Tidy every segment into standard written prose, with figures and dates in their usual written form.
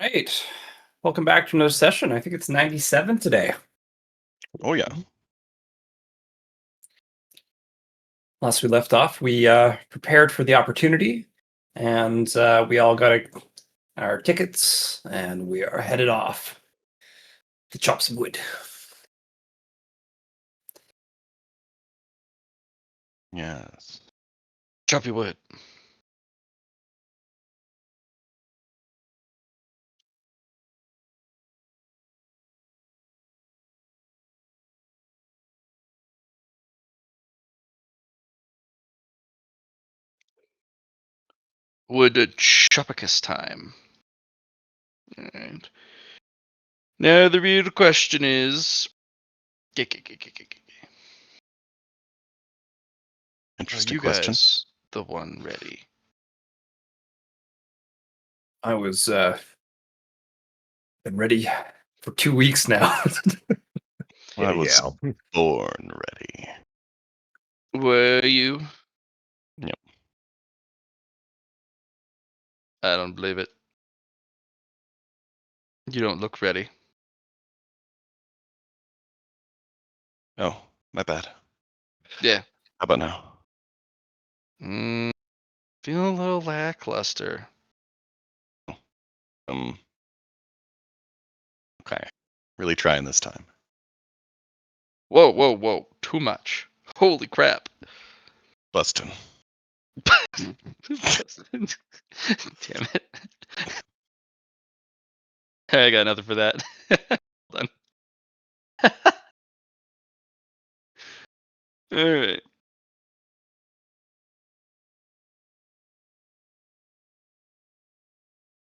Right. Welcome back to another session. I think it's 97 today. Oh yeah. Last we left off, we prepared for the opportunity, and we all got our tickets, and we are headed off to chop some wood. Yes. Choppy wood. Wood chopicus time. And now the real question is, are Interesting you question. guys the one ready? I was been ready for 2 weeks now. I was Yeah. born ready. Were you? Yep. I don't believe it. You don't look ready. Oh, my bad. Yeah. How about now? Feeling a little lackluster. Okay. Really trying this time. Whoa, whoa, whoa. Too much. Holy crap. Bustin'. Damn it. I got nothing for that. Hold on. Alright.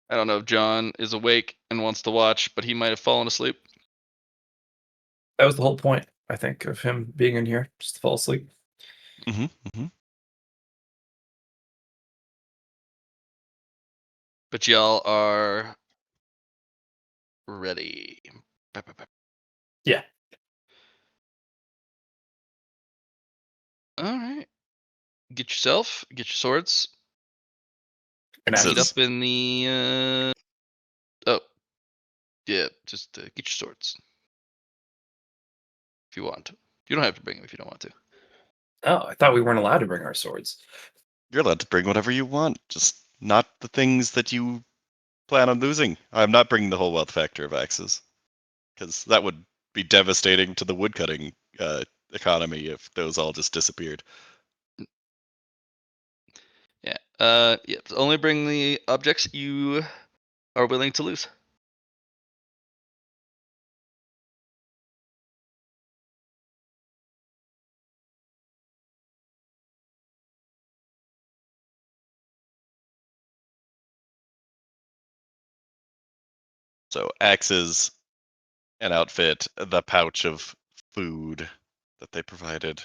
I don't know if John is awake and wants to watch, but he might have fallen asleep. That was the whole point, I think, of him being in here, just to fall asleep. But y'all are ready. Yeah. Alright. Get your swords. And Axes. Meet up in the oh. Yeah, just get your swords. If you want to. You don't have to bring them if you don't want to. Oh, I thought we weren't allowed to bring our swords. You're allowed to bring whatever you want, just not the things that you plan on losing. I'm not bringing the whole wealth factor of axes, because that would be devastating to the woodcutting economy if those all just disappeared. Yeah. Yeah. Only bring the objects you are willing to lose. So axes, an outfit, the pouch of food that they provided.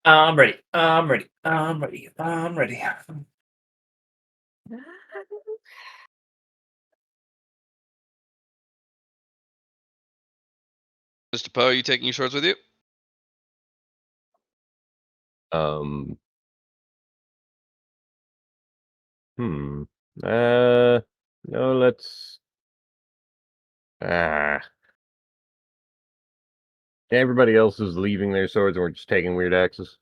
I'm ready. I'm ready. I'm ready. I'm ready. Mr. Poe, are you taking your swords with you? Um. Hmm. No, let's. Ah. Everybody else is leaving their swords, and we're just taking weird axes.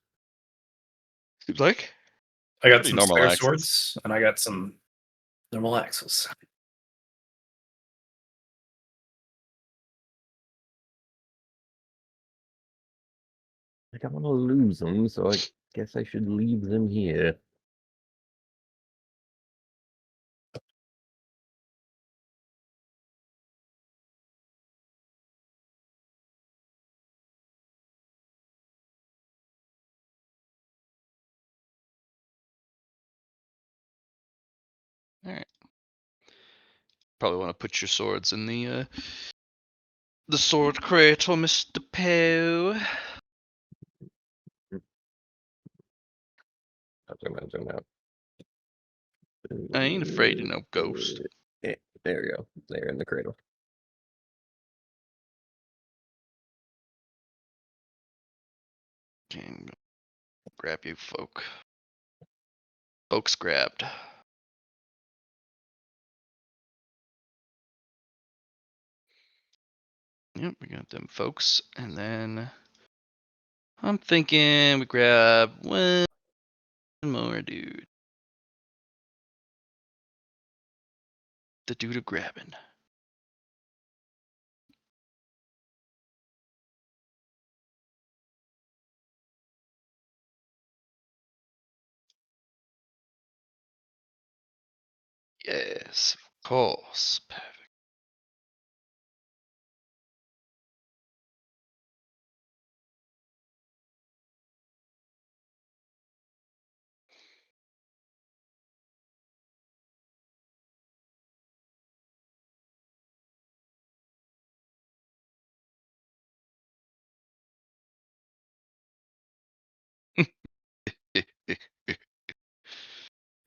You'd like? I got Pretty some normal spare axes. swords, and I got some normal axes. I don't want to lose them, so I guess I should leave them here. All right. Probably want to put your swords in the sword cradle, Mr. Poe. Zoom out. I ain't afraid of no ghost. Yeah, there we go. They're in the cradle. Okay, grab you, folk. Folks grabbed. Yep, we got them folks, and then I'm thinking we grab one more dude. The dude of grabbing. Yes, of course. Perfect.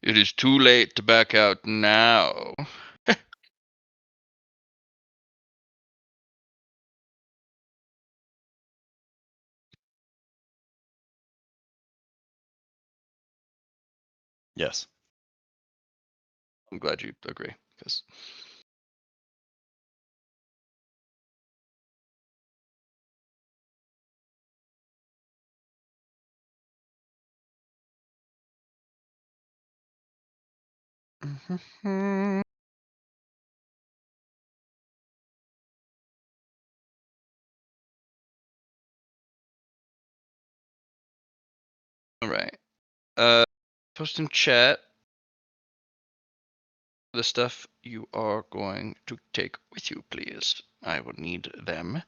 It is too late to back out now. Yes. I'm glad you agree, because all right. Post in chat the stuff you are going to take with you, please. I will need them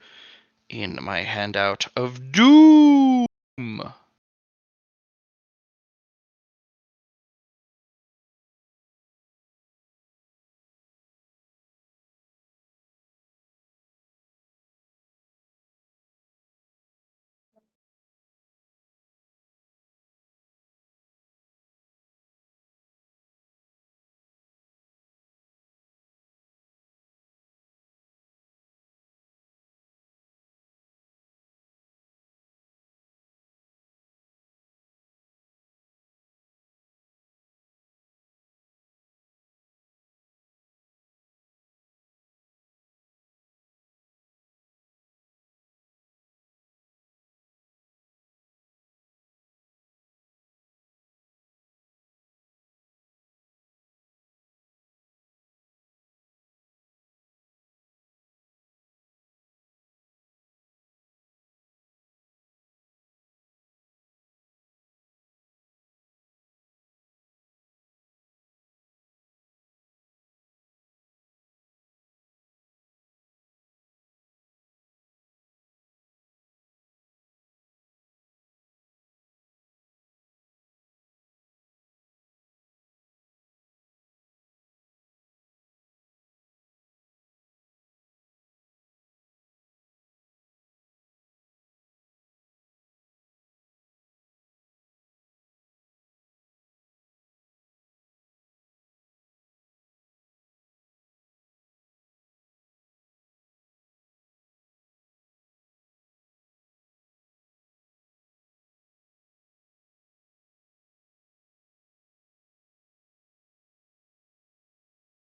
in my handout of doom.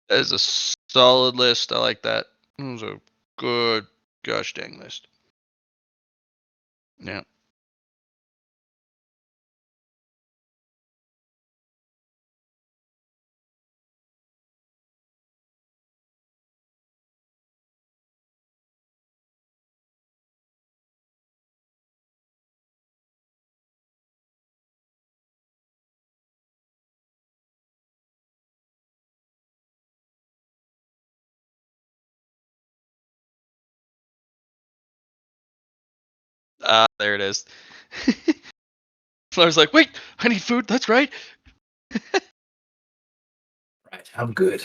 That is a solid list. I like that. It was a good gosh dang list. Yeah. Ah, there it is. I was like, wait, I need food. That's right. Right, I'm good.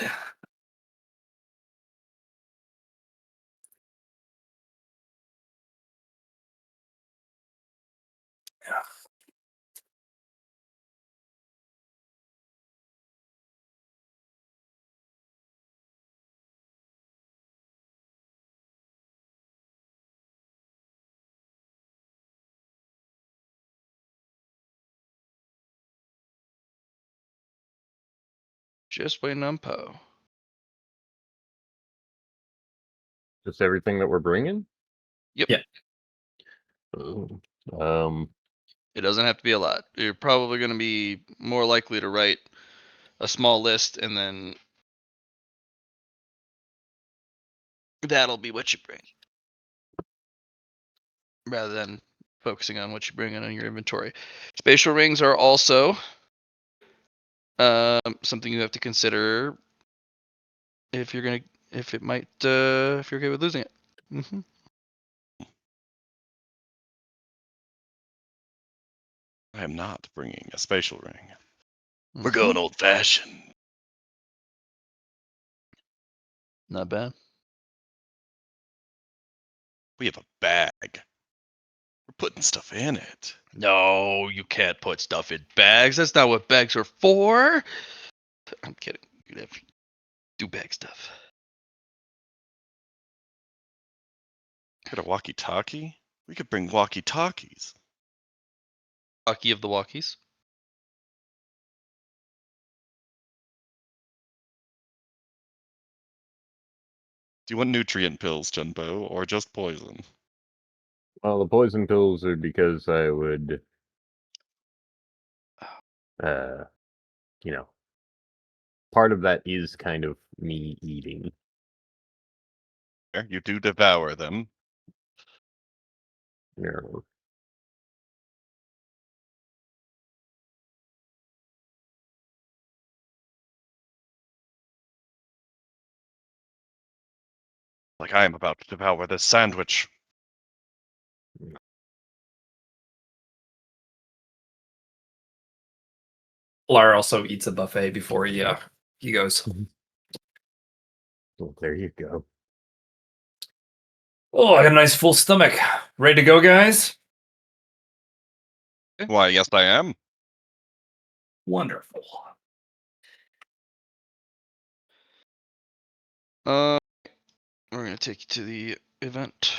Just waiting on Poe. Just everything that we're bringing? Yep. Yeah. Oh. It doesn't have to be a lot. You're probably going to be more likely to write a small list, and then that'll be what you bring, rather than focusing on what you bring in on your inventory. Spatial rings are also something you have to consider if you're okay with losing it. Mm-hmm. I am not bringing a spatial ring. Mm-hmm. We're going old fashioned. Not bad. We have a bag. We're putting stuff in it. No, you can't put stuff in bags. That's not what bags are for. I'm kidding. You'd have to do bag stuff. Got a walkie-talkie? We could bring walkie-talkies. Walkie of the walkies. Do you want nutrient pills, Chun Po, or just poison? Well, the poison pills are because I would, you know, part of that is kind of me eating. You do devour them. You know, Like I am about to devour this sandwich. Lar also eats a buffet before he goes. well, there you go. Oh, I got a nice full stomach. Ready to go, guys? Why, yes, I am. Wonderful. We're gonna take you to the event.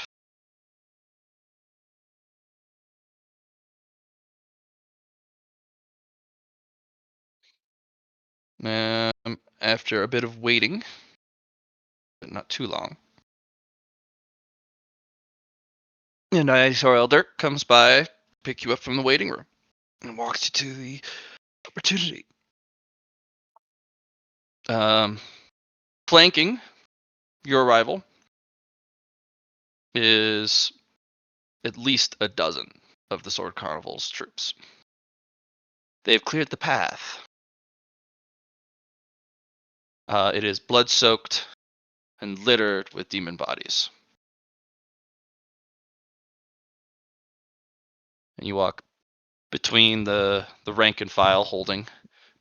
After a bit of waiting, but not too long, an Ivysaur Elder comes by, pick you up from the waiting room, and walks you to the opportunity. Flanking your arrival is at least a dozen of the Sword Carnival's troops. They've cleared the path. It is blood-soaked and littered with demon bodies. And you walk between the rank and file holding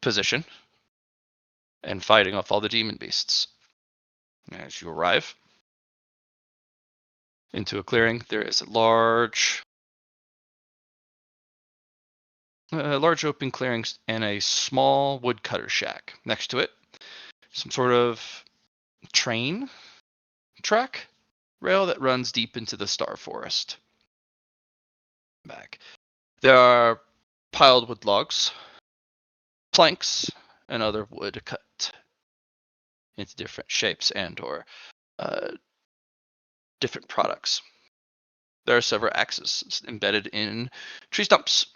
position and fighting off all the demon beasts. As you arrive into a clearing, there is a large open clearing and a small woodcutter shack next to it. Some sort of train track rail that runs deep into the star forest. Back. There are piled wood logs, planks, and other wood cut into different shapes and or different products. There are several axes embedded in tree stumps,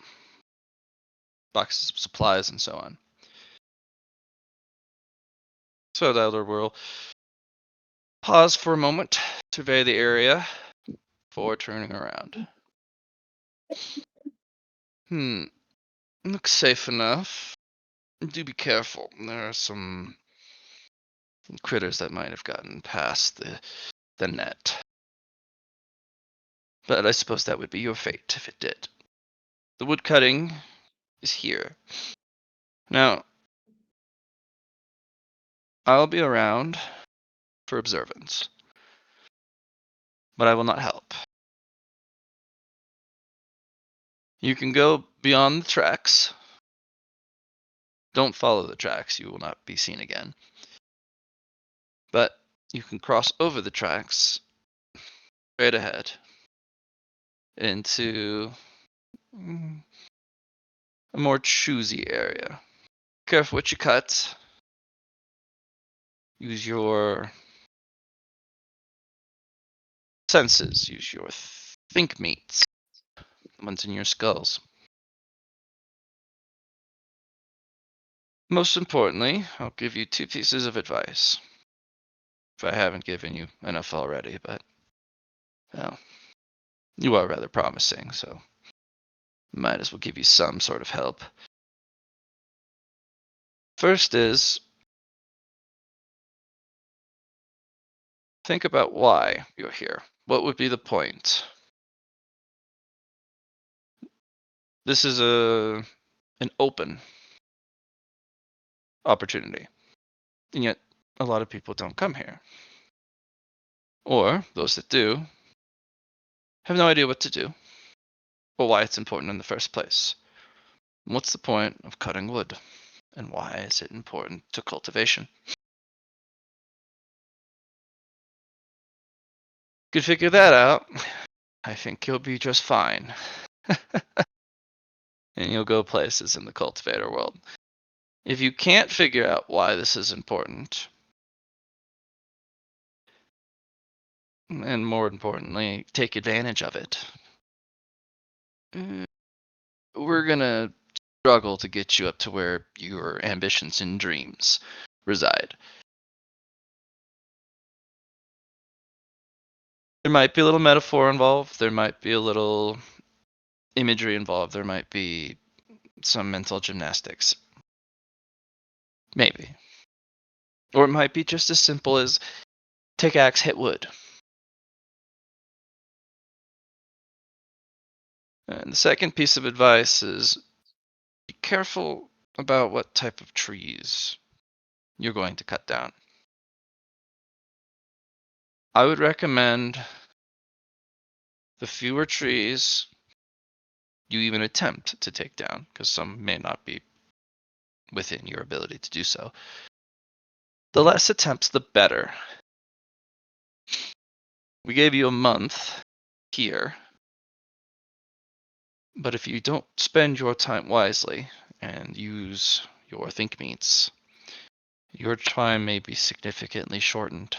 boxes of supplies, and so on. So the Elder will pause for a moment, survey the area before turning around. Looks safe enough. Do be careful. There are some critters that might have gotten past the net. But I suppose that would be your fate if it did. The wood cutting is here. Now, I'll be around for observance, but I will not help. You can go beyond the tracks. Don't follow the tracks, you will not be seen again. But you can cross over the tracks straight ahead into a more choosy area. Careful what you cut. Use your senses. Use your think meats. The ones in your skulls. Most importantly, I'll give you 2 pieces of advice. If I haven't given you enough already, but, well, you are rather promising, so might as well give you some sort of help. First is, think about why you're here. What would be the point? This is an open opportunity, and yet a lot of people don't come here. Or those that do have no idea what to do or why it's important in the first place. What's the point of cutting wood, and why is it important to cultivation? Could figure that out, I think you'll be just fine. And you'll go places in the cultivator world. If you can't figure out why this is important, and more importantly, take advantage of it, we're gonna struggle to get you up to where your ambitions and dreams reside. There might be a little metaphor involved, there might be a little imagery involved, there might be some mental gymnastics. Maybe. Or it might be just as simple as take axe, hit wood. And the second piece of advice is be careful about what type of trees you're going to cut down. I would recommend the fewer trees you even attempt to take down, because some may not be within your ability to do so. The less attempts, the better. We gave you a month here, but if you don't spend your time wisely and use your think meats, your time may be significantly shortened.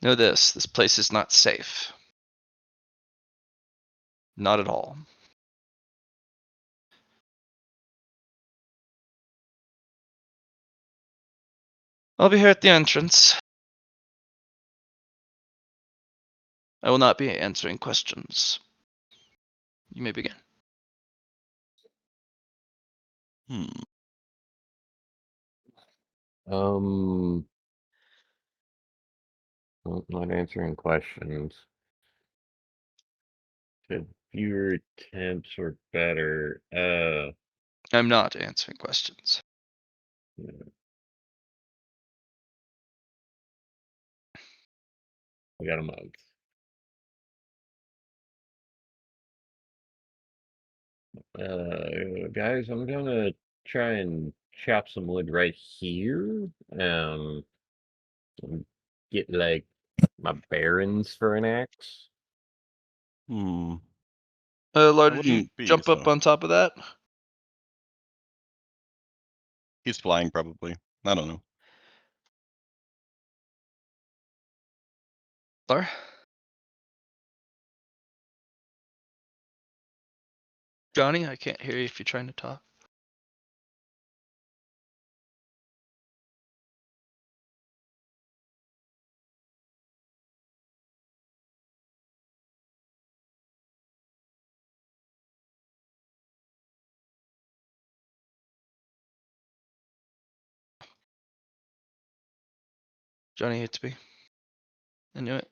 Know this place is not safe. Not at all. I'll be here at the entrance. I will not be answering questions. You may begin. Well, not answering questions. Said fewer attempts or better. I'm not answering questions. We got a month. Guys, I'm gonna try and chop some wood right here. Get like my bearings for an axe. Hmm. Lar, That did you wouldn't be jump up so. on top of that? He's flying, probably. I don't know. Lar? Johnny, I can't hear you if you're trying to talk. Johnny hates me. I knew it.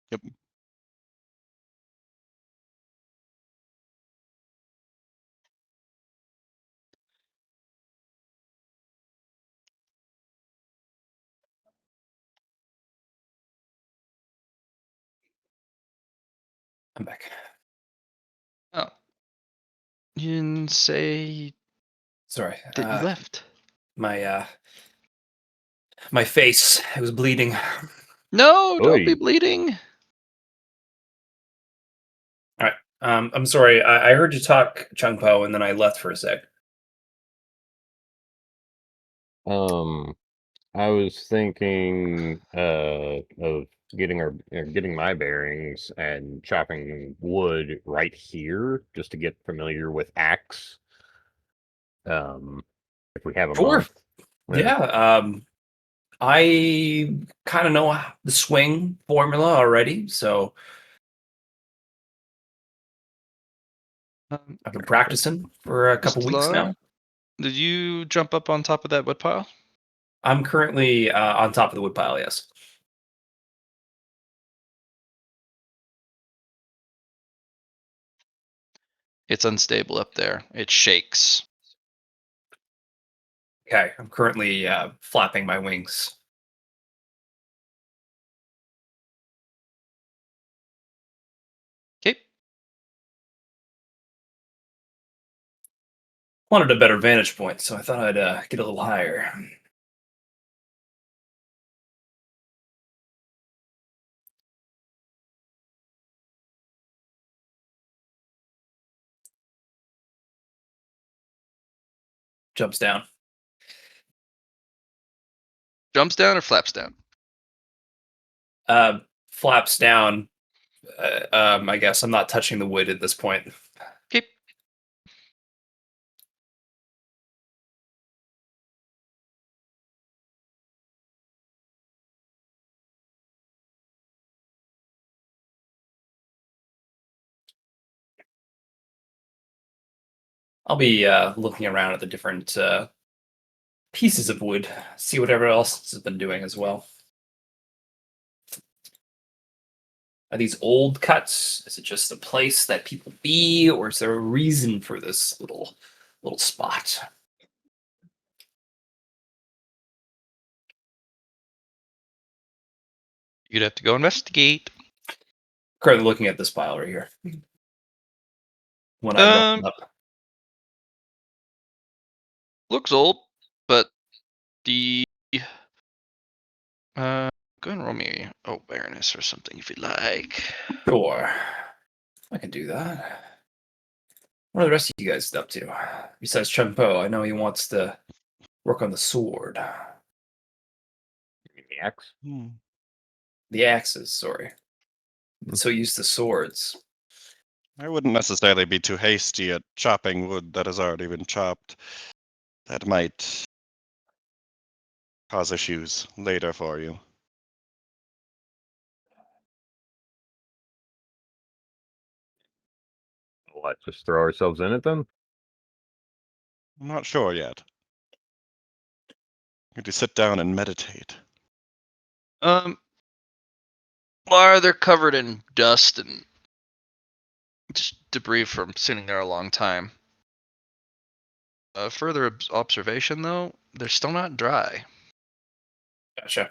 Yep. I'm back. Oh. You didn't say Sorry. that you left. My face, it was bleeding. No, don't be Oi. bleeding. All right. I'm sorry. I heard you talk Chun Po, and then I left for a sec. I was thinking of getting my bearings and chopping wood right here just to get familiar with axe. If we have a Sure. month. Yeah. I kind of know the swing formula already, so I've been practicing for a couple weeks Lar, now. did you jump up on top of that wood pile? I'm currently on top of the woodpile, yes. It's unstable up there. It shakes. Okay, I'm currently flapping my wings. Okay. Wanted a better vantage point, so I thought I'd get a little higher. Jumps down. Jumps down or flaps down? Flaps down. I guess I'm not touching the wood at this point. Okay. I'll be looking around at the different pieces of wood, see whatever else has been doing as well. Are these old cuts? Is it just a place that people be, or is there a reason for this little spot? You'd have to go investigate. Currently looking at this pile right here. When I brought it up. Looks old, but the go and roll me awareness or something if you like. Sure. I can do that. What are the rest of you guys up to? Besides Chun Po, I know he wants to work on the sword. The axe. The axes, sorry. So used to swords. I wouldn't necessarily be too hasty at chopping wood that has already been chopped. That might cause issues later for you. What? Just throw ourselves in it then? I'm not sure yet. Need to sit down and meditate. Lar, they're covered in dust and just debris from sitting there a long time. Further observation, though, they're still not dry. Gotcha.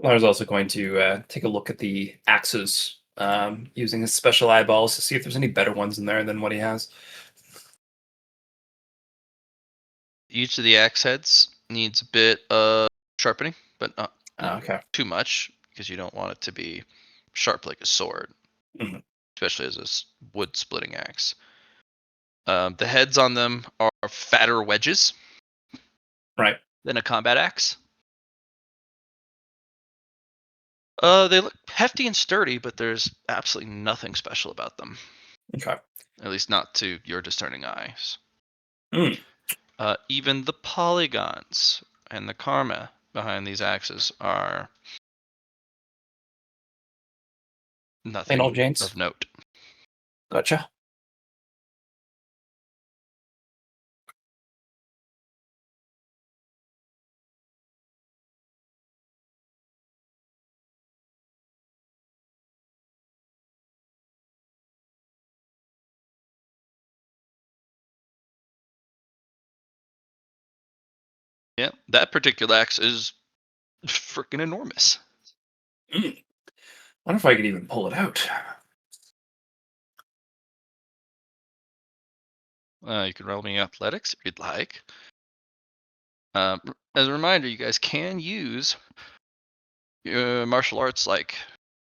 I was also going to take a look at the axes using his special eyeballs to see if there's any better ones in there than what he has. Each of the axe heads needs a bit of sharpening, but not Okay. too much because you don't want it to be sharp like a sword, especially as a wood splitting axe. The heads on them are fatter wedges Right. than a combat axe. They look hefty and sturdy, but there's absolutely nothing special about them. Okay. At least not to your discerning eyes. Mm. Even the polygons and the karma behind these axes are nothing Plain old Janes. of note. Gotcha. Yeah, that particular axe is freaking enormous. I wonder if I could even pull it out. You can roll me athletics if you'd like. As a reminder, you guys can use martial arts like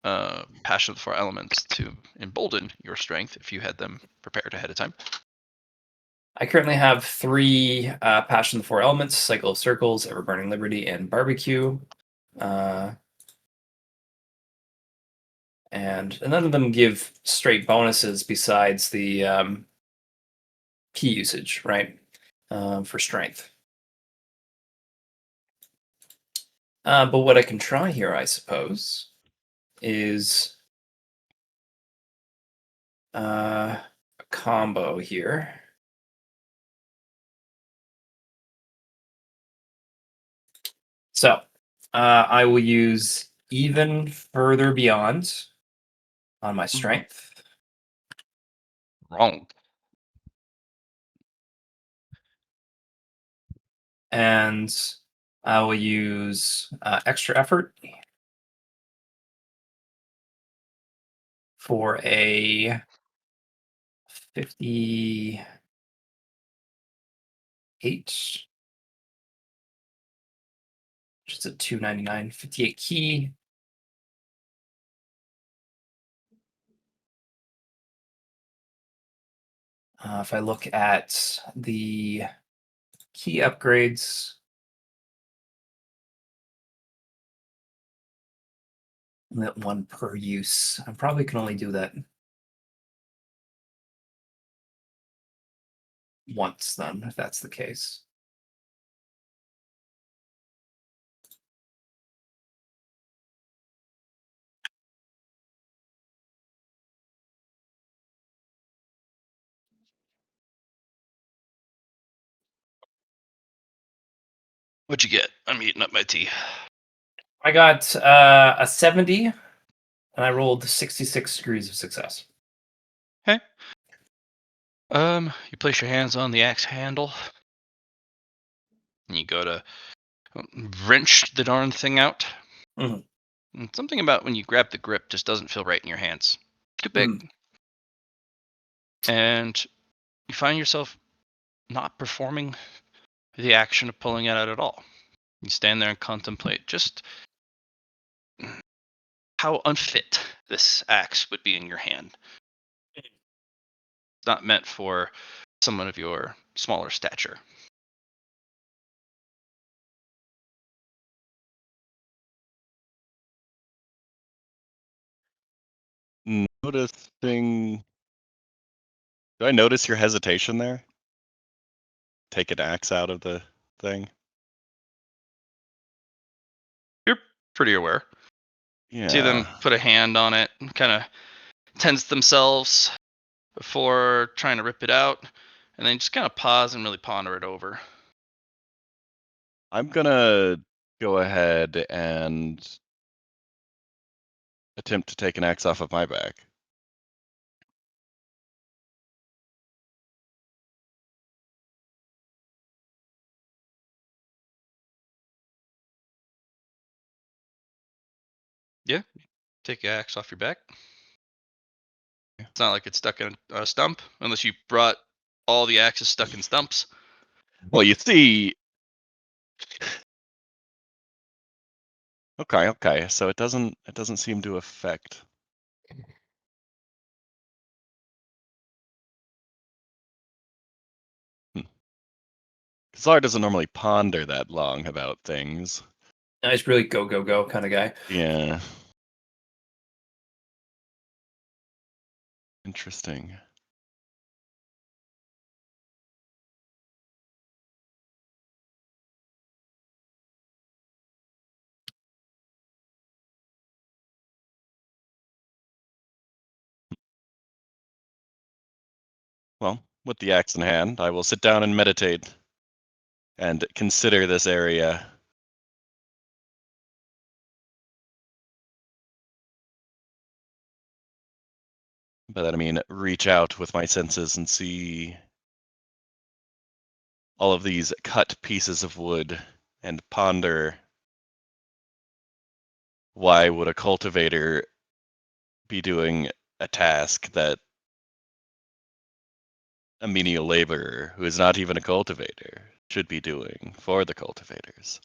Passion of the Four Elements to embolden your strength if you had them prepared ahead of time. I currently have 3 Passion of the Four Elements: Cycle of Circles, Ever Burning Liberty, and Barbecue. And none of them give straight bonuses besides the key usage, right? For strength. But what I can try here, I suppose, is a combo here. So I will use Even Further Beyond on my strength. Wrong. And I will use Extra Effort for a 58, which is a 299, 58 key. If I look at the key upgrades, limit 1 per use. I probably can only do that once then, if that's the case. What'd you get? I'm eating up my tea. I got a 70, and I rolled 66 degrees of success. Okay. You place your hands on the axe handle, and you go to wrench the darn thing out. Mhm. And something about when you grab the grip just doesn't feel right in your hands. Too big. And you find yourself not performing the action of pulling it out at all. You stand there and contemplate just how unfit this axe would be in your hand. It's not meant for someone of your smaller stature. Noticing. Do I notice your hesitation there? Take an axe out of the thing. You're pretty aware. Yeah. See them put a hand on it and kind of tense themselves before trying to rip it out, and then just kind of pause and really ponder it over. I'm gonna go ahead and attempt to take an axe off of my back. Yeah, take the axe off your back. It's not like it's stuck in a stump, unless you brought all the axes stuck in stumps. Well, you see. Okay. So it doesn't seem to affect. Lar doesn't normally ponder that long about things. I just really go, go, go kind of guy. Yeah. Interesting. Well, with the axe in hand, I will sit down and meditate and consider this area. By that I mean reach out with my senses and see all of these cut pieces of wood and ponder why would a cultivator be doing a task that a menial laborer who is not even a cultivator should be doing for the cultivators.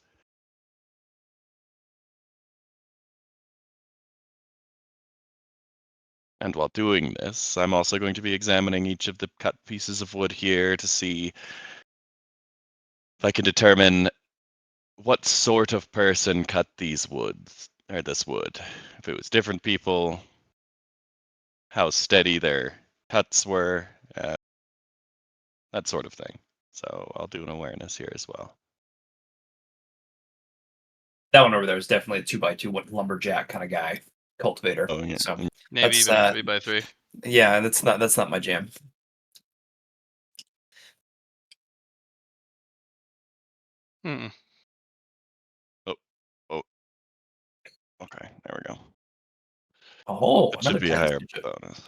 And while doing this, I'm also going to be examining each of the cut pieces of wood here to see if I can determine what sort of person cut these woods, or this wood. If it was different people, how steady their cuts were, that sort of thing. So I'll do an awareness here as well. That one over there is definitely a 2x2 lumberjack kind of guy, cultivator. Oh, yeah. So Maybe That's, even a 3x3. yeah, that's not my jam. Hmm. Oh, okay, there we go. Oh, It another should be a 10 higher digit. bonus.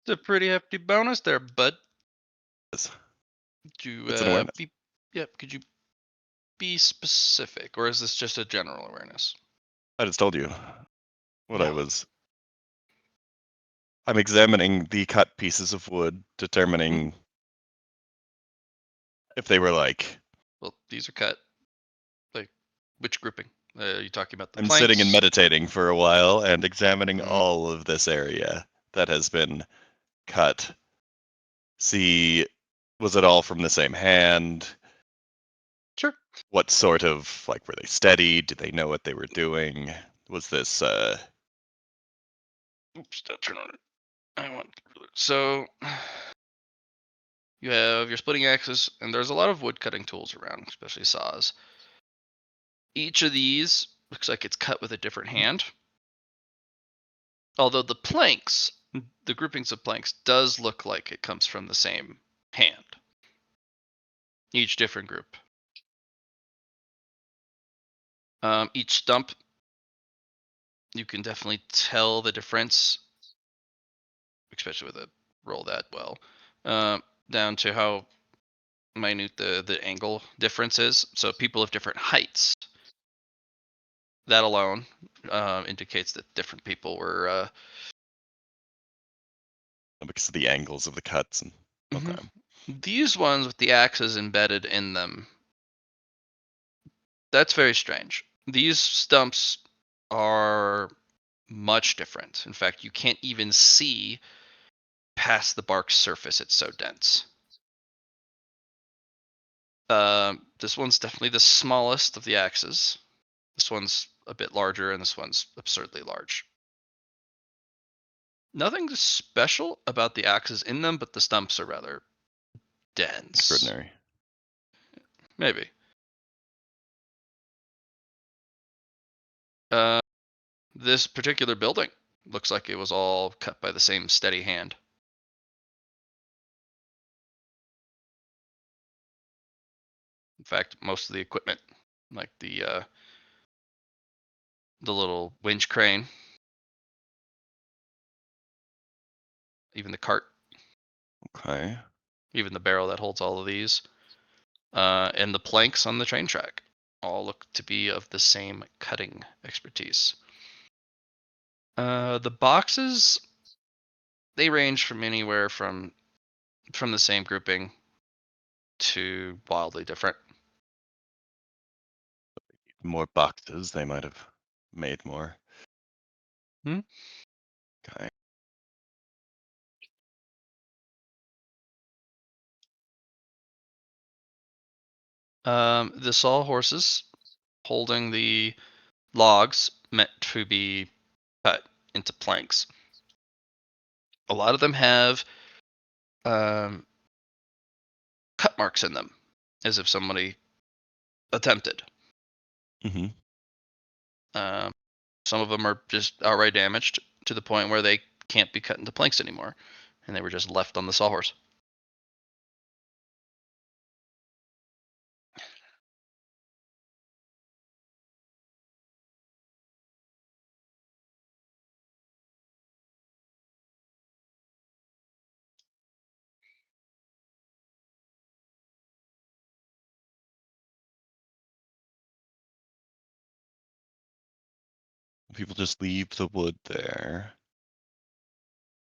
It's a pretty hefty bonus there, bud. It's Could you an awareness. could you be specific, or is this just a general awareness? I just told you what I Yeah. was. I'm examining the cut pieces of wood, determining if they were like. Well, these are cut. Like, which grouping? Are you talking about the I'm planks? sitting and meditating for a while and examining Mhm. all of this area that has been cut. See, was it all from the same hand? Sure. What sort of, like, were they steady? Did they know what they were doing? Was this, Oops, don't turn on it. I want. So, you have your splitting axes, and there's a lot of wood cutting tools around, especially saws. Each of these looks like it's cut with a different hand. Although the planks, the groupings of planks, does look like it comes from the same hand. Each different group. Each stump, you can definitely tell the difference, especially with a roll that well, down to how minute the angle difference is. So people of different heights. That alone indicates that different people were. because of the angles of the cuts? And Mhm. okay, These ones with the axes embedded in them. That's very strange. These stumps are much different. In fact, you can't even see past the bark's surface. It's so dense. This one's definitely the smallest of the axes. This one's a bit larger, and this one's absurdly large. Nothing special about the axes in them, but the stumps are rather dense. extraordinary. Maybe. This particular building looks like it was all cut by the same steady hand. In fact, most of the equipment, like the little winch crane, even the cart, Okay. even the barrel that holds all of these, and the planks on the train track, all look to be of the same cutting expertise. The boxes, they range from anywhere from the same grouping to wildly different. More boxes. They might have made more. Hmm? Okay. The sawhorses holding the logs meant to be cut into planks. A lot of them have um, cut marks in them, as if somebody attempted. Mm-hmm. Um, some of them are just outright damaged to the point where they can't be cut into planks anymore, and they were just left on the sawhorse. People just leave the wood there.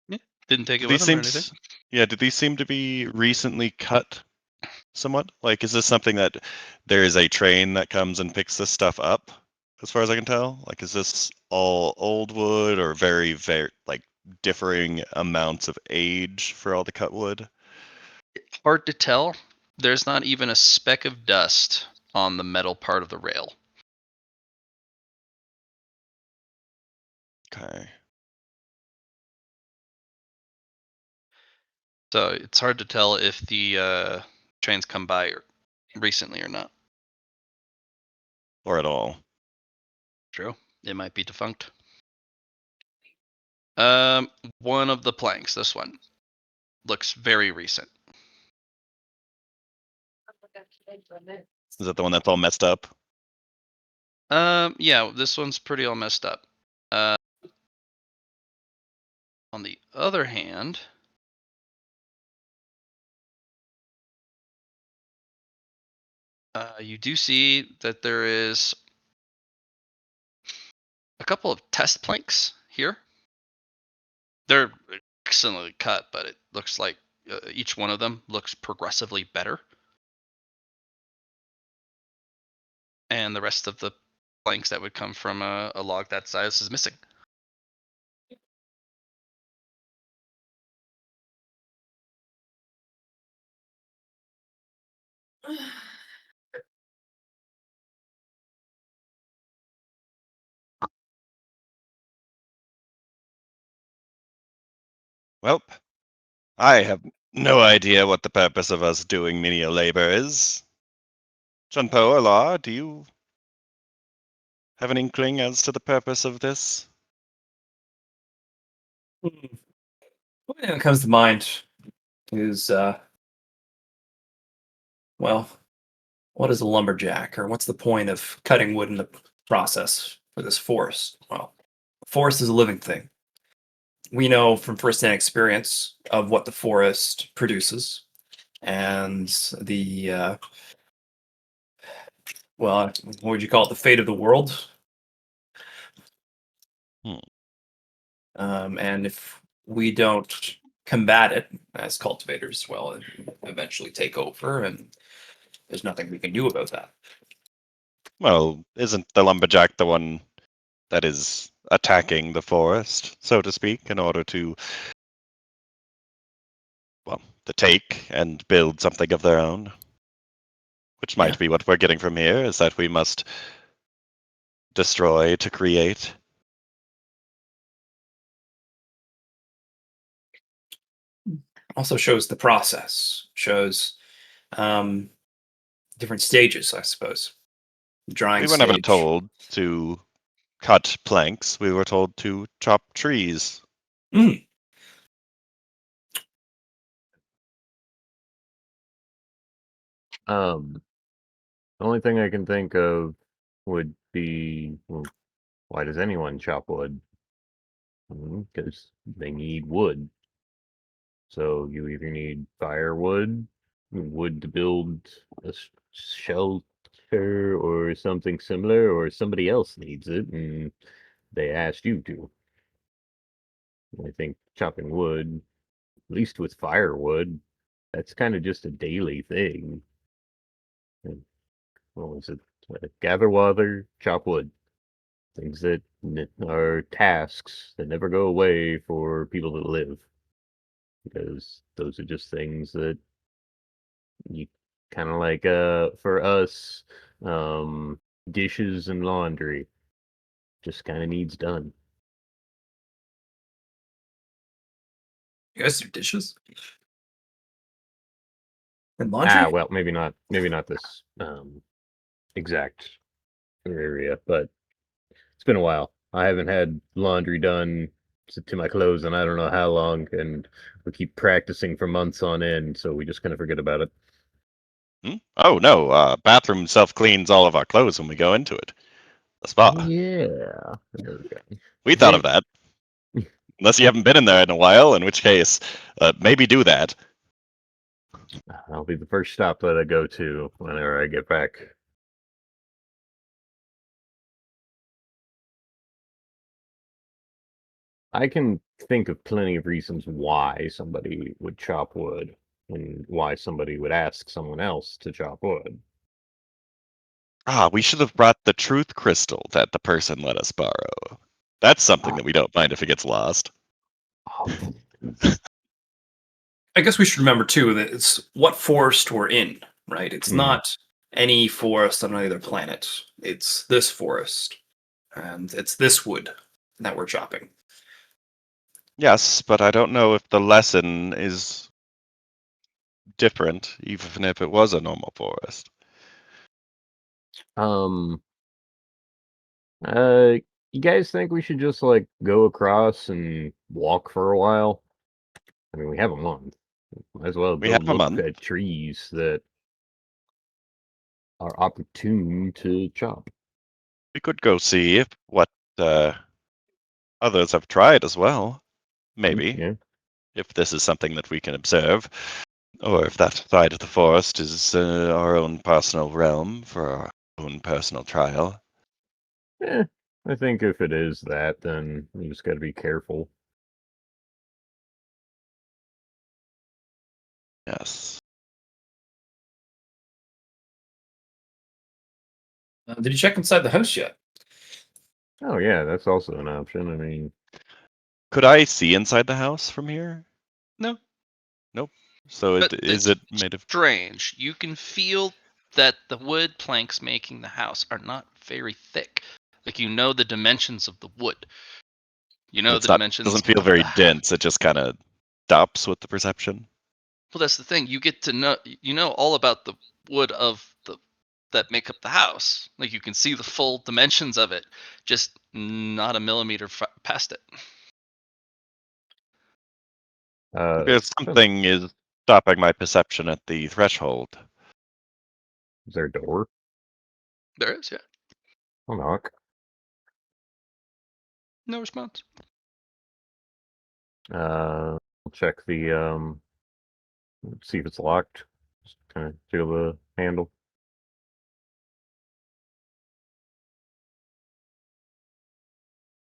Yeah, didn't take Do it with these them or seem? anything. Yeah. Do these seem to be recently cut somewhat? Like, is this something that there is a train that comes and picks this stuff up? As far as I can tell, like, is this all old wood or very, very like differing amounts of age for all the cut wood? Hard to tell. There's not even a speck of dust on the metal part of the rail. Okay. So it's hard to tell if the trains come by recently or not. Or at all. True. It might be defunct. One of the planks, this one, looks very recent. Is that the one that's all messed up? Yeah, this one's pretty all messed up. On the other hand, you do see that there is a couple of test planks here. They're excellently cut, but it looks like each one of them looks progressively better. And the rest of the planks that would come from a log that size is missing. Well, I have no idea what the purpose of us doing menial labor is. Chun Po or Lar, do you have an inkling as to the purpose of this? One thing that comes to mind is, well, what is a lumberjack, or what's the point of cutting wood in the process for this forest? Well, a forest is a living thing. We know from firsthand experience of what the forest produces, and the well, what would you call it? The fate of the world. Hmm. And if we don't combat it as cultivators, well, it will eventually take over, and there's nothing we can do about that. Well, isn't the lumberjack the one that is attacking the forest, so to speak, in order to, well, to take and build something of their own? Which might Yeah. be what we're getting from here, is that we must destroy to create. Also shows the process, shows um, different stages, I suppose. Drying We were never stage. told to cut planks, we were told to chop trees. Mm. The only thing I can think of would be, well, why does anyone chop wood? Because they need wood. So you either need firewood, wood to build a shelter or something similar, or somebody else needs it and they asked you to. I think chopping wood, at least with firewood, that's kind of just a daily thing. And what was it? Gather water, chop wood. Things that are tasks that never go away for people that live. Because those are just things that you kind of like, for us, dishes and laundry just kind of needs done. You guys do dishes and laundry? Well, maybe not this exact area, but it's been a while. I haven't had laundry done to my clothes and I don't know how long, and we keep practicing for months on end, so we just kind of forget about it. Oh no, bathroom self-cleans all of our clothes when we go into it. The spa. Yeah. There we go. We thought of that. Unless you haven't been in there in a while, in which case, maybe do that. I'll be the first stop that I go to whenever I get back. I can think of plenty of reasons why somebody would chop wood. and why somebody would ask someone else to chop wood. We should have brought the truth crystal that the person let us borrow. That's something that we don't mind if it gets lost. Oh, I guess we should remember too that it's what forest we're in, right? It's not any forest on any other planet. It's this forest, and it's this wood that we're chopping. Yes, but I don't know if the lesson is different, even if it was a normal forest. um, uh, you guys think we should just like go across and walk for a while? I mean, we have a month. Might as well We go have a look month. at trees that are opportune to chop. We could go see if what others have tried as well. Maybe. Yeah. If this is something that we can observe, or if that side of the forest is our own personal realm for our own personal trial. I think if it is that, then you just got to be careful. Yes. Did you check inside the house yet? Oh yeah, that's also an option. I mean, Could I see inside the house from here? No. Nope. So But is it's it made of... strange. You can feel that the wood planks making the house are not very thick. Like you know the dimensions of the wood. You know It's the not, dimensions doesn't feel of very the dense. It just kind of stops with the perception. Well, that's the thing. You get to know all about the wood of the that make up the house. Like you can see the full dimensions of it, just not a millimeter past it. Because something is stopping my perception at the threshold. is there a door? There is, yeah. I'll knock. No response. I'll check the see if it's locked. Just kind of feel the handle.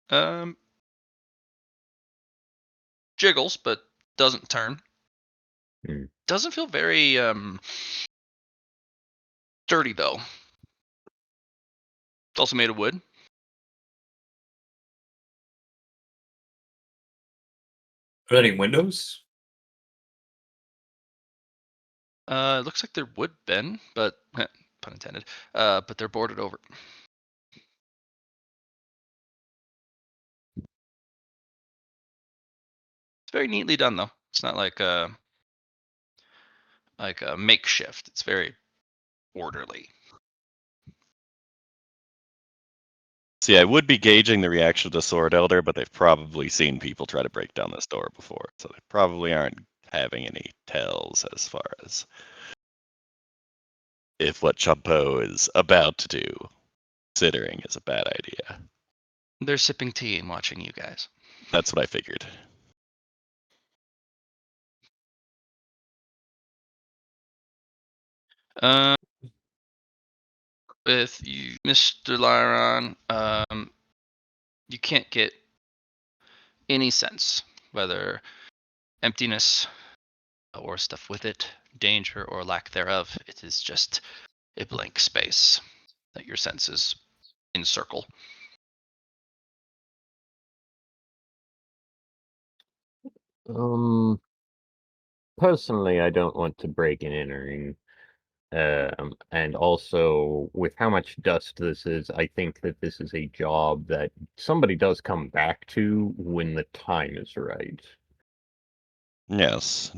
Um, jiggles, but doesn't turn. Hmm. Doesn't feel very dirty though. It's also made of wood. Are there any windows? It looks like they're wood bin, but pun intended. But they're boarded over. It's very neatly done though. It's not like a makeshift. It's very orderly. See, I would be gauging the reaction to Sword Elder, but they've probably seen people try to break down this door before, so they probably aren't having any tells as far as if what Chun Po is about to do, considering is a bad idea. They're sipping tea and watching you guys. That's what I figured. With you, Mr. Liron, you can't get any sense whether emptiness or stuff with it, danger or lack thereof. It is just a blank space that your senses encircle. Personally, I don't want to break and entering. And also, with how much dust this is, I think that this is a job that somebody does come back to when the time is right. Yes.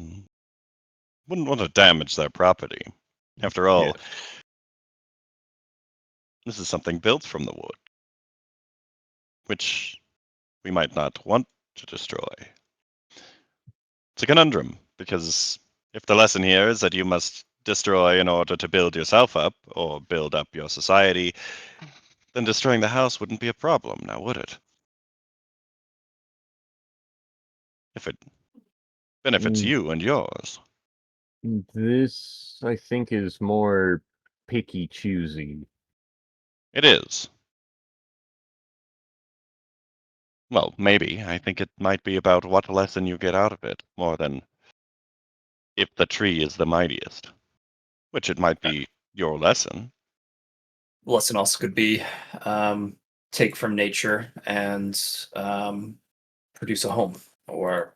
Wouldn't want to damage their property. After all, Yeah. this is something built from the wood, which we might not want to destroy. It's a conundrum, because if the lesson here is that you must destroy in order to build yourself up, or build up your society, then destroying the house wouldn't be a problem, now would it? If it benefits Mm, you and yours. This, I think, is more picky choosy. It is. Well, maybe. I think it might be about what lesson you get out of it, more than if the tree is the mightiest, which it might be your lesson. Lesson also could be take from nature and produce a home, or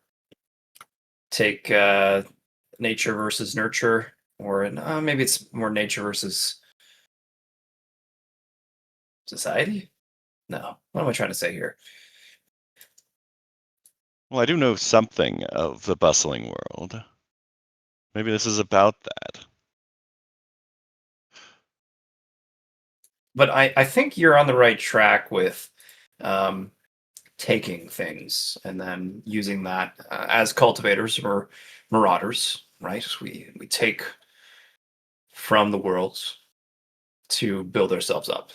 take nature versus nurture, or maybe it's more nature versus society. No, what am I trying to say here? Well, I do know something of the bustling world. Maybe this is about that. But I think you're on the right track with um, taking things and then using that as cultivators or marauders, right? We take from the world to build ourselves up.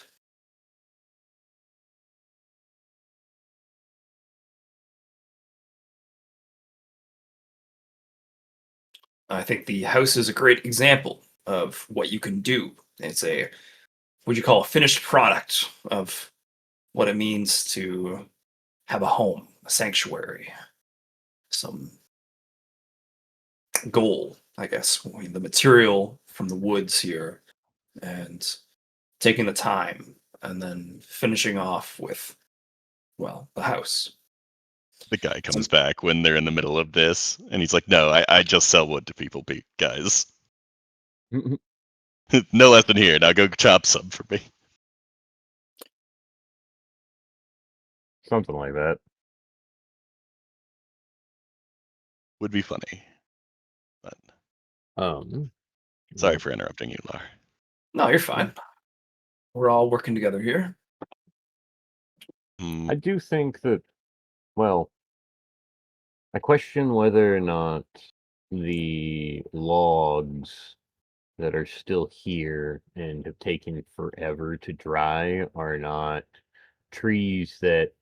I think the house is a great example of what you can do. It's a what you call a finished product of what it means to have a home, a sanctuary, some goal, I guess. I mean, the material from the woods here, and taking the time, and then finishing off with, well, the house. The guy comes back when they're in the middle of this, and he's like, "No, I just sell wood to people, guys. No lesson here. Now go chop some for me." Something like that. Would be funny. But sorry for interrupting you, Lar. No, you're fine. We're all working together here. I do think that, well, I question whether or not the logs that are still here and have taken forever to dry are not trees that,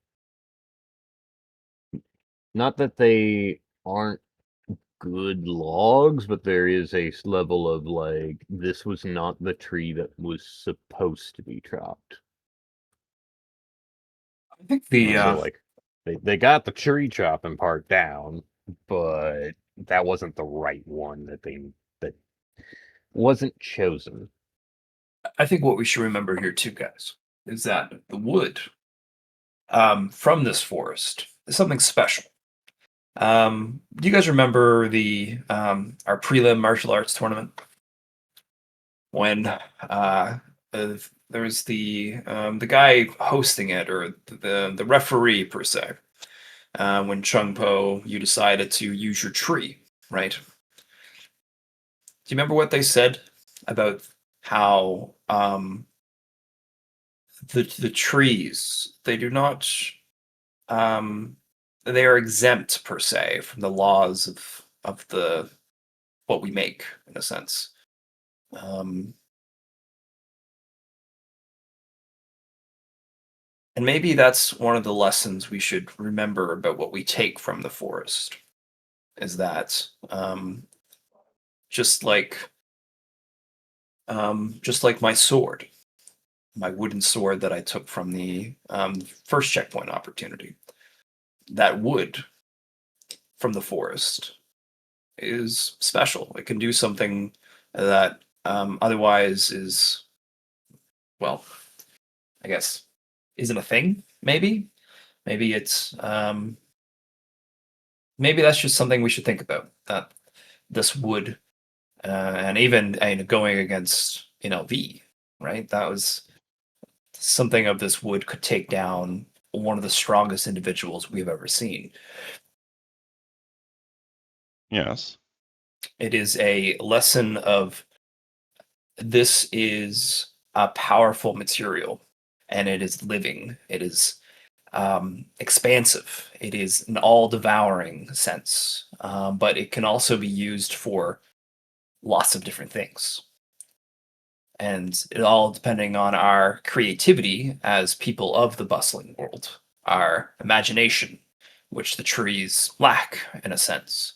not that they aren't good logs, but there is a level of like, this was not the tree that was supposed to be chopped. I think the So like they got the tree chopping part down, but that wasn't the right one that wasn't chosen. I think what we should remember here too, guys, is that the wood from this forest is something special. Do you guys remember the our prelim martial arts tournament when there was the guy hosting it, or the referee per se, when Chun Po, you decided to use your tree, right? Do you remember what they said about how the trees, they do not they are exempt per se from the laws of the what we make, in a sense. Um, and maybe that's one of the lessons we should remember about what we take from the forest, is that just like my sword, my wooden sword that I took from the first checkpoint opportunity, that wood from the forest is special. It can do something that otherwise is, well, I guess, isn't a thing. Maybe it's maybe that's just something we should think about. That this would, and even going against V, right? That was something of this wood could take down one of the strongest individuals we've ever seen. Yes. It is a lesson of this is a powerful material, and it is living. It is expansive. It is an all-devouring sense, but it can also be used for lots of different things. And it all depending on our creativity as people of the bustling world, our imagination, which the trees lack in a sense,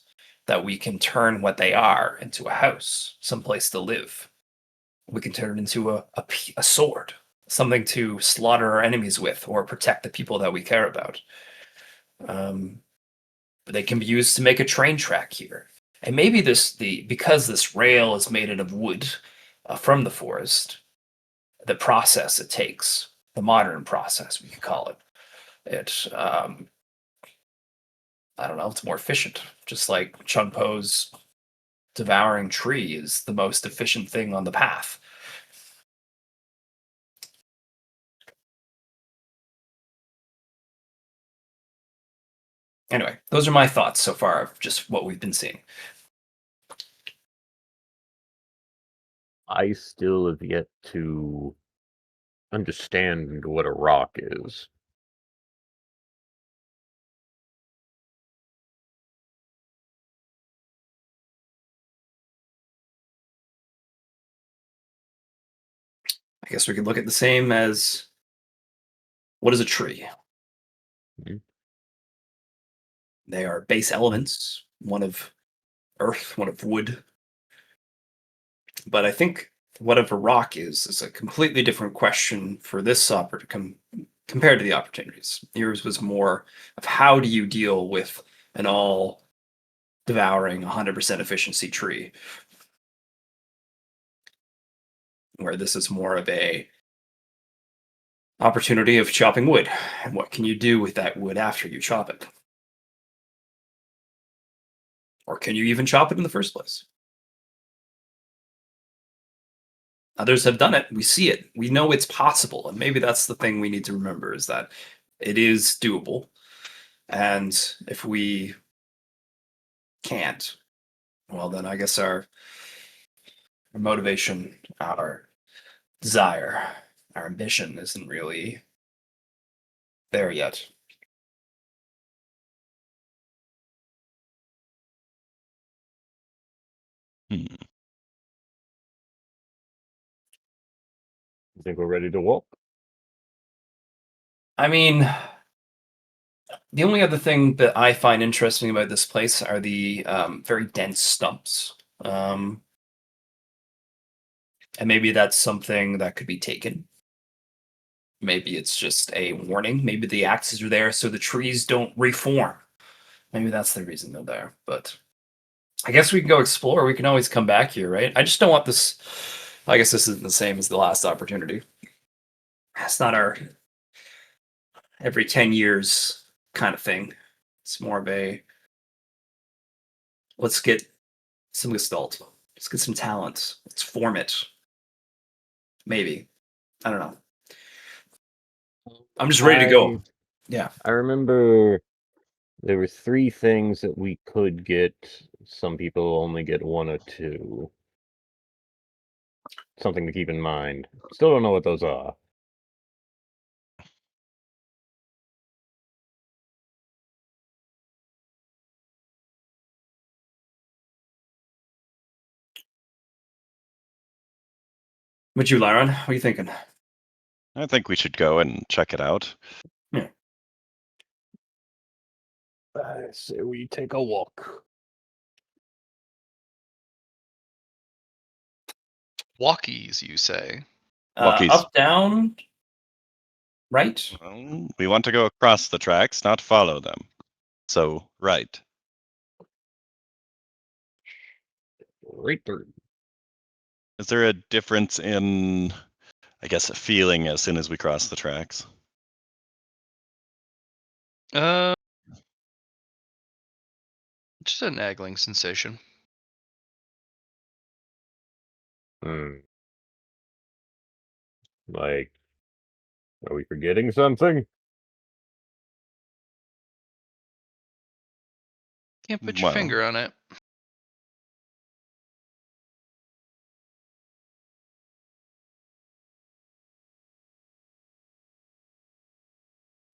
that we can turn what they are into a house, someplace to live. We can turn it into a sword, something to slaughter our enemies with or protect the people that we care about. But they can be used to make a train track here. And maybe because this rail is made out of wood from the forest, the process it takes, the modern process we could call it, I don't know, it's more efficient. Just like Chun Po's devouring tree is the most efficient thing on the path. Anyway, those are my thoughts so far of just what we've been seeing. I still have yet to understand what a rock is. I guess we could look at the same as what is a tree? Mhm. They are base elements, one of earth, one of wood. But I think whatever rock is a completely different question for this compared to the opportunities. Yours was more of how do you deal with an all devouring 100% efficiency tree, where this is more of a opportunity of chopping wood, and what can you do with that wood after you chop it, or can you even chop it in the first place? Others have done it. We see it. We know it's possible. And maybe that's the thing we need to remember is that it is doable. And if we can't, well, then I guess our motivation, our desire, our ambition isn't really there yet. Hmm. I think we're ready to walk. I mean, the only other thing that I find interesting about this place are the very dense stumps. And maybe that's something that could be taken. Maybe it's just a warning. Maybe the axes are there so the trees don't reform. Maybe that's the reason they're there. But I guess we can go explore. We can always come back here, right? I just don't want this. I guess this isn't the same as the last opportunity. It's not our every 10 years kind of thing. It's more of a let's get some gestalt. Let's get some talent. Let's form it. Maybe. I don't know. I'm just ready to go. Yeah. I remember there were 3 things that we could get. Some people only get 1 or 2. Something to keep in mind. Still don't know what those are. What you, Liron? What are you thinking? I think we should go and check it out. Yeah. I say we take a walk. Walkies, you say? Walkies. Up, down, right? Well, we want to go across the tracks, not follow them. So, right. Right through. Is there a difference in, I guess, a feeling as soon as we cross the tracks? Uh, just a nagging sensation. Hmm. Like, are we forgetting something? Can't put your Well, finger on it.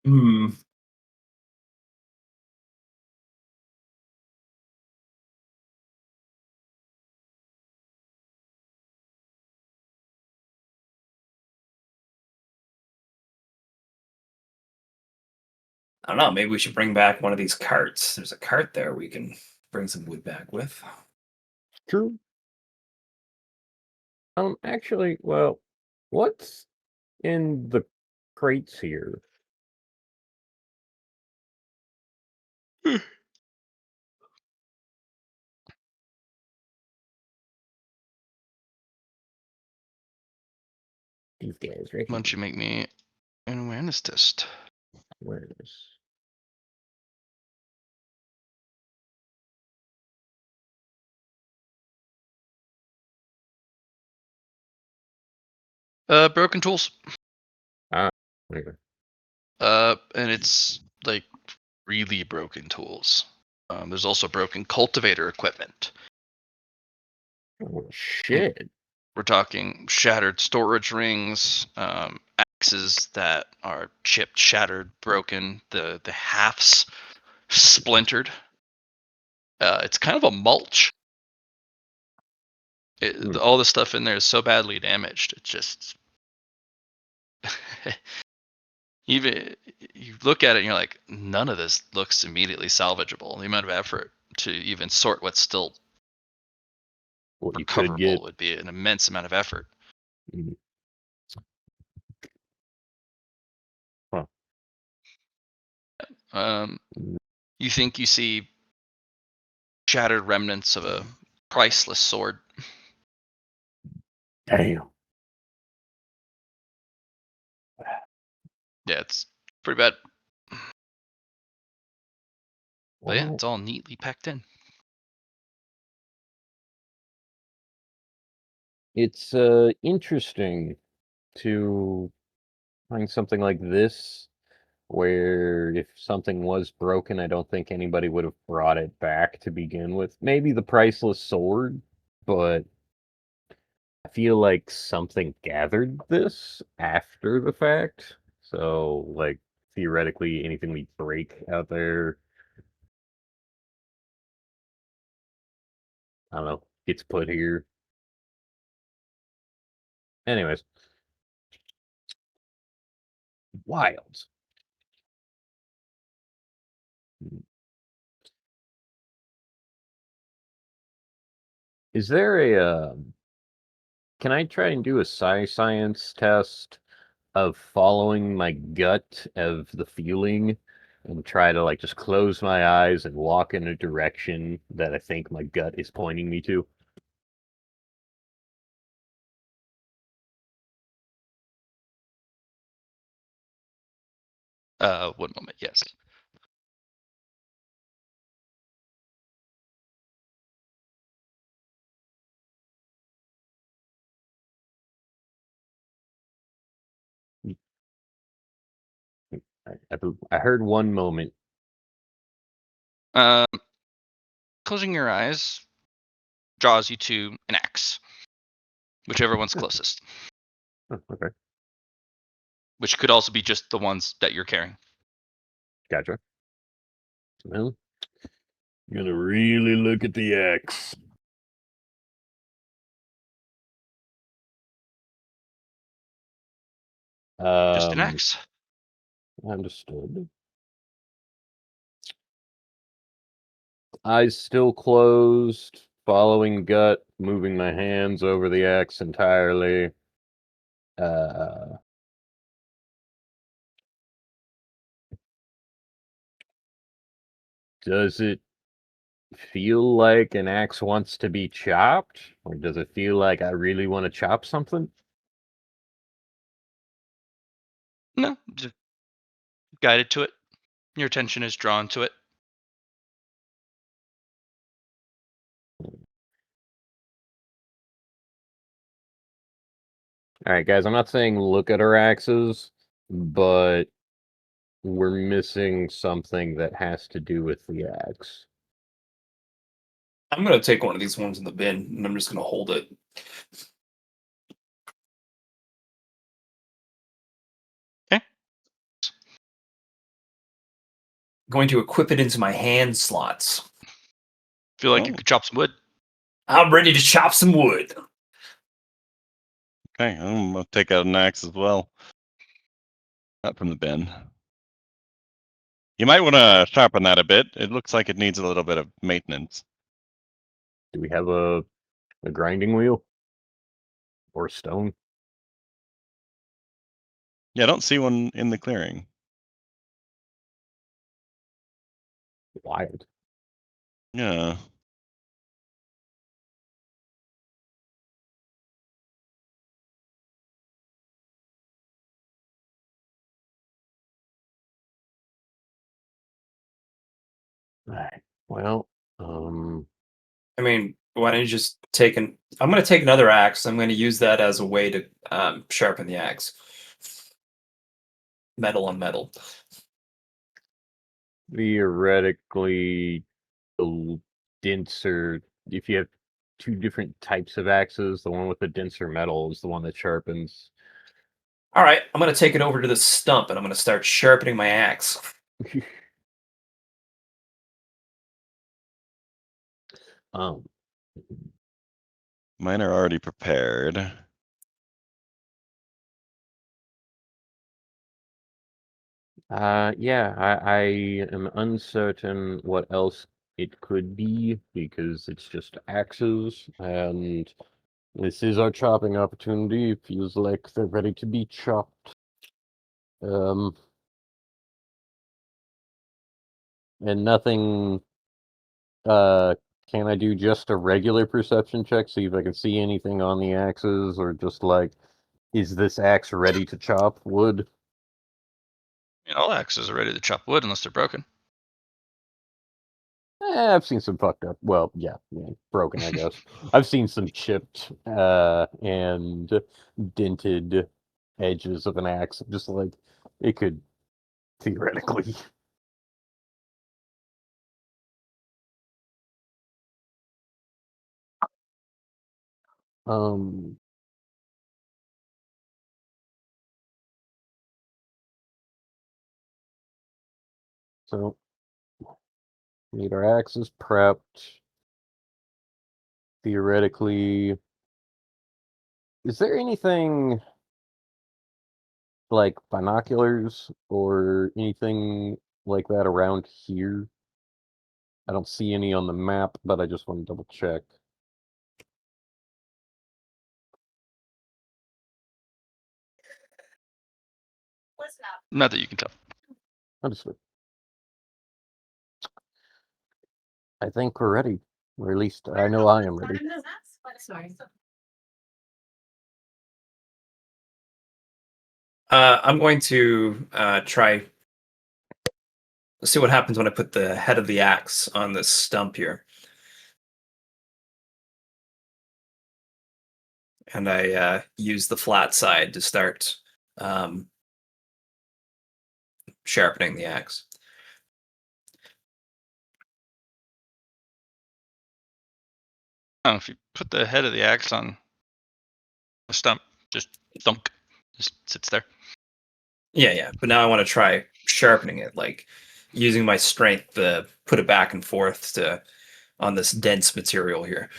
Hmm. I don't know. Maybe we should bring back one of these carts. There's a cart there we can bring some wood back with. True. Actually, well, what's in the crates here? These guys, Why don't you make me an awareness test? Awareness. Broken tools. Okay. And it's like really broken tools. There's also broken cultivator equipment. Oh, shit. We're talking shattered storage rings, axes that are chipped, shattered, broken, the halves splintered. It's kind of a mulch. All the stuff in there is so badly damaged. It's just even you look at it and you're like, none of this looks immediately salvageable. The amount of effort to even sort what's still What you could recoverable get. would be an immense amount of effort. Mhm. Huh. You think you see shattered remnants of a priceless sword. Damn. Yeah, it's pretty bad. But yeah, Well, it's all neatly packed in. it's interesting to find something like this where if something was broken, I don't think anybody would have brought it back to begin with. Maybe the priceless sword, but I feel like something gathered this after the fact. So, like, theoretically, anything we break out there, I don't know, gets put here. Anyways, wild. Is there a, can I try and do a science test of following my gut of the feeling and try to like just close my eyes and walk in a direction that I think my gut is pointing me to? One moment, yes. I heard one moment. Closing your eyes draws you to an axe, whichever one's closest, Oh, okay, which could also be just the ones that you're carrying. gotcha. Well, I'm gonna really look at the X. Just an axe. Understood. Eyes still closed, following gut, moving my hands over the X entirely. Uh, does it feel like an axe wants to be chopped? Or does it feel like I really want to chop something? No, just guided to it. Your attention is drawn to it. All right, guys, I'm not saying look at our axes, but we're missing something that has to do with the axe. I'm gonna take one of these ones in the bin, and I'm just gonna hold it. Okay. Going to equip it into my hand slots. Feel like you could chop some wood. I'm ready to chop some wood. Okay, I'm gonna take out an axe as well. Not from the bin. You might want to sharpen that a bit. It looks like it needs a little bit of maintenance. Do we have a grinding wheel? Or stone? Yeah, I don't see one in the clearing. Wild. Yeah. Right. Well, I mean, why don't you just take an? I'm going to take another axe. I'm going to use that as a way to sharpen the axe. Metal on metal. theoretically, the denser, if you have two different types of axes, the one with the denser metal is the one that sharpens. All right, I'm going to take it over to the stump and I'm going to start sharpening my axe. um, Mine are already prepared. yeah, I am uncertain what else it could be because it's just axes, and this is our chopping opportunity. It feels like they're ready to be chopped. Um, and nothing. Can I do just a regular perception check, see if I can see anything on the axes, or just like, is this axe ready to chop wood? All axes are ready to chop wood unless they're broken. I've seen some fucked up. Well, yeah, broken, I guess. I've seen some chipped and dented edges of an axe. Just like it could theoretically. Um. So need our axes prepped. Theoretically, is there anything like binoculars or anything like that around here? I don't see any on the map, but I just want to double check. Not that you can tell. Understood. I think we're ready. Or at least I know I am ready. I'm going to try. Let's see what happens when I put the head of the axe on this stump here. And I use the flat side to start sharpening the axe. If you put the head of the axe on a stump, just thunk, just sits there. Yeah. But now I want to try sharpening it, like using my strength to put it back and forth to on this dense material here.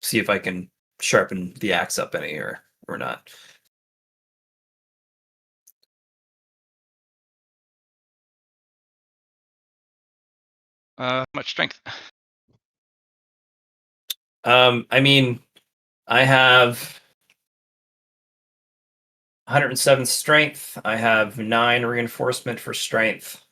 See if I can sharpen the axe up any or not. Much strength. I mean, I have 107 strength. I have 9 reinforcement for strength.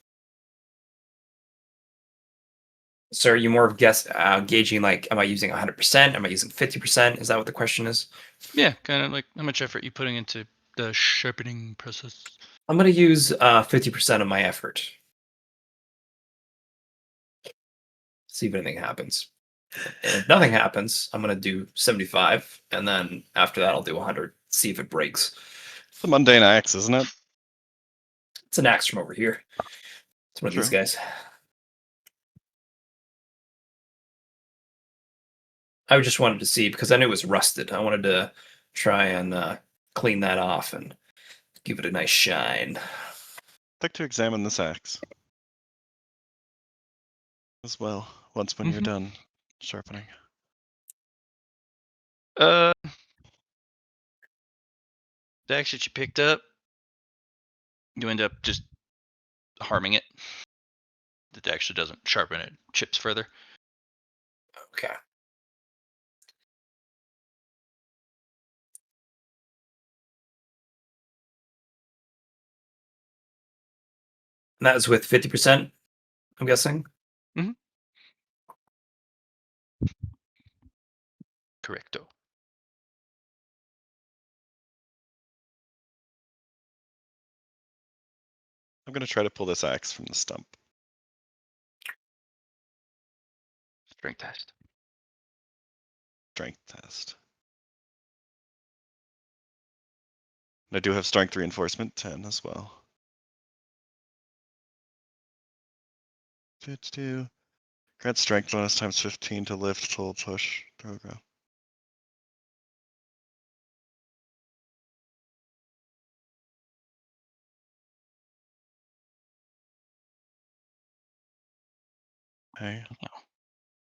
So are you more of gauging like, am I using 100%? Am I using 50%? Is that what the question is? Yeah, kind of like how much effort you putting into the sharpening process. I'm going to use 50% of my effort. See if anything happens. And if nothing happens, I'm going to do 75. And then after that, I'll do 100. See if it breaks. It's a mundane axe, isn't it? It's an axe from over here. It's one of these True. guys. I just wanted to see because I knew it was rusted. I wanted to try and clean that off and give it a nice shine. I'd like to examine this axe as well, once when you're done sharpening. The axe that you picked up, you end up just harming it. It actually doesn't sharpen it, chips further. Okay. And that was with 50%, I'm guessing. Correcto. I'm gonna try to pull this axe from the stump. Strength test. Strength test. And I do have strength reinforcement 10 as well. 52. Grant strength bonus times 15 to lift, pull, push, throw, grab. Okay.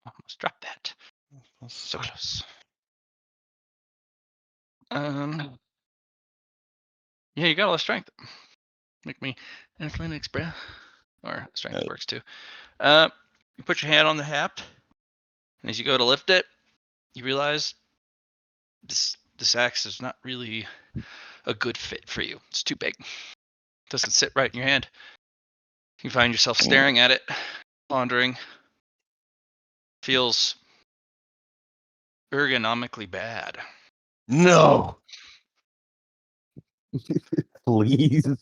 Almost dropped that. So close. Yeah, you got a lot of strength. Make me athletics, bruh. Or strength works too. You put your hand on the haft, and as you go to lift it, you realize this axe is not really a good fit for you. It's too big. It doesn't sit right in your hand. You find yourself staring at it, pondering. Feels ergonomically bad. No. Please. You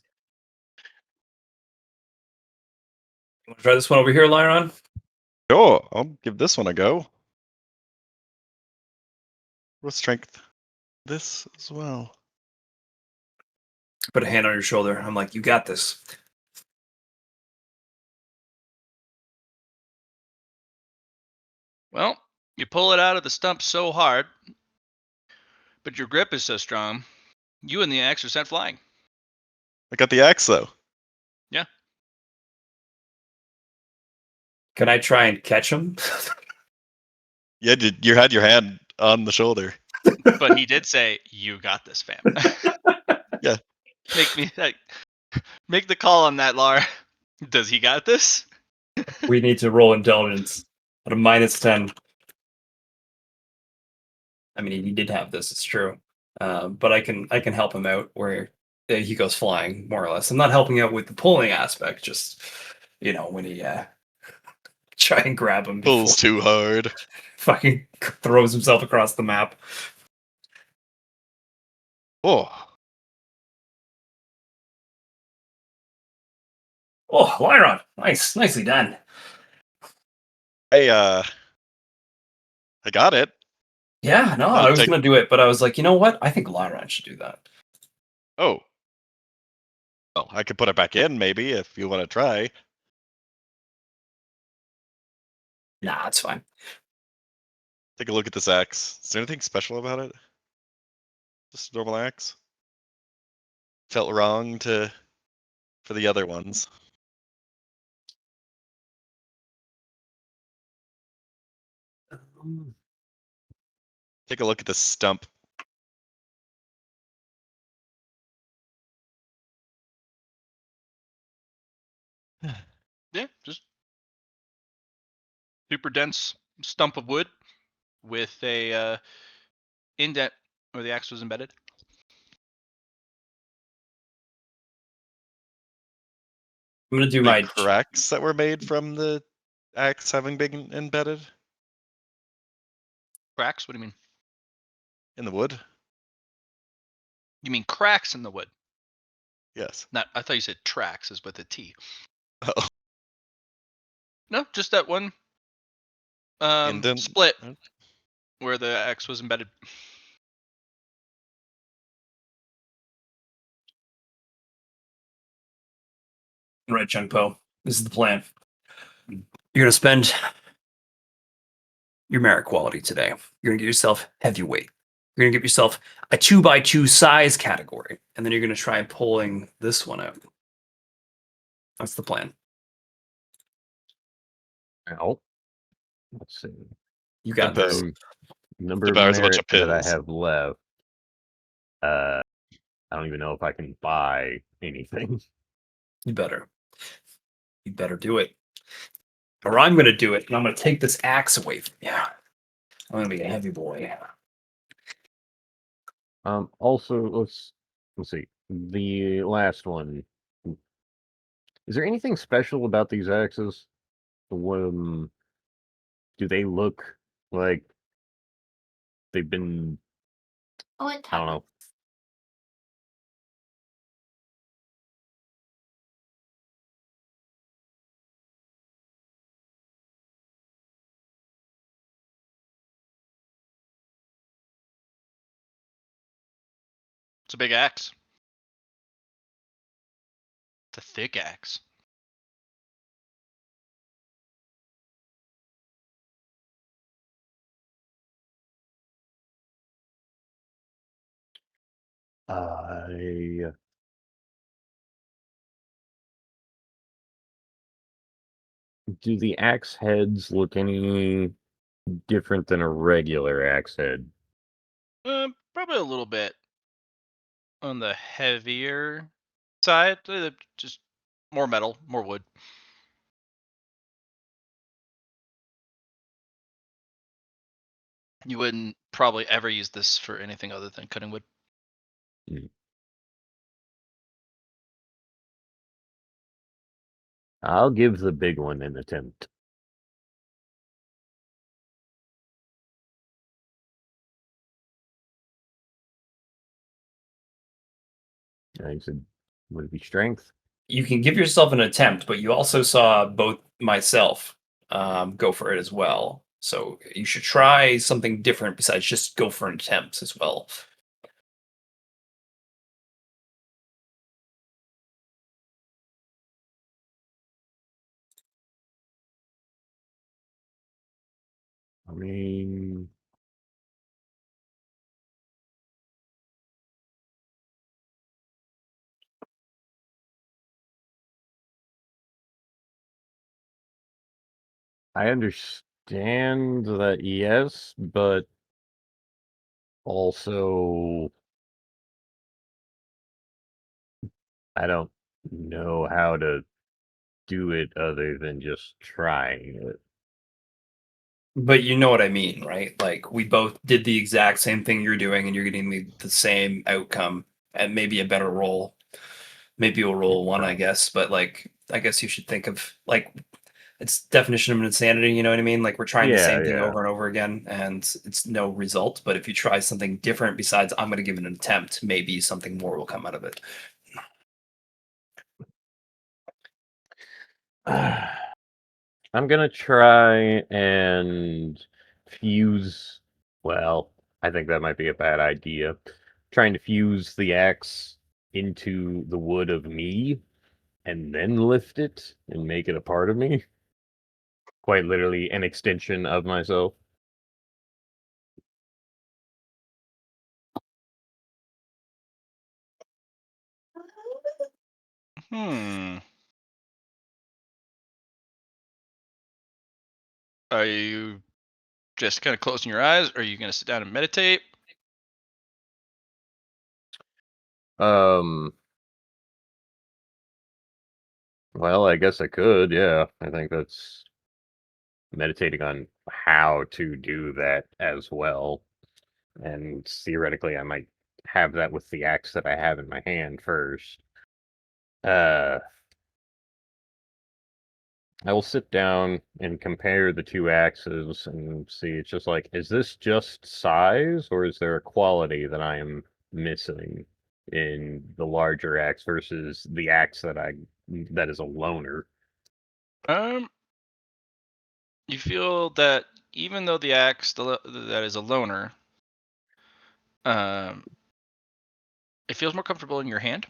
want to try this one over here, Liron? Sure, I'll give this one a go. With strength. This as well. Put a hand on your shoulder. I'm like, you got this. Well, you pull it out of the stump so hard, but your grip is so strong, you and the axe are sent flying. I got the axe though. Yeah. Can I try and catch him? Yeah, you had your hand on the shoulder. But he did say, "You got this, fam." Yeah. Make the call on that, Lar. Does he got this? We need to roll intelligence at a -10. I mean, he did have this. It's true, but I can help him out where he goes flying, more or less. I'm not helping out with the pulling aspect. Just when he try and grab him before Pulls too hard. fucking throws himself across the map. Oh. Oh, Liron, nicely done. I got it. Yeah, no, I'll I was take- gonna do it, but I was like, you know what? I think Liron should do that. Oh. Well, I could put it back in maybe if you want to try. Nah, it's fine. Take a look at this axe. Is there anything special about it? Just a normal axe? Felt wrong for the other ones. Take a look at the stump. Yeah, just super dense stump of wood with a indent where the axe was embedded. I'm gonna do The my cracks that were made from the axe having been embedded Cracks? What do you mean? in the wood. You mean cracks in the wood? Yes. Not. I thought you said tracks is with a T. Oh. No, just that one Indent. split where the axe was embedded. right, Chun Po. This is the plan. You're gonna spend your merit quality today. You're gonna get yourself heavyweight. You're gonna get yourself a 2x2 size category, and then you're gonna try pulling this one out. That's the plan. Ow. Let's see. You got The this. bow. Number The of bow is a bunch merit of that I pills. have left. I don't even know if I can buy anything. You better. You better do it. Or I'm gonna do it, and I'm gonna take this axe away from you. I'm gonna be a heavy boy. Also, let's see. The last one. Is there anything special about these axes? Do they look like they've been? I don't know. It's a big axe. It's a thick axe. I Do the axe heads look any different than a regular axe head? Probably a little bit on the heavier side. Just more metal, more wood. You wouldn't probably ever use this for anything other than cutting wood. I'll give the big one an attempt. I said, would it be strength? You can give yourself an attempt, but you also saw both myself go for it as well. So you should try something different besides just go for an attempt as well. I mean, I understand that, yes, but also I don't know how to do it other than just trying it. But you know what I mean, right? Like we both did the exact same thing you're doing, and you're getting the same outcome and maybe a better roll. Maybe you'll roll one, I guess. But like, I guess you should think of like it's definition of insanity. You know what I mean? Like we're trying the Yeah, same thing yeah. over and over again, and it's no result. But if you try something different besides, I'm going to give it an attempt, maybe something more will come out of it. I'm gonna try and fuse. Well, I think that might be a bad idea. Trying to fuse the axe into the wood of me and then lift it and make it a part of me. Quite literally an extension of myself. Are you just kind of closing your eyes? Or are you going to sit down and meditate? Well, I guess I could, yeah. I think that's meditating on how to do that as well. And theoretically, I might have that with the axe that I have in my hand first. I will sit down and compare the two axes and see. It's just like, is this just size, or is there a quality that I am missing in the larger axe versus the axe that is a loner? You feel that even though the axe that is a loner, it feels more comfortable in your hand.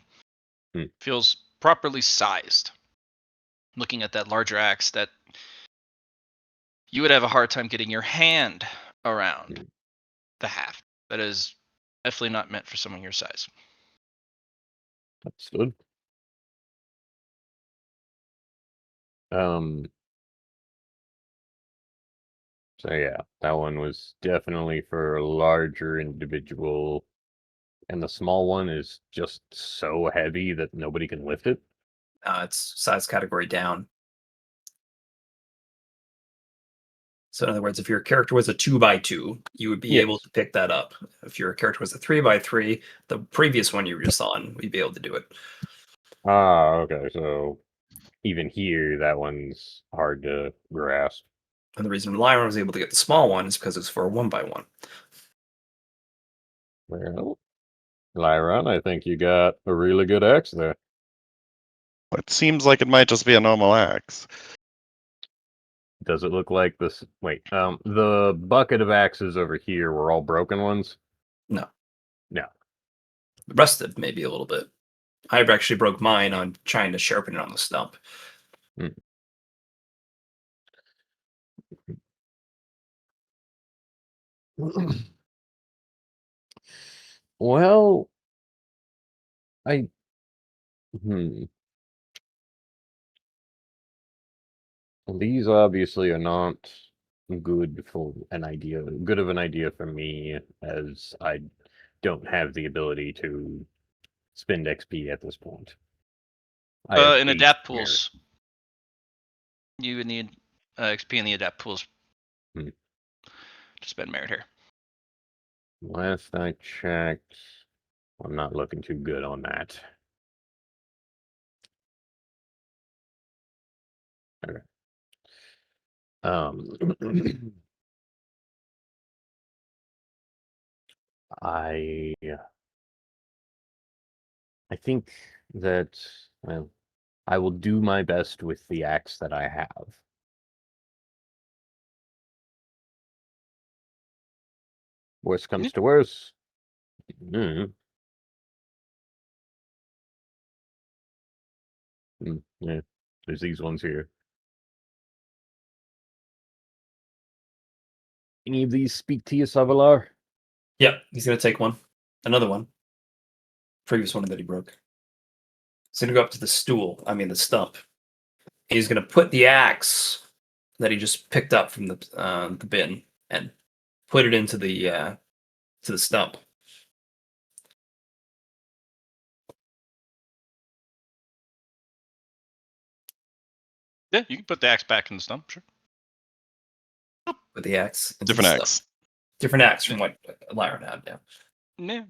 Feels properly sized. Looking at that larger axe, that you would have a hard time getting your hand around the haft. That is definitely not meant for someone your size. Understood. So yeah, that one was definitely for a larger individual, and the small one is just so heavy that nobody can lift it. It's size category down. So in other words, if your character was a 2x2, you would be able Yes. to pick that up. If your character was a 3x3, the previous one you were just on, we'd be able to do it. Ah, okay. So even here, that one's hard to grasp. And the reason Liron was able to get the small one is because it's for a 1x1. Well, Liron, I think you got a really good axe there. It seems like it might just be a normal axe. Does it look like this? Wait, the bucket of axes over here were all broken ones? No. No. rusted maybe a little bit. I actually broke mine on trying to sharpen it on the stump. Well, I hmm. These obviously are not good of an idea for me, as I don't have the ability to spend XP at this point. I have In 8 adapt here. pools, you would need XP in the adapt pools Hmm. to spend merit here. Last I checked, I'm not looking too good on that. Okay. I think that, well, I will do my best with the axe that I have. Worst comes to worst. Yeah, there's these ones here. Any of these speak to you, Savalar? Yeah, he's gonna take one. Another one. Previous one that he broke. He's gonna go up to the the stump. He's gonna put the axe that he just picked up from the bin and put it into the stump. Yeah, you can put the axe back in the stump, sure. With the axe. Into Different the stump. axe. Different axe from what Liron had. Yeah. Yeah.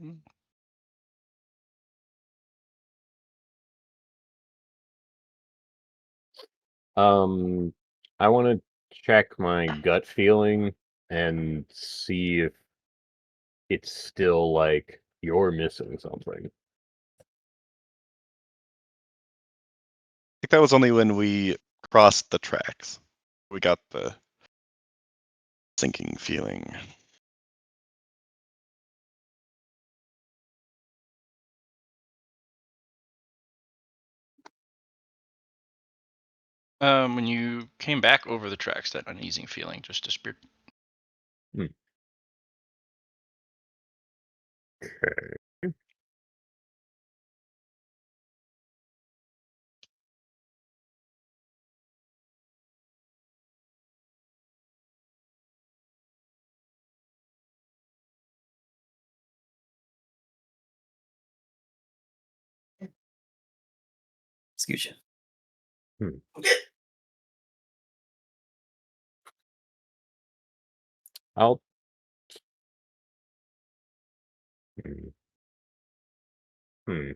I want to check my gut feeling and see if it's still like you're missing something. I think that was only when we crossed the tracks. We got the sinking feeling. When you came back over the tracks, that uneasing feeling just disappeared. Okay. Excuse you. Hmm. I'll. Hmm. Hmm.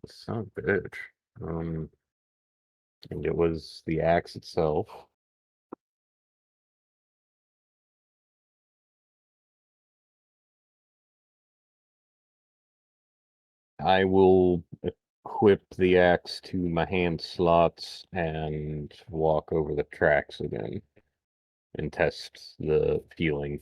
It's not good. And it was the axe itself. I will equip the axe to my hand slots and walk over the tracks again and test the feeling.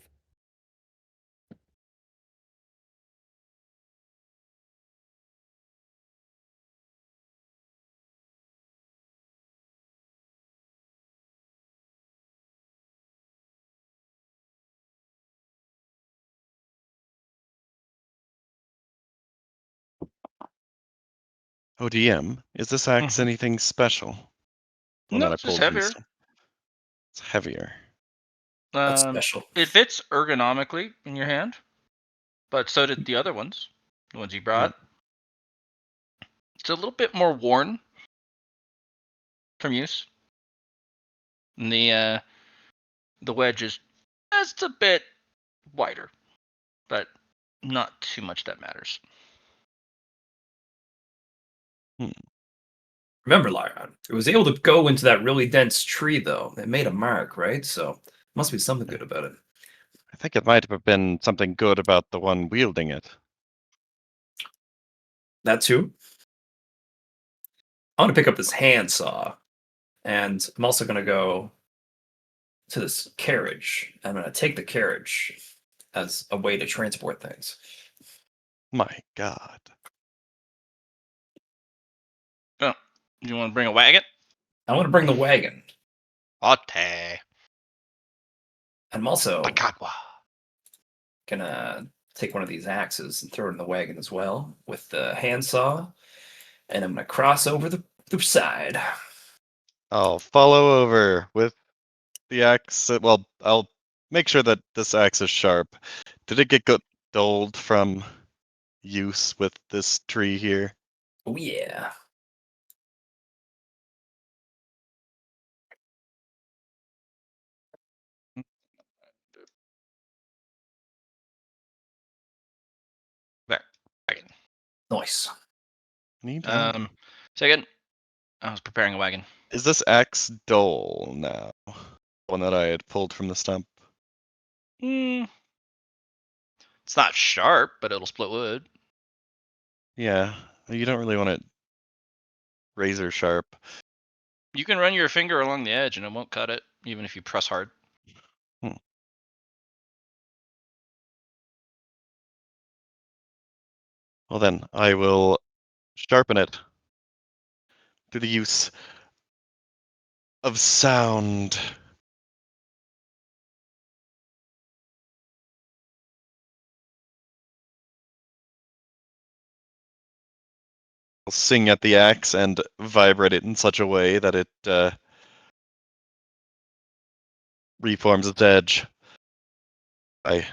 ODM, is this axe anything special? One No, that I it's just pulled heavier. recently. It's heavier. That's special. It fits ergonomically in your hand, but so did the other ones, the ones you brought. It's a little bit more worn from use. And the wedge is just a bit wider, but not too much that matters. Remember, Liron, it was able to go into that really dense tree, though. It made a mark, right? So must be something good about it. I think it might have been something good about the one wielding it. That too. I want to pick up this handsaw, and I'm also going to go to this carriage. I'm going to take the carriage as a way to transport things. My God. Oh, you want to bring a wagon? I want to bring the wagon. Okay. I'm also Pacagua. gonna take one of these axes and throw it in the wagon as well with the handsaw, and I'm gonna cross over the side. I'll follow over with the axe. Well, I'll make sure that this axe is sharp. Did it get dulled from use with this tree here? Oh yeah. There. Wagon. Nice. Second. I was preparing a wagon. Is this axe dull now? One that I had pulled from the stump. It's not sharp, but it'll split wood. Yeah, you don't really want it razor sharp. You can run your finger along the edge and it won't cut it, even if you press hard. Well then, I will sharpen it through the use of sound. I'll sing at the axe and vibrate it in such a way that it reforms its edge by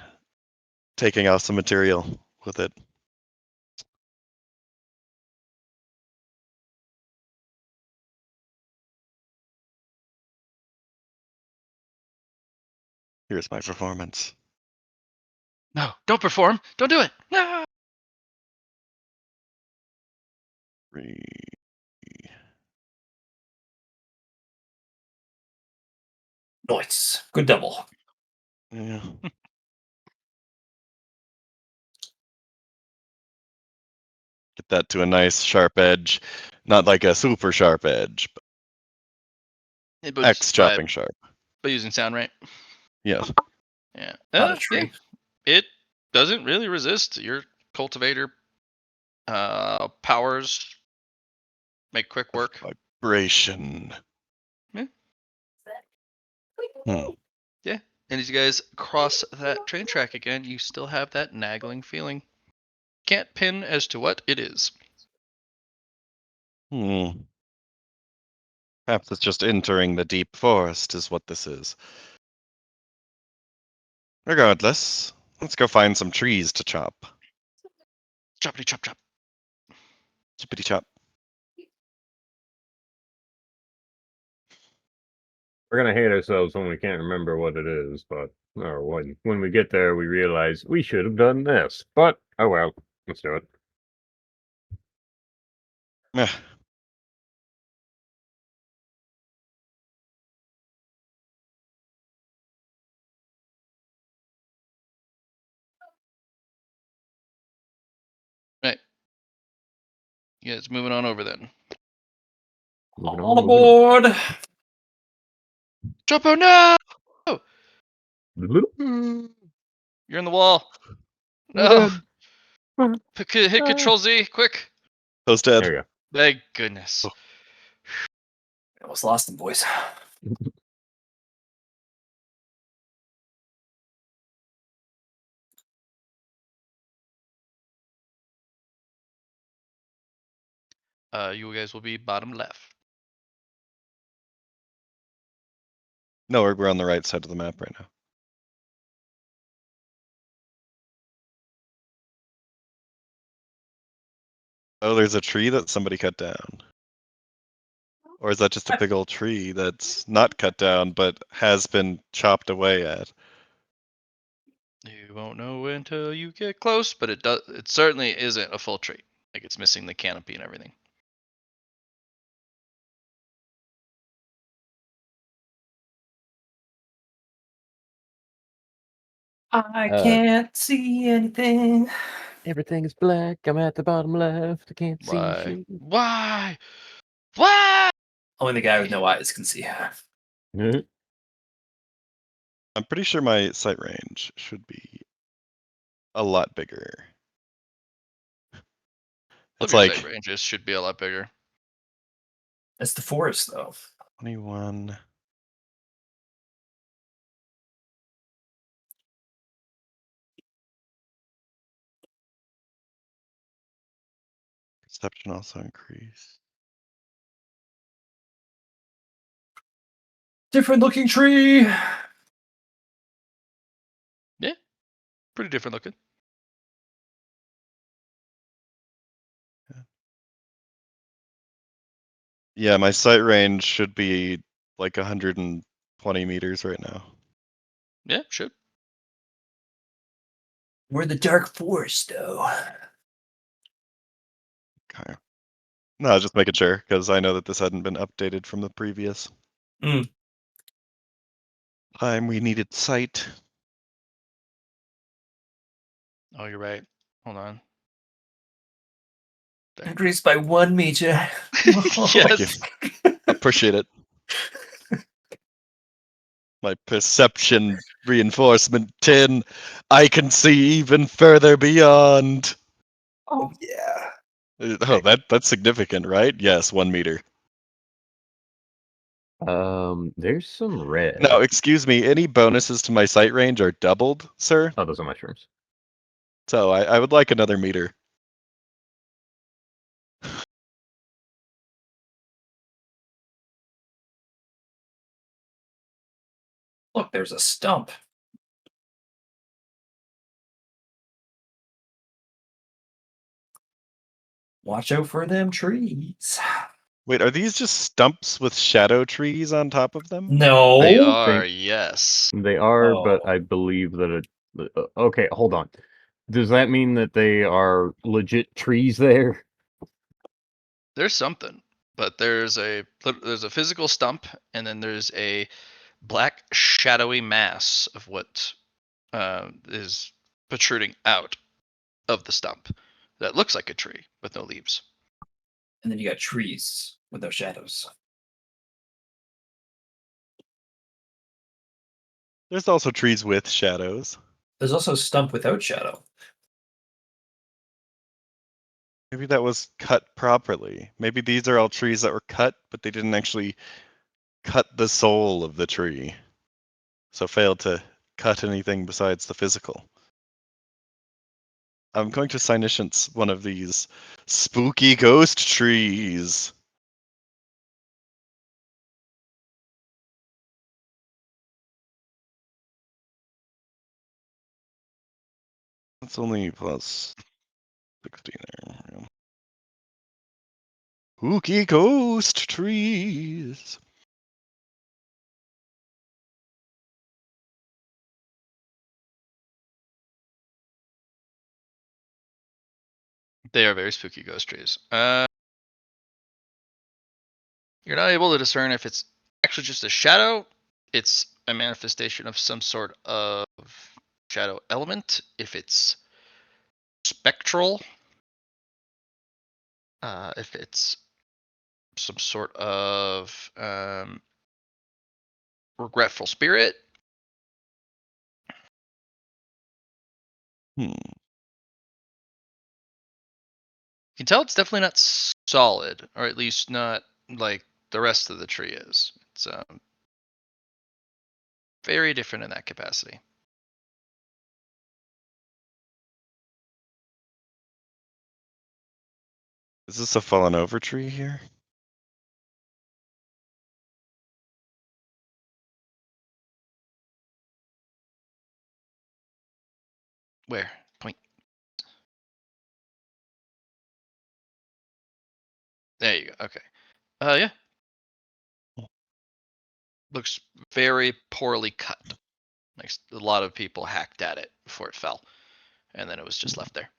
taking off some material with it. Here's my performance. No, don't perform. Don't do it. No. Nice. Good double. Yeah. Get that to a nice sharp edge. Not like a super sharp edge, but X chopping sharp. But using sound, right? Yes. Yeah. Not a tree. Yeah. It doesn't really resist your cultivator powers. Make quick work. Vibration. Yeah. Hmm. Yeah. And as you guys cross that train track again, you still have that nagging feeling. Can't pin as to what it is. Hmm. Perhaps it's just entering the deep forest is what this is. Regardless, let's go find some trees to chop. Choppity chop chop. Chippity chop. We're gonna hate ourselves when we can't remember what it is, but or when we get there, we realize we should have done this. But oh well, let's do it. Meh. Right. Yeah, it's moving on over then. Moving All on, moving on. aboard. Choppo, no! Mm, You're in the wall. I'm No. dead. Hit Control Z, quick. Toast There dead. you go. Thank goodness. I was lost in voice. You guys will be bottom left. No, we're on the right side of the map right now. Oh, there's a tree that somebody cut down. Or is that just a big old tree that's not cut down but has been chopped away at? You won't know until you get close, but it does. It certainly isn't a full tree. Like it's missing the canopy and everything. I Uh, can't see anything. Everything is black. I'm at the bottom left. I can't see Why? shit. Why? Why? Only the guy with no eyes can see. I'm pretty sure my sight range should be a lot bigger. Some It's of your sight like ranges should be a lot bigger. That's the forest, though. 21. Perception also increased. Different looking tree. Pretty different looking. Yeah, my sight range should be like 120 meters right now. Yeah, should. We're in the dark forest, though. Okay. No, just making sure because I know that this hadn't been updated from the previous time we needed sight. Oh, you're right. Hold on. There. Increased by 1 meter. Yes. Appreciate it. My perception reinforcement 10. I can see even further beyond. Oh, yeah. Oh, that's significant, right? Yes, 1 meter. There's some red. Now, excuse me, any bonuses to my sight range are doubled, sir? Oh, those are mushrooms. So I would like another meter. Look, there's a stump. Watch out for them trees. Wait, are these just stumps with shadow trees on top of them? No. They are, yes. They are, but Oh. I believe that okay, hold on. Does that mean that they are legit trees there? There's something, but there's a physical stump, and then there's a black shadowy mass of what is protruding out of the stump that looks like a tree with no leaves. And then you got trees with no shadows. There's also trees with shadows. There's also a stump without shadow. Maybe that was cut properly. Maybe these are all trees that were cut, but they didn't actually cut the soul of the tree. So failed to cut anything besides the physical. I'm going to Significance one of these spooky ghost trees. That's only plus 60 there. Yeah. Spooky ghost trees. They are very spooky ghost trees. You're not able to discern if it's actually just a shadow. It's a manifestation of some sort of shadow element. If it's spectral, if it's some sort of regretful spirit. Hmm. You can tell it's definitely not solid, or at least not like the rest of the tree is. It's very different in that capacity. Is this a fallen over tree here? Where? Point. There you go. Okay. Yeah. Looks very poorly cut. Like a lot of people hacked at it before it fell, and then it was just left there.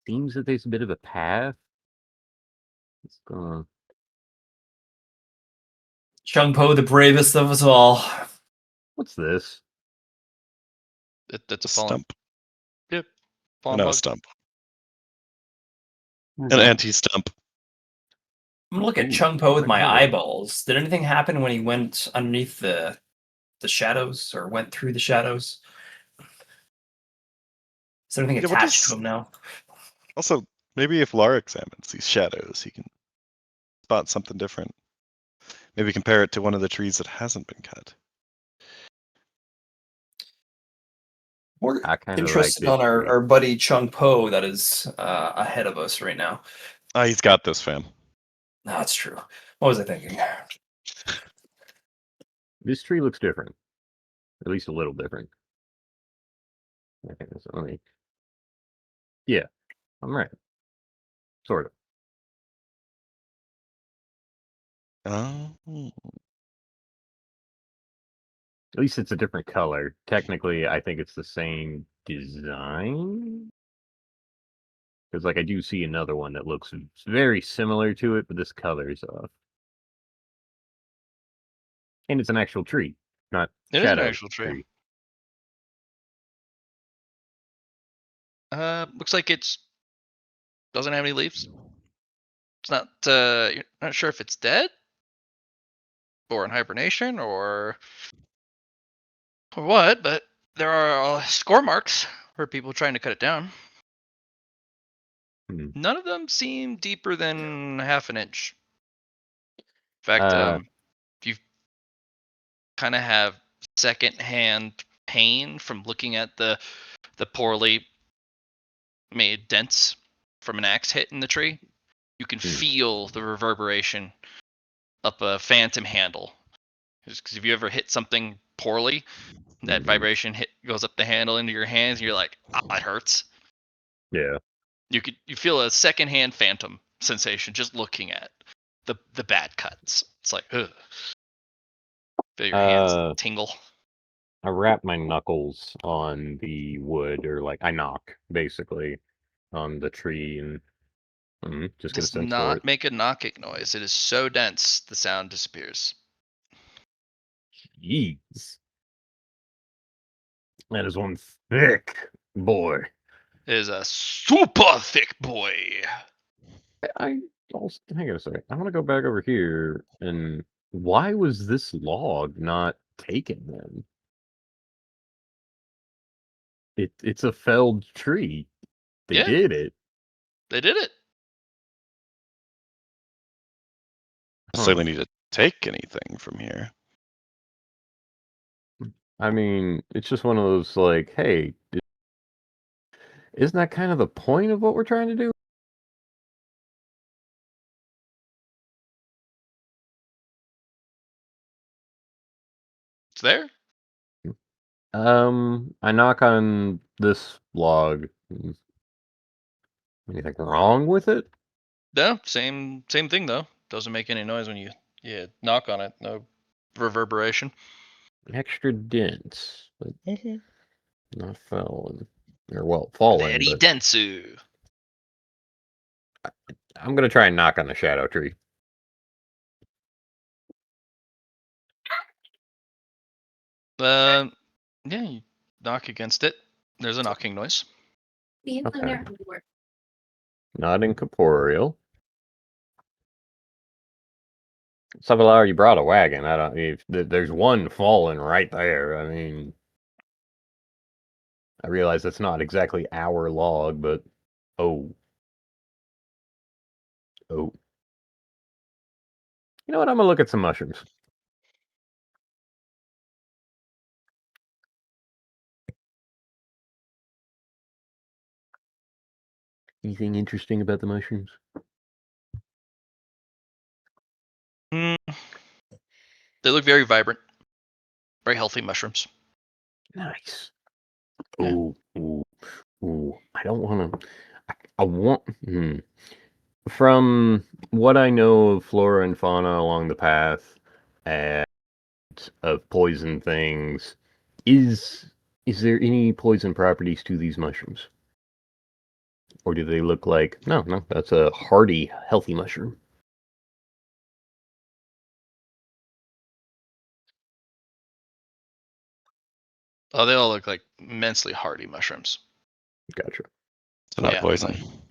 Seems that there's a bit of a path. It's gonna. Chun Po, the bravest of us all. What's this? That's A a fallen. stump. Yep. Fallen No, a bug. stump. I'm An anti-stump. gonna look at Ooh, Chun Po with right my here. eyeballs. Did anything happen when he went underneath the shadows or went through the shadows? Is there anything Yeah, what attached to does... him now? Also, maybe if Lar examines these shadows, he can spot something different. Maybe compare it to one of the trees that hasn't been cut. We're I kind of like interested this on tree. our buddy Chung Po that is ahead of us right now. Ah, he's got this, fam. No, that's true. What was I thinking? This tree looks different. At least a little different. Okay, so let me... Yeah, I'm right. Sort of. Oh. At least it's a different color. Technically, I think it's the same design. Because, like, I do see another one that looks very similar to it, but this color is off. And it's an actual tree, not It is an shadow actual tree. Looks like it's doesn't have any leaves. It's not. You're not sure if it's dead or in hibernation or what, but there are score marks for people trying to cut it down. Hmm. None of them seem deeper than half an inch. In fact, if you kind of have secondhand pain from looking at the poorly made dents from an axe hit in the tree, you can feel the reverberation up a phantom handle. Because if you ever hit something poorly, that vibration goes up the handle into your hands, and you're like, "Ah, it hurts." Yeah. You feel a secondhand phantom sensation just looking at the bad cuts. It's like, ugh. Feel your hands tingle. I wrap my knuckles on the wood, or like I knock basically on the tree, and just get a Does sense for not it. make a knocking noise. It is so dense, the sound disappears. Jeez, that is one thick boy. It is a super thick boy. I also, hang on a second. I want to go back over here, and why was this log not taken then? It's a felled tree. They Yeah. did it. They did it. So they need to take anything from here. I mean, it's just one of those like, hey, isn't that kind of the point of what we're trying to do? It's there. I knock on this log. Anything wrong with it? No, same thing though. Doesn't make any noise when you knock on it. No reverberation. Extra dense, but not fallen. Or well, fallen, Very but densu. I'm gonna try and knock on the shadow tree. Yeah, you knock against it. There's a knocking noise. Okay. Not incorporeal. Savalar, you brought a wagon. I don't. If there's one fallen right there, I mean, I realize that's not exactly our log, but oh. You know what? I'm gonna look at some mushrooms. Anything interesting about the mushrooms? They look very vibrant, very healthy mushrooms. Nice. Yeah. Ooh. I don't want to. I want. From what I know of flora and fauna along the path and of poison things, is there any poison properties to these mushrooms? Or do they look like no, that's a hardy, healthy mushroom? Oh, they all look like immensely hardy mushrooms. Gotcha. So not Yeah. poison.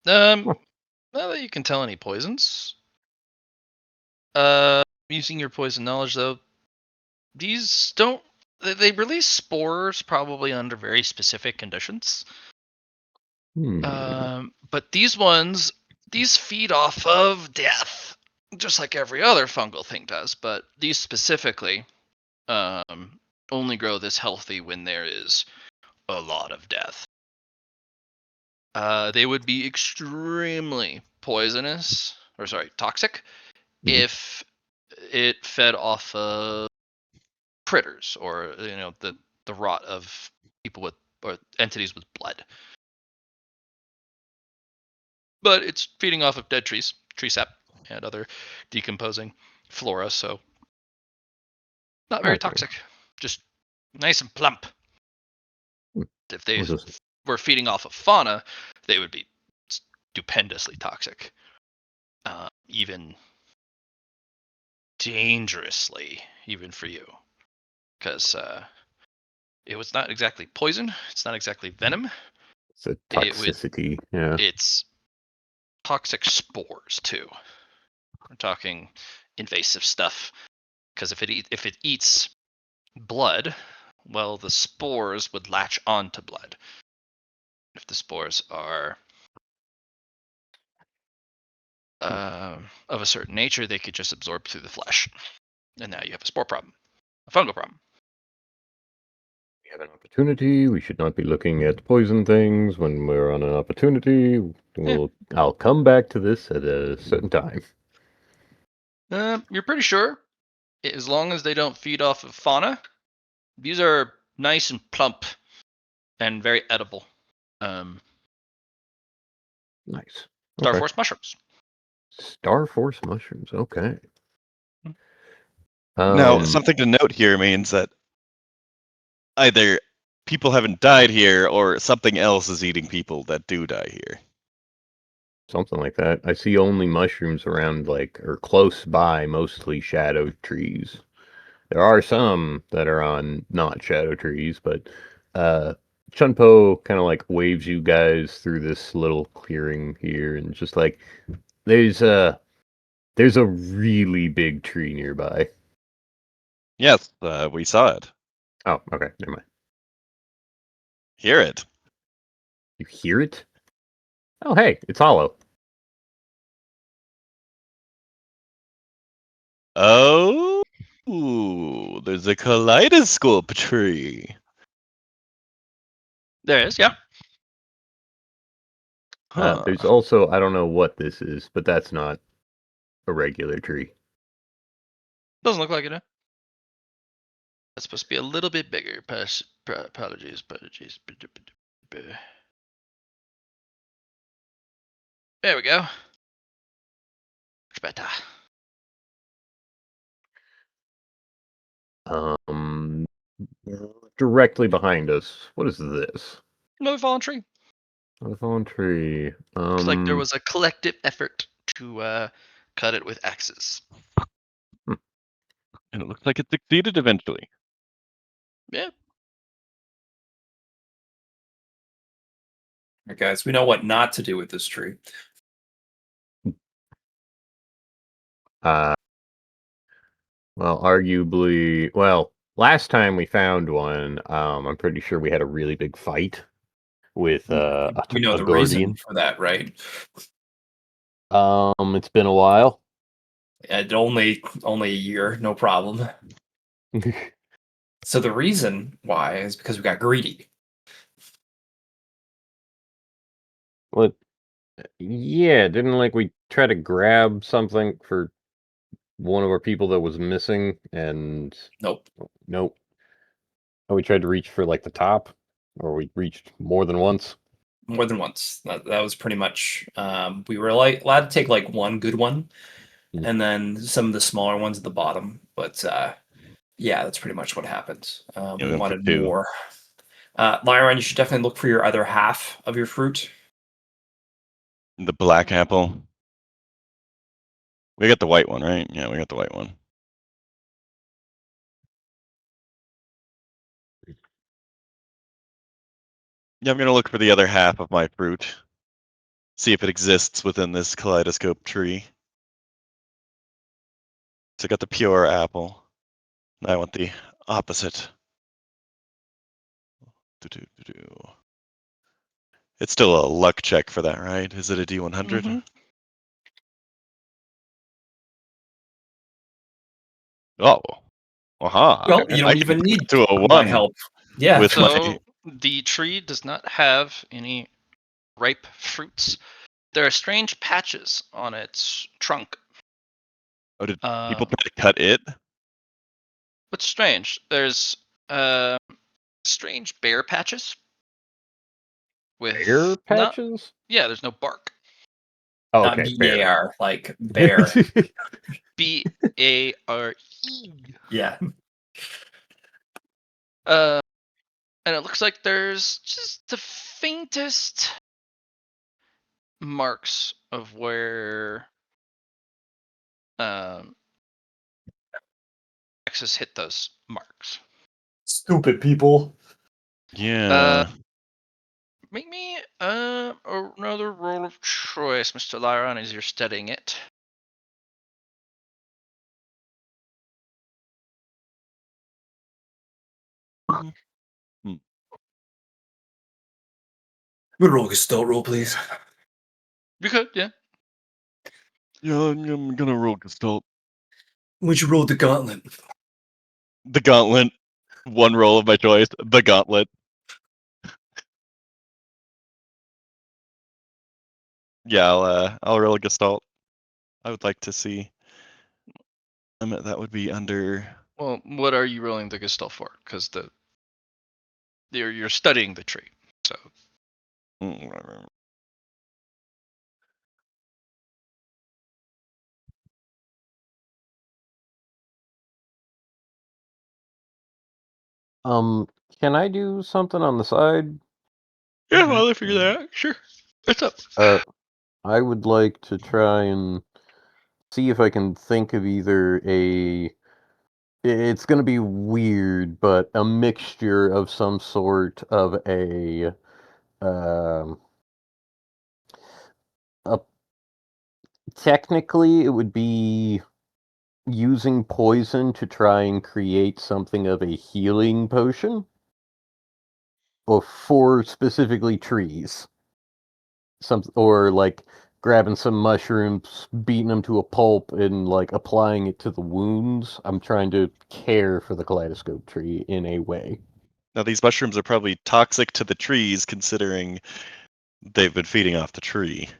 Not that you can tell any poisons. Using your poison knowledge though, these don't. They release spores probably under very specific conditions. But these ones, these feed off of death, just like every other fungal thing does. But these specifically, only grow this healthy when there is a lot of death. They would be extremely poisonous, or sorry, toxic, if it fed off of critters or the rot of people with or entities with blood. But it's feeding off of dead trees, tree sap, and other decomposing flora, so not very toxic. Just nice and plump. If they were feeding off of fauna, they would be stupendously toxic. Even dangerously, even for you. Because it was not exactly poison. It's not exactly venom. It's a toxicity. It's toxic spores too. We're talking invasive stuff. Because if it eats blood, well, the spores would latch onto blood. If the spores are of a certain nature, they could just absorb through the flesh, and now you have a spore problem, a fungal problem. We have an opportunity. We should not be looking at poison things when we're on an opportunity. I'll come back to this at a certain time. You're pretty sure, as long as they don't feed off of fauna, these are nice and plump and very edible. Nice. Star Force mushrooms. Star Force mushrooms. Okay. Now, something to note here means that either people haven't died here or something else is eating people that do die here. Something like that. I see only mushrooms around, or close by, mostly shadow trees. There are some that are on not shadow trees, but Chun Po kind of waves you guys through this little clearing here, and just there's a really big tree nearby. Yes, we saw it. Oh, okay, never mind. Hear it. You hear it? Oh, hey, it's hollow. Oh, there's a Kaleidoscope Tree. There is, yeah. Huh. There's also, I don't know what this is, but that's not a regular tree. Doesn't look like it. That's supposed to be a little bit bigger. Apologies. There we go. Much better. Directly behind us. What is this? Another fallen tree. Another fallen tree. Looks like there was a collective effort to cut it with axes. And it looks like it succeeded eventually. Yeah. All right, guys, we know what not to do with this tree. Well, arguably, last time we found one, I'm pretty sure we had a really big fight with a You know the guardian. reason for that, right? It's been a while. Only a year, no problem. So the reason why is because we got greedy. What? Yeah, didn't we try to grab something for one of our people that was missing, and Nope. nope. Oh, we tried to reach for the top, or we reached more than once. More than once. That was pretty much. We were allowed to take one good one, and then some of the smaller ones at the bottom. But yeah, that's pretty much what happened. We went for wanted two. more. Liron, you should definitely look for your other half of your fruit. The black apple. We got the white one, right? Yeah, we got the white one. Yeah, I'm gonna look for the other half of my fruit. See if it exists within this kaleidoscope tree. So I got the pure apple. Now I want the opposite. Do-do-do-do. It's still a luck check for that, right? Is it a D100? Mhm. Oh, aha! Well, you I don't can even put need it to a my 1 help. Yeah. with my. So the tree does not have any ripe fruits. There are strange patches on its trunk. Oh, did Uh, people try to cut it? what's strange? There's strange bare patches with Air not. patches? Yeah, there's no bark. Oh, Not okay, bear. B-A-R, like bear. Bare. Yeah. Uh, and it looks like there's just the faintest marks of where axes hit those marks. Stupid people. Yeah. Make me another roll of choice, Mr. Liron, as you're studying it. Hmm. Good roll, Gestalt roll, please. You could, yeah. Yeah, I'm gonna roll Gestalt. Would you roll the gauntlet? The gauntlet. One roll of my choice. The gauntlet. Yeah, I'll roll a Gestalt. I would like to see. That would be under. Well, what are you rolling the Gestalt for? Because you're studying the tree. So Can I do something on the side? yeah, while I figure that out, sure. What's up? I would like to try and see if I can think of either it's going to be weird, but a mixture of some sort of um, a technically it would be using poison to try and create something of a healing potion, or for specifically trees. Or like grabbing some mushrooms, beating them to a pulp, and like applying it to the wounds. I'm trying to care for the kaleidoscope tree in a way. Now these mushrooms are probably toxic to the trees, considering they've been feeding off the tree.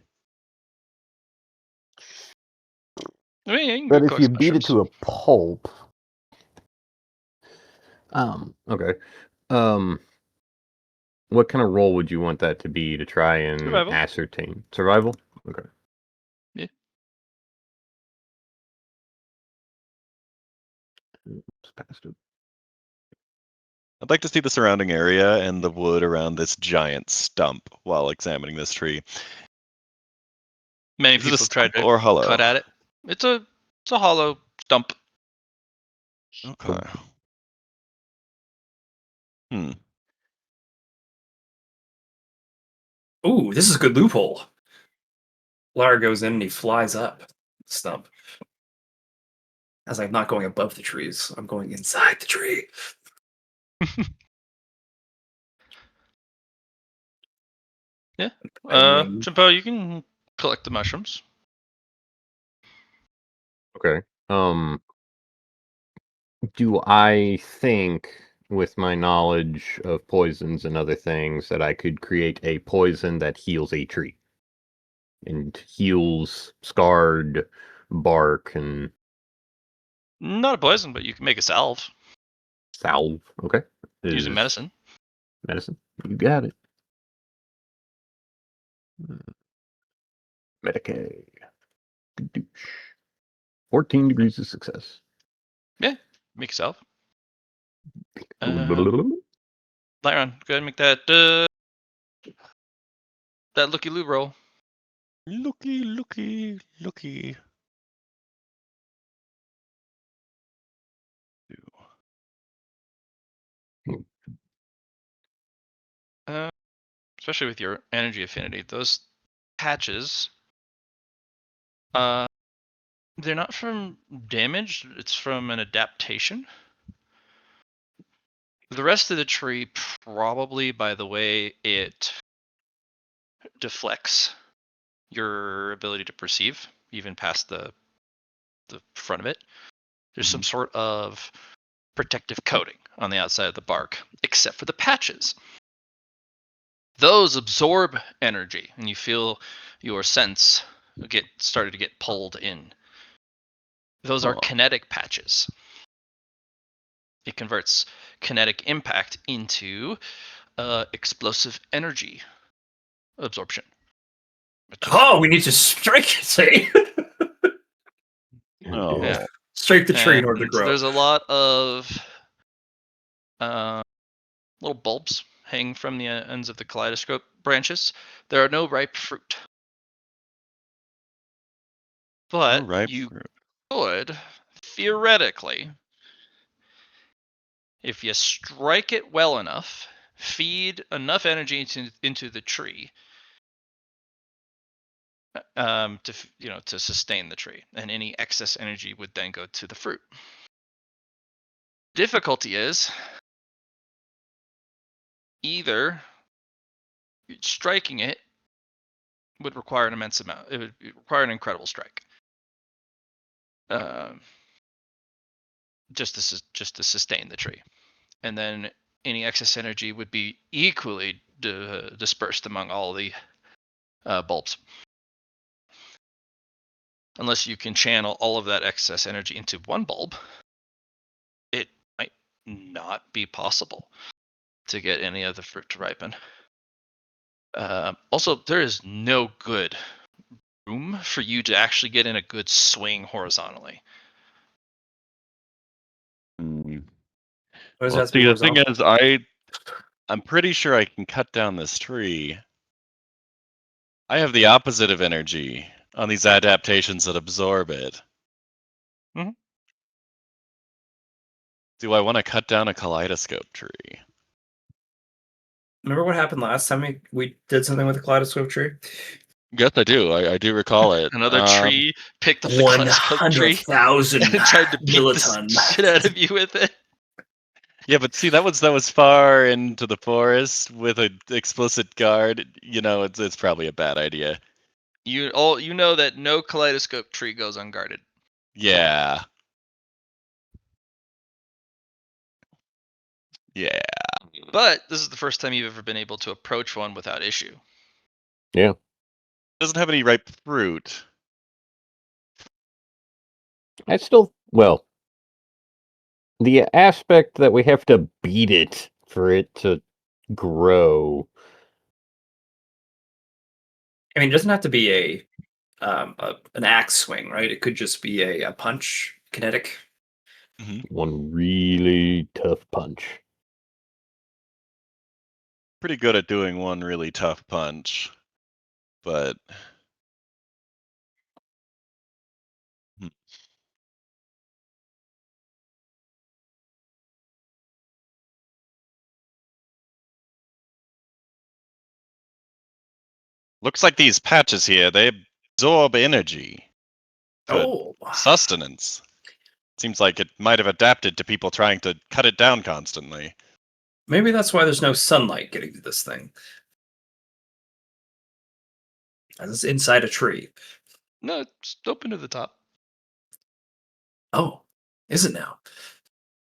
I mean, you can But go if you collect beat it mushrooms. to a pulp, okay. What kind of roll would you want that to be to try and Survival. ascertain survival? Okay. Yeah. Just passed it. I'd like to see the surrounding area and the wood around this giant stump while examining this tree. Many Is it a people have tried stump to or hollow? cut at it. It's a hollow stump. Okay. Hmm. Ooh, this is a good loophole. Lar goes in and he flies up the stump. As I'm not going above the trees, I'm going inside the tree. Yeah. Wing. Chun Po, you can collect the mushrooms. Okay. Do I think, with my knowledge of poisons and other things, that I could create a poison that heals a tree and heals scarred bark and Not a poison, but you can make a salve salve? Okay. using Is medicine. medicine? You got it. Medicaid. 14 degrees of success. Yeah, make a salve. Liron, go ahead and make that looky-loo roll. Looky. especially with your energy affinity, those patches, they're not from damage, it's from an adaptation. The rest of the tree, probably by the way it deflects your ability to perceive, even past the front of it. There's some sort of protective coating on the outside of the bark, except for the patches. Those absorb energy, and you feel your sense started to get pulled in. Those are kinetic patches. It converts kinetic impact into explosive energy absorption. Oh, we need to strike it, eh? Oh. Yeah. Strike the tree in order to And grow. there's a lot of little bulbs hanging from the ends of the kaleidoscope branches. There are no ripe fruit. But No ripe you fruit. could, theoretically, if you strike it well enough, feed enough energy into the tree to sustain the tree, and any excess energy would then go to the fruit. Difficulty is either striking it would require an immense amount. It would require an incredible strike. Just to sustain the tree, and then any excess energy would be equally dispersed among all the bulbs, unless you can channel all of that excess energy into one bulb. It might not be possible to get any of the fruit to ripen. Also, there is no good room for you to actually get in a good swing horizontally. What Well, does that see, be the thing horizontal? is, I'm pretty sure I can cut down this tree. I have the opposite of energy on these adaptations that absorb it. Mhm. Do I want to cut down a kaleidoscope tree? Remember what happened last time we did something with the Kaleidoscope Tree? Yes, I do. I do recall it. Another tree picked up the kaleidoscope tree 100,000 and tried to beat the milliton. shit out of you with it. Yeah, but see, that was far into the forest with an explicit guard. You know, it's probably a bad idea. You know that no kaleidoscope tree goes unguarded. Yeah. Yeah. But this is the first time you've ever been able to approach one without issue. Yeah. Doesn't have any ripe fruit. I still, well, the aspect that we have to beat it for it to grow. I mean, it doesn't have to be an axe swing, right? It could just be a punch, kinetic. One really tough punch. Pretty good at doing one really tough punch, but looks like these patches here, they absorb energy for Oh, sustenance. Seems like it might have adapted to people trying to cut it down constantly. maybe that's why there's no sunlight getting to this thing. And it's inside a tree. No, it's open to the top. Oh, is it now?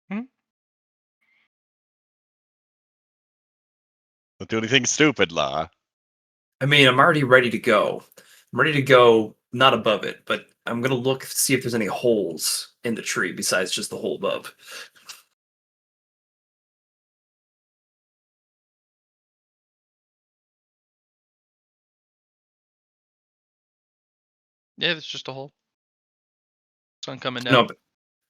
Don't do anything stupid, La. I mean, I'm already ready to go. I'm ready to go, not above it, but I'm gonna look see if there's any holes in the tree besides just the hole above. Yeah, it's just a hole. Sun coming down. No,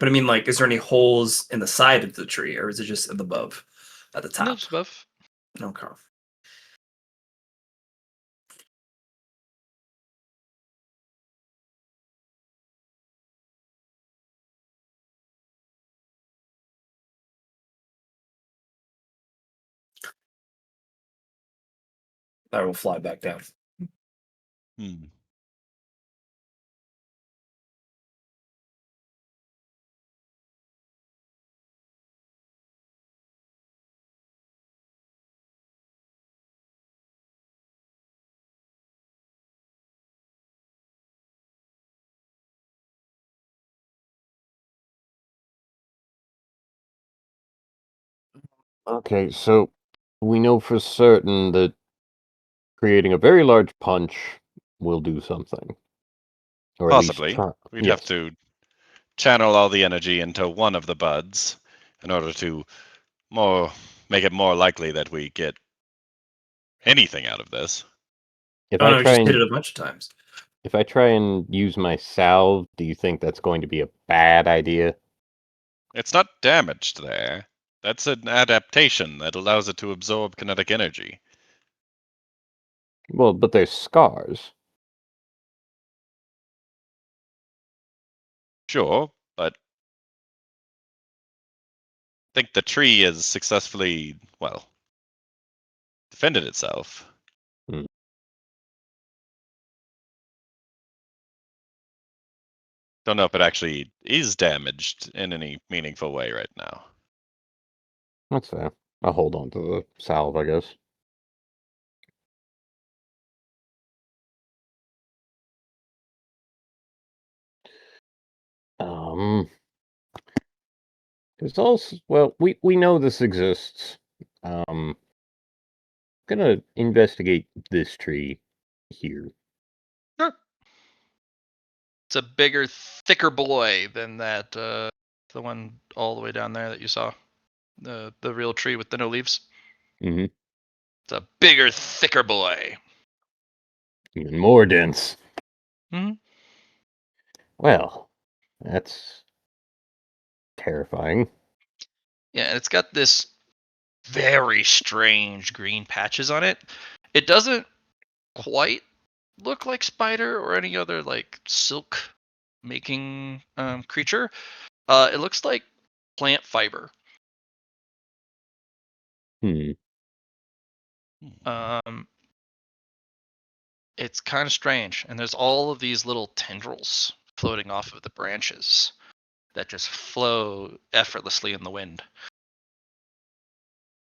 but I mean, like, is there any holes in the side of the tree, or is it just above, at the top? No, just above. Okay. I will fly back down. Hmm. Okay, so we know for certain that creating a very large punch will do something. Or at least Possibly. try. We'd have Yes. to channel all the energy into one of the buds in order to make it more likely that we get anything out of this. If Oh I no, try just hit and it a bunch of times. if I try and use my salve, do you think that's going to be a bad idea? It's not damaged there. That's an adaptation that allows it to absorb kinetic energy. Well, but there's scars. Sure, but I think the tree has successfully, well, defended itself. Hmm. Don't know if it actually is damaged in any meaningful way right now. That's fair. I'll hold on to the salve, I guess. There's also, well, we know this exists. Gonna investigate this tree here. Sure. It's a bigger, thicker boy than that the one all the way down there that you saw. The real tree with the no leaves. Mm-hmm. It's a bigger, thicker boy. Even more dense. Mm-hmm. Well, that's terrifying. Yeah, and it's got this very strange green patches on it. It doesn't quite look like spider or any other like silk making creature. It looks like plant fiber. Hmm. Um, it's kind of strange, and there's all of these little tendrils floating off of the branches that just flow effortlessly in the wind.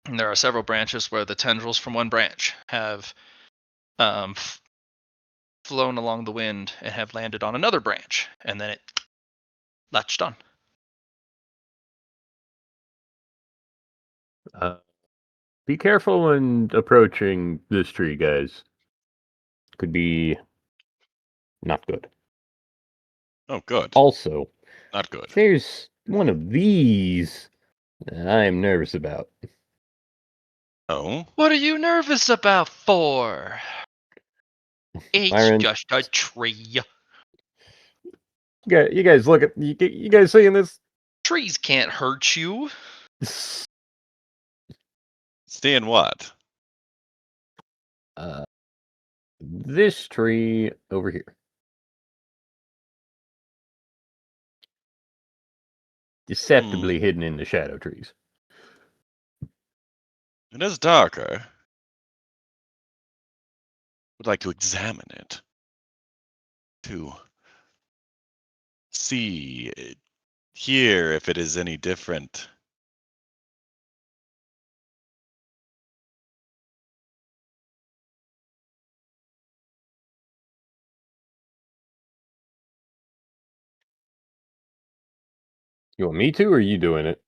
And there are several branches where the tendrils from one branch have flown along the wind and have landed on another branch, and then it latched on. Be careful when approaching this tree, guys. Could be not good. Oh, good. Also, Not good. there's one of these that I'm nervous about. Oh? What are you nervous about for? It's Liron, just a tree. you guys look at you guys seeing this? Trees can't hurt you. Seeing what? This tree over here. Deceptively hidden in the shadow trees. It is darker. Would like to examine it. To see, hear if it is any different. You want me to, or are you doing it?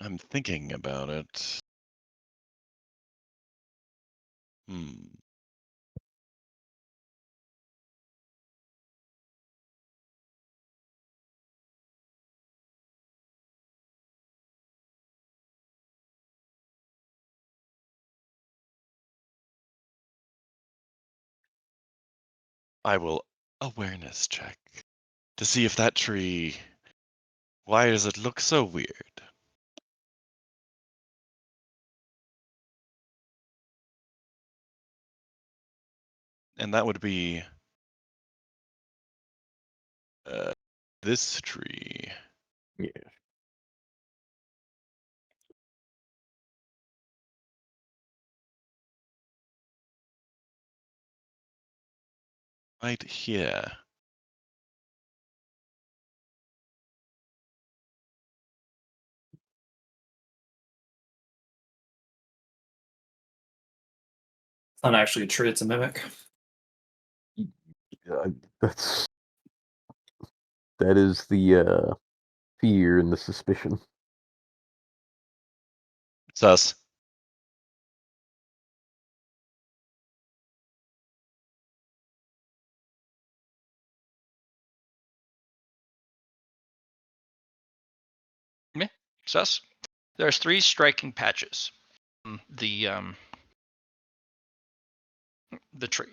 I'm thinking about it. I will awareness check to see if that tree. Why does it look so weird? And that would be this tree. Yeah. right here. It's not actually a tree, it's a mimic. That is the fear and the suspicion. Sus. Sus. There's 3 striking patches. The tree.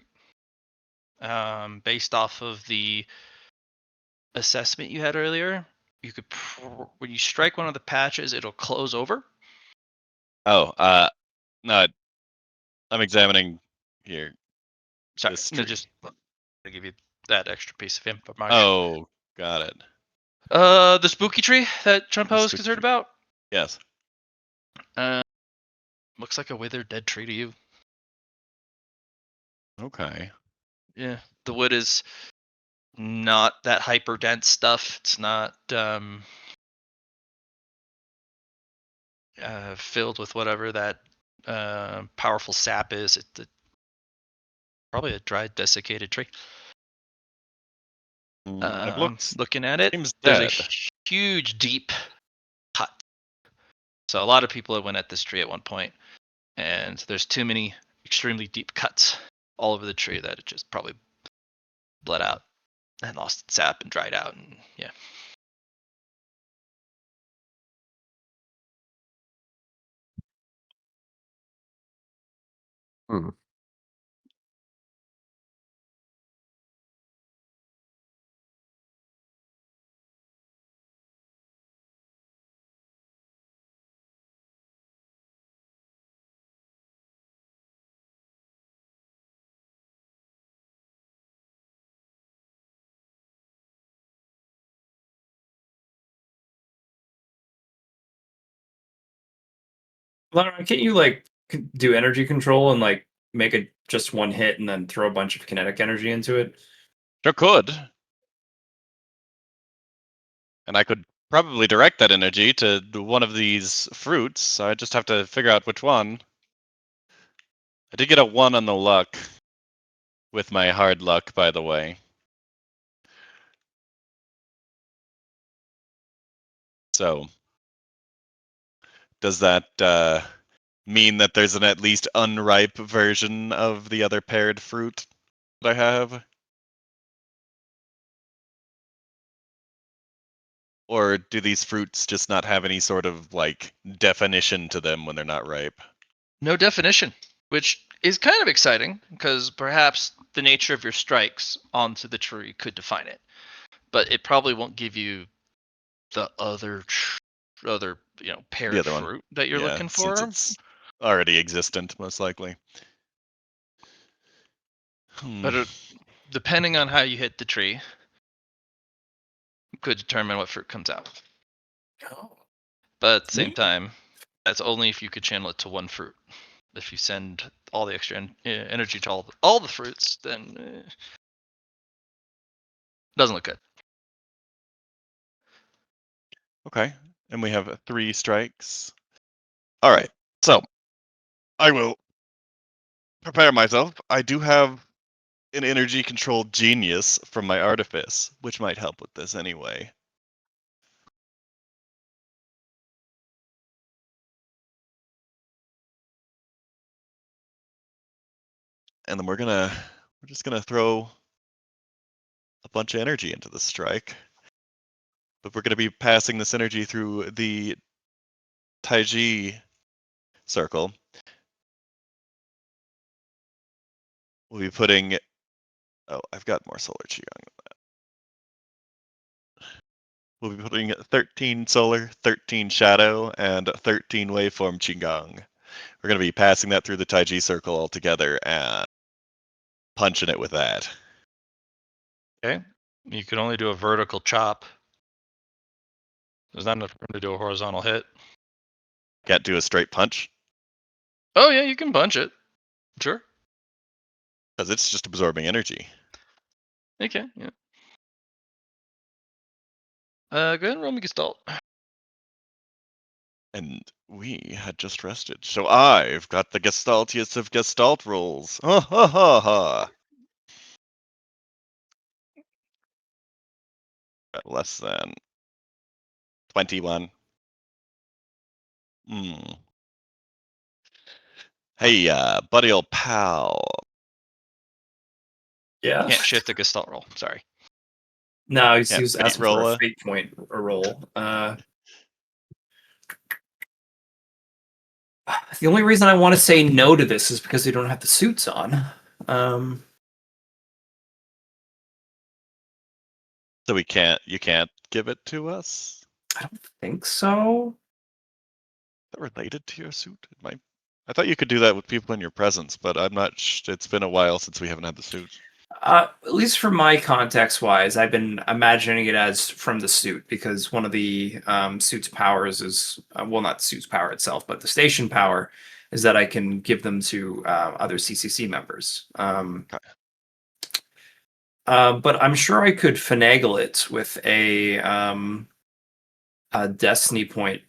Based off of the assessment you had earlier, you could when you strike one of the patches, it'll close over. Oh, no, I'm examining here. Sorry, This no, tree. just to give you that extra piece of information. Oh, got it. The spooky tree that Chun Po The is spooky concerned tree. about. Yes. Looks like a withered dead tree to you. Okay. Yeah, the wood is not that hyper dense stuff. It's not filled with whatever that powerful sap is. It's probably a dried, desiccated tree. I've looked. Looking at it, Seems there's a dead. huge, deep cut. So a lot of people have went at this tree at one point, and there's too many extremely deep cuts all over the tree that it just probably bled out and lost its sap and dried out, and yeah. Hmm. Liron, can't you do energy control and make it just one hit and then throw a bunch of kinetic energy into it? Sure could. And I could probably direct that energy to one of these fruits. I just have to figure out which one. I did get a 1 on the luck with my hard luck, by the way. So, does that mean that there's an at least unripe version of the other paired fruit that I have? Or do these fruits just not have any sort of definition to them when they're not ripe? No definition, which is kind of exciting because perhaps the nature of your strikes onto the tree could define it, but it probably won't give you the other The paired other one. fruit that you're Yeah, looking since for. it's already existent, most likely. But depending on how you hit the tree, could determine what fruit comes out. Oh. But at the same Neat. time, that's only if you could channel it to one fruit. If you send all the extra energy to all the fruits, then it doesn't look good. Okay, and we have 3 strikes. All right, so I will prepare myself. I do have an energy controlled genius from my artifice, which might help with this anyway. And then we're just gonna throw a bunch of energy into the strike. But we're gonna be passing this energy through the Taiji circle. We'll be putting. Oh, I've got more solar qigong than that. We'll be putting 13 solar, 13 shadow, and 13 waveform qigong. We're gonna be passing that through the Taiji circle all together and punching it with that. Okay. You can only do a vertical chop. There's not enough room to do a horizontal hit. Can't do a straight punch Oh yeah, you can punch it. Sure. because it's just absorbing energy. Okay, yeah. Go ahead and roll me Gestalt. And we had just rested, so I've got the gestaltiest of gestalt rolls. Ha ha ha ha. Less than 21. Hmm. Hey, buddy old pal. Yeah. Can't shift the Gestalt roll. Sorry. No, he Can't was fate asking for roll a a- fate point roll. The only reason I want to say no to this is because they don't have the suits on. So you can't give it to us? I don't think so. Is that related to your suit? I thought you could do that with people in your presence, but I'm not. It's been a while since we haven't had the suit. At least for my context wise, I've been imagining it as from the suit because one of the suit's powers is well, not the suit's power itself, but the station power is that I can give them to other CCC members. Okay. But I'm sure I could finagle it with a destiny point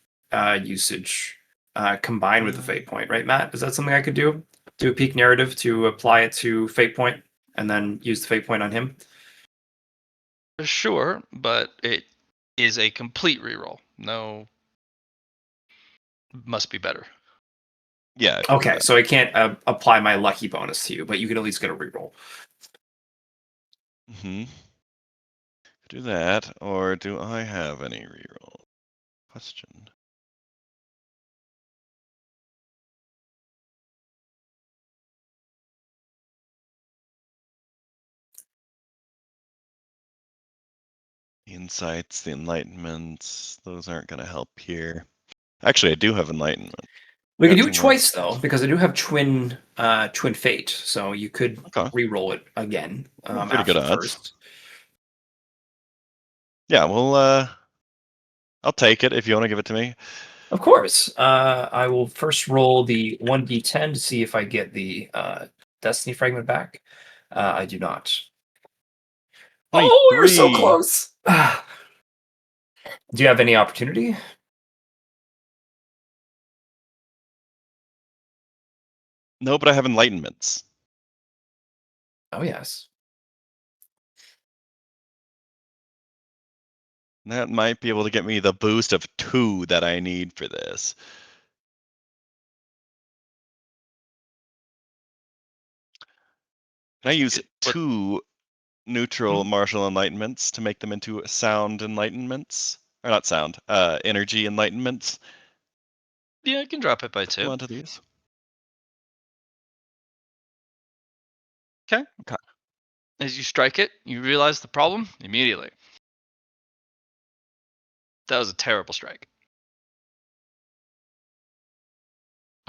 usage combined with the fate point, right, Matt? Is that something I could do? Do a peak narrative to apply it to fate point and then use the fate point on him? Sure, but it is a complete reroll. No, must be better. Yeah. I can do Okay, that. so I can't apply my lucky bonus to you, but you can at least get a reroll. Mm-hmm. Do that, or do I have any reroll? Question. The insights, the enlightenments, those aren't going to help here. Actually, I do have enlightenment. We Got could do two it more twice though, options. because I do have twin fate, so you could Okay. re-roll it again Pretty good after the odds. first. Yeah, well, I'll take it if you want to give it to me. Of course. I will first roll the 1d10 to see if I get the destiny fragment back. I do not. Oh, you're so 23. close. Do you have any opportunity? No, but I have enlightenments. Oh, yes. That might be able to get me the boost of 2 that I need for this. Can I use But 2 neutral martial enlightenments to make them into sound enlightenments? Or not sound, energy enlightenments? yeah, I can drop it by 2. Onto these. Okay. Okay. As you strike it, you realize the problem immediately. That was a terrible strike.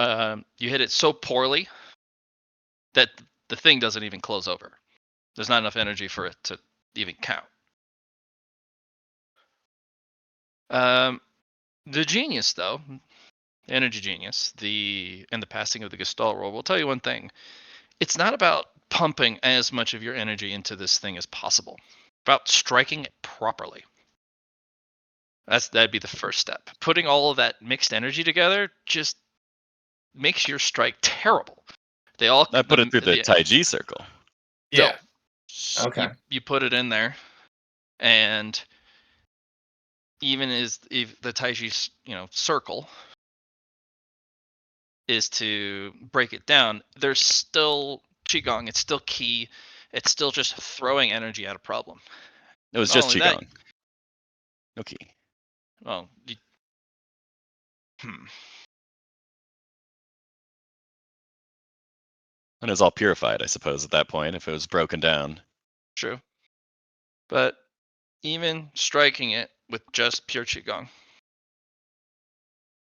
You hit it so poorly that the thing doesn't even close over. There's not enough energy for it to even count. The genius, though, energy genius, and the passing of the Gestalt roll will tell you one thing. It's not about pumping as much of your energy into this thing as possible. It's about striking it properly. That'd be the first step. Putting all of that mixed energy together just makes your strike terrible. I put it through the Taiji circle. Yeah. So Okay. you put it in there, and even if the Taiji circle is to break it down, there's still qigong. It's still ki. It's still just throwing energy at a problem. It was Not just only that, qigong. Okay. well, And it was all purified, I suppose, at that point, if it was broken down. true. But even striking it with just pure qigong,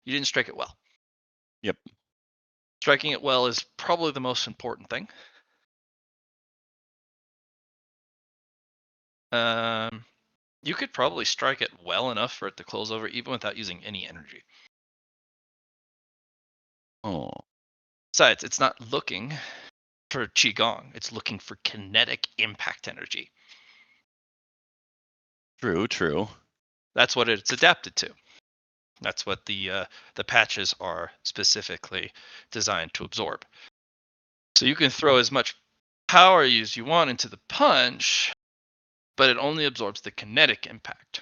you didn't strike it well. Yep. Striking it well is probably the most important thing. You could probably strike it well enough for it to close over even without using any energy. Oh. Besides, it's not looking for qigong. It's looking for kinetic impact energy. True. That's what it's adapted to. That's what the patches are specifically designed to absorb. So you can throw as much power as you want into the punch, but it only absorbs the kinetic impact.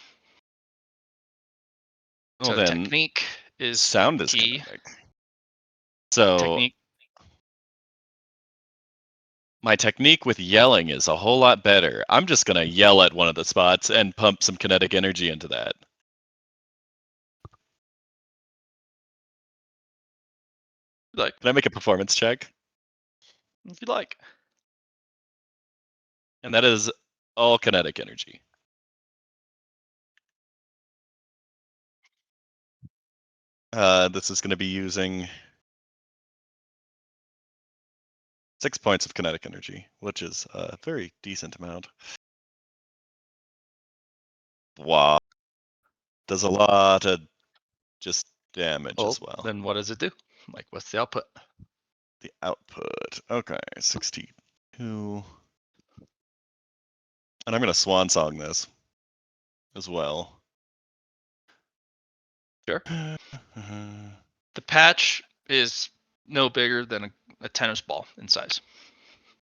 Well, So then, technique is sound is key. kinetic. So Technique. my technique with yelling is a whole lot better. I'm just going to yell at one of the spots and pump some kinetic energy into that. Like, Can I make a performance check? if you like. And that is all kinetic energy. This is going to be using 6 points of kinetic energy, which is a very decent amount. Wow. Does a lot of just damage as well. Then what does it do? Like, what's the output? The output. Okay, 62. And I'm going to swan song this as well. Sure. The patch is no bigger than a tennis ball in size.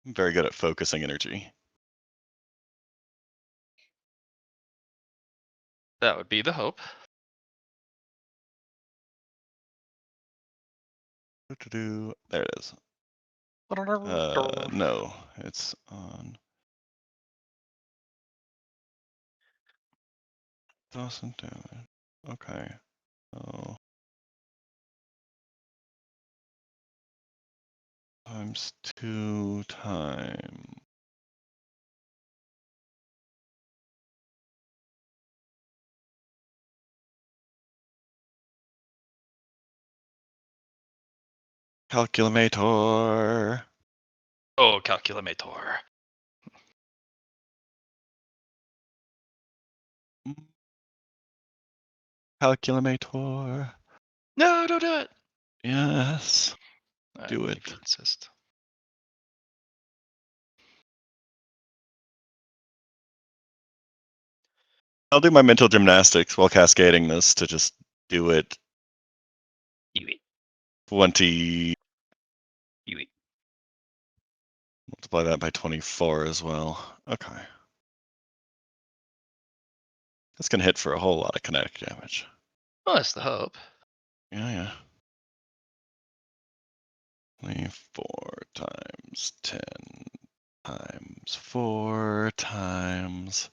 I'm very good at focusing energy. That would be the hope. There it is. No, it's on. Doesn't do it. Okay. Oh. Times 2 times. Calculator. Oh, calculator. Calculator. No, don't do it. Yes. Do it. If you insist. I'll do my mental gymnastics while cascading this to just do it. You eat. 20. You eat. Multiply that by 24 as well. Okay. That's going to hit for a whole lot of kinetic damage. Well, that's the hope. Yeah. 24 times 10 times 4 times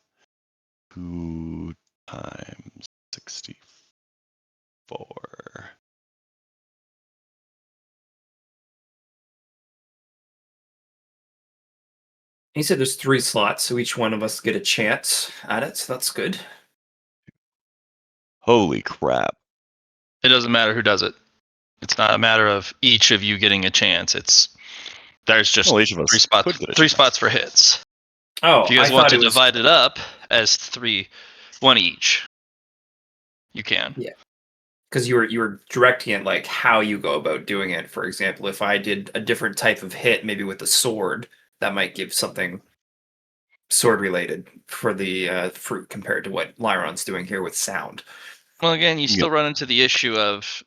2 times 64. He said there's 3 slots, so each one of us get a chance at it. So that's good. Holy crap. It doesn't matter who does it. It's not a matter of each of you getting a chance. There's just Well, each of us 3 spots. could get a 3 chance. spots for hits. Oh, If you guys I want thought to it was divide it up as 3, 1 each, you can. Yeah, because you were directing it like how you go about doing it. For example, if I did a different type of hit, maybe with a sword, that might give something sword related for the fruit compared to what Liron's doing here with sound. Well, again, you Yep. still run into the issue of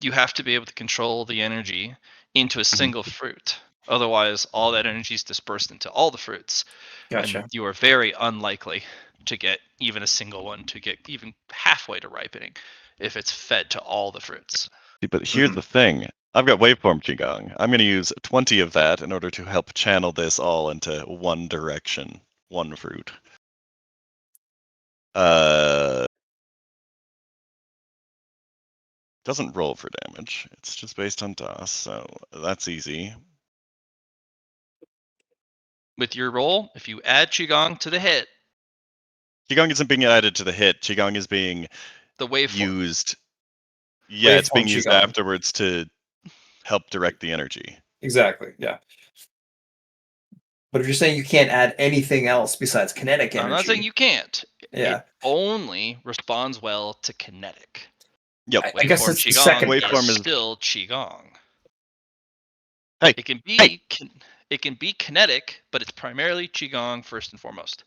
you have to be able to control the energy into a single fruit. Otherwise, all that energy is dispersed into all the fruits. Gotcha. And you are very unlikely to get even a single one to get even halfway to ripening if it's fed to all the fruits. But here's the thing. I've got waveform Qigong. I'm going to use 20 of that in order to help channel this all into one direction, one fruit. Doesn't roll for damage. It's just based on DOS, so that's easy. With your roll, if you add Qigong to the hit, Qigong isn't being added to the hit. Qigong is being the waveform. used. Yeah, it's being Waveform used Qigong. afterwards to help direct the energy. Exactly. Yeah. But if you're saying you can't add anything else besides kinetic energy, I'm not saying you can't. Yeah. It only responds well to kinetic. Yep. I guess Waveform it's the Qigong second Waveform is is- still Qigong. Hey, It can be kinetic, but it's primarily Qigong first and foremost.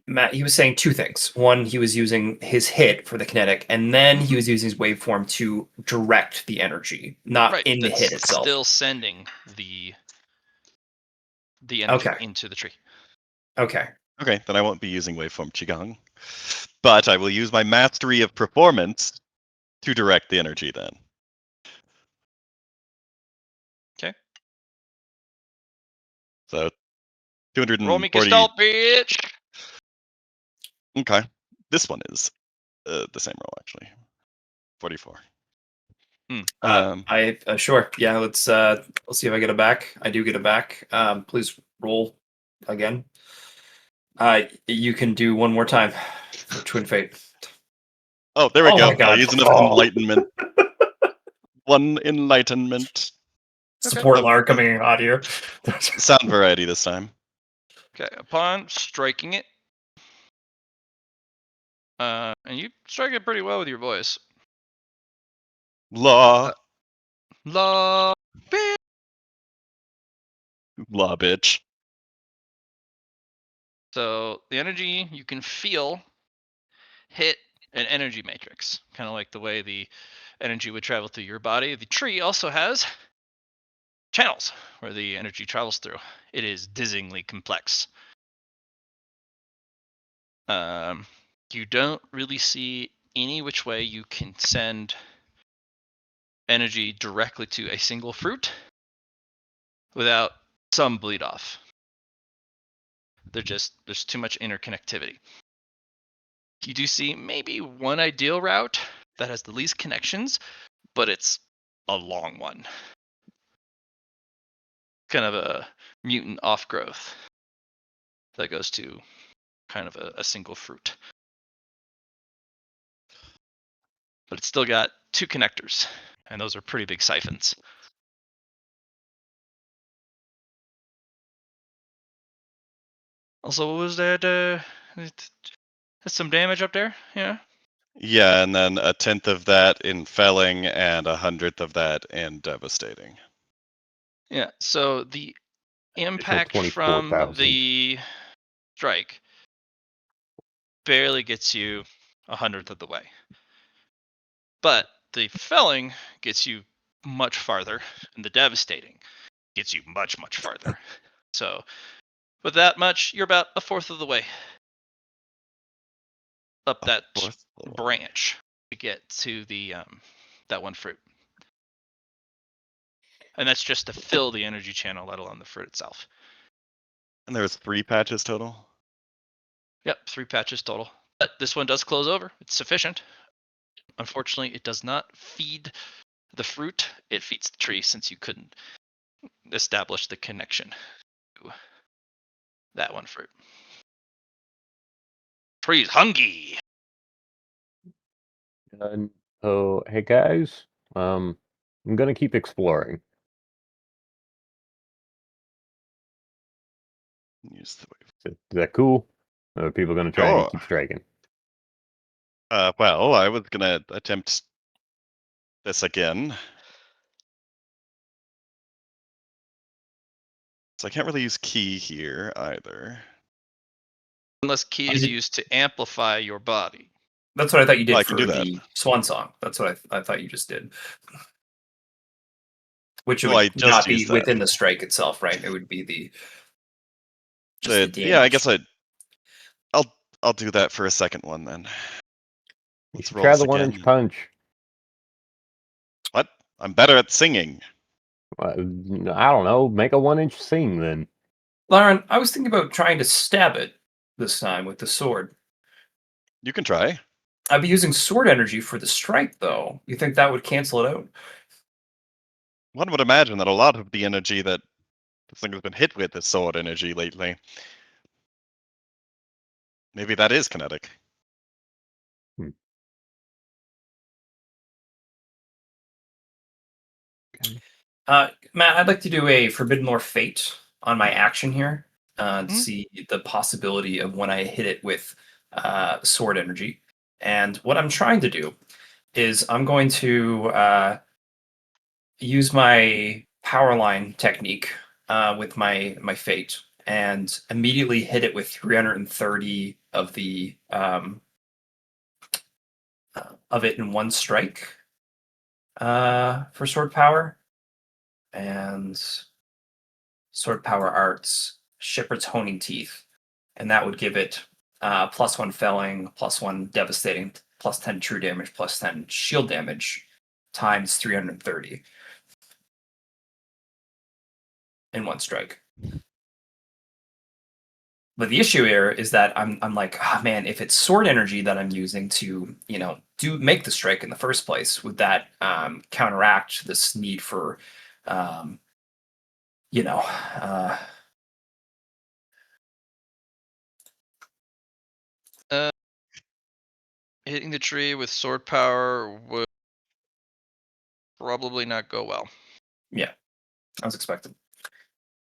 Matt, he was saying two things. One, he was using his hit for the kinetic, and then he was using his waveform to direct the energy, not Right. in the That's hit itself. still sending the energy Okay. into the tree. Okay. Okay, then I won't be using waveform qigong, but I will use my mastery of performance to direct the energy. Then. Okay. So Roll me 240. Gestalt, bitch. Okay, this one is the same roll actually. 44. I sure. Yeah, let's see if I get it back. I do get it back. Please roll again. You can do one more time for Twin Fate. Oh, there we Oh go. my God. I'll use enough Oh. enlightenment. One enlightenment. Support Okay. Lar coming in hot here. Sound variety this time. Okay. Upon striking it, and you strike it pretty well with your voice. Law. Love, bitch. Law, bitch. So the energy you can feel hit an energy matrix, kind of like the way the energy would travel through your body. The tree also has channels where the energy travels through. It is dizzyingly complex. You don't really see any which way you can send energy directly to a single fruit without some bleed off. There's too much interconnectivity. You do see maybe one ideal route that has the least connections, but it's a long one. Kind of a mutant off growth that goes to kind of a single fruit. But it's still got two connectors, and those are pretty big siphons. Also, what was that? That's some damage up there, yeah? Yeah, and then 1/10 of that in felling and 100th of that in devastating. Yeah, so the impact from 24,000. the strike barely gets you 100th of the way. But the felling gets you much farther, and the devastating gets you much, much farther. So with that much, you're about 1/4 of the way up that Fourth of the way. branch to get to the that one fruit. And that's just to fill the energy channel, let alone the fruit itself. And there was 3 patches total. Yep, 3 patches total. But this one does close over. It's sufficient. Unfortunately, it does not feed the fruit. It feeds the tree since you couldn't establish the connection to that one fruit. Tree's hungry. Oh, hey guys, I'm gonna keep exploring. Use the wave. Is that cool? Or are people gonna try and Sure. keep striking? Well, I was gonna attempt this again. So I can't really use key here either. Unless key is used to amplify your body. That's what I thought you did I can for do that. the swan song. That's what I thought you just did. Which Well, I would just not be used that. within the strike itself, right? It would be the damage. Yeah, I guess I'll do that for a second one then. You Let's should roll try this the 1-inch again. punch. What? I'm better at singing. I don't know. Make a 1-inch sing then. Liron, I was thinking about trying to stab it this time with the sword. You can try. I'd be using sword energy for the strike, though. You think that would cancel it out? One would imagine that a lot of the energy that this thing has been hit with is sword energy lately. Maybe that is kinetic. Matt, I'd like to do a Forbidden Lore Fate on my action here to see the possibility of when I hit it with sword energy. And what I'm trying to do is I'm going to use my power line technique with my fate, and immediately hit it with 330 of it in one strike for sword power, and sword power arts shepherd's honing teeth, and that would give it +1 felling, +1 devastating, +10 true damage, +10 shield damage, times 330 in one strike. But the issue here is that I'm like, oh man, if it's sword energy that I'm using to, make the strike in the first place, would that counteract this need for, um, you know, uh, Hitting the tree with sword power would probably not go well. yeah, I was expecting.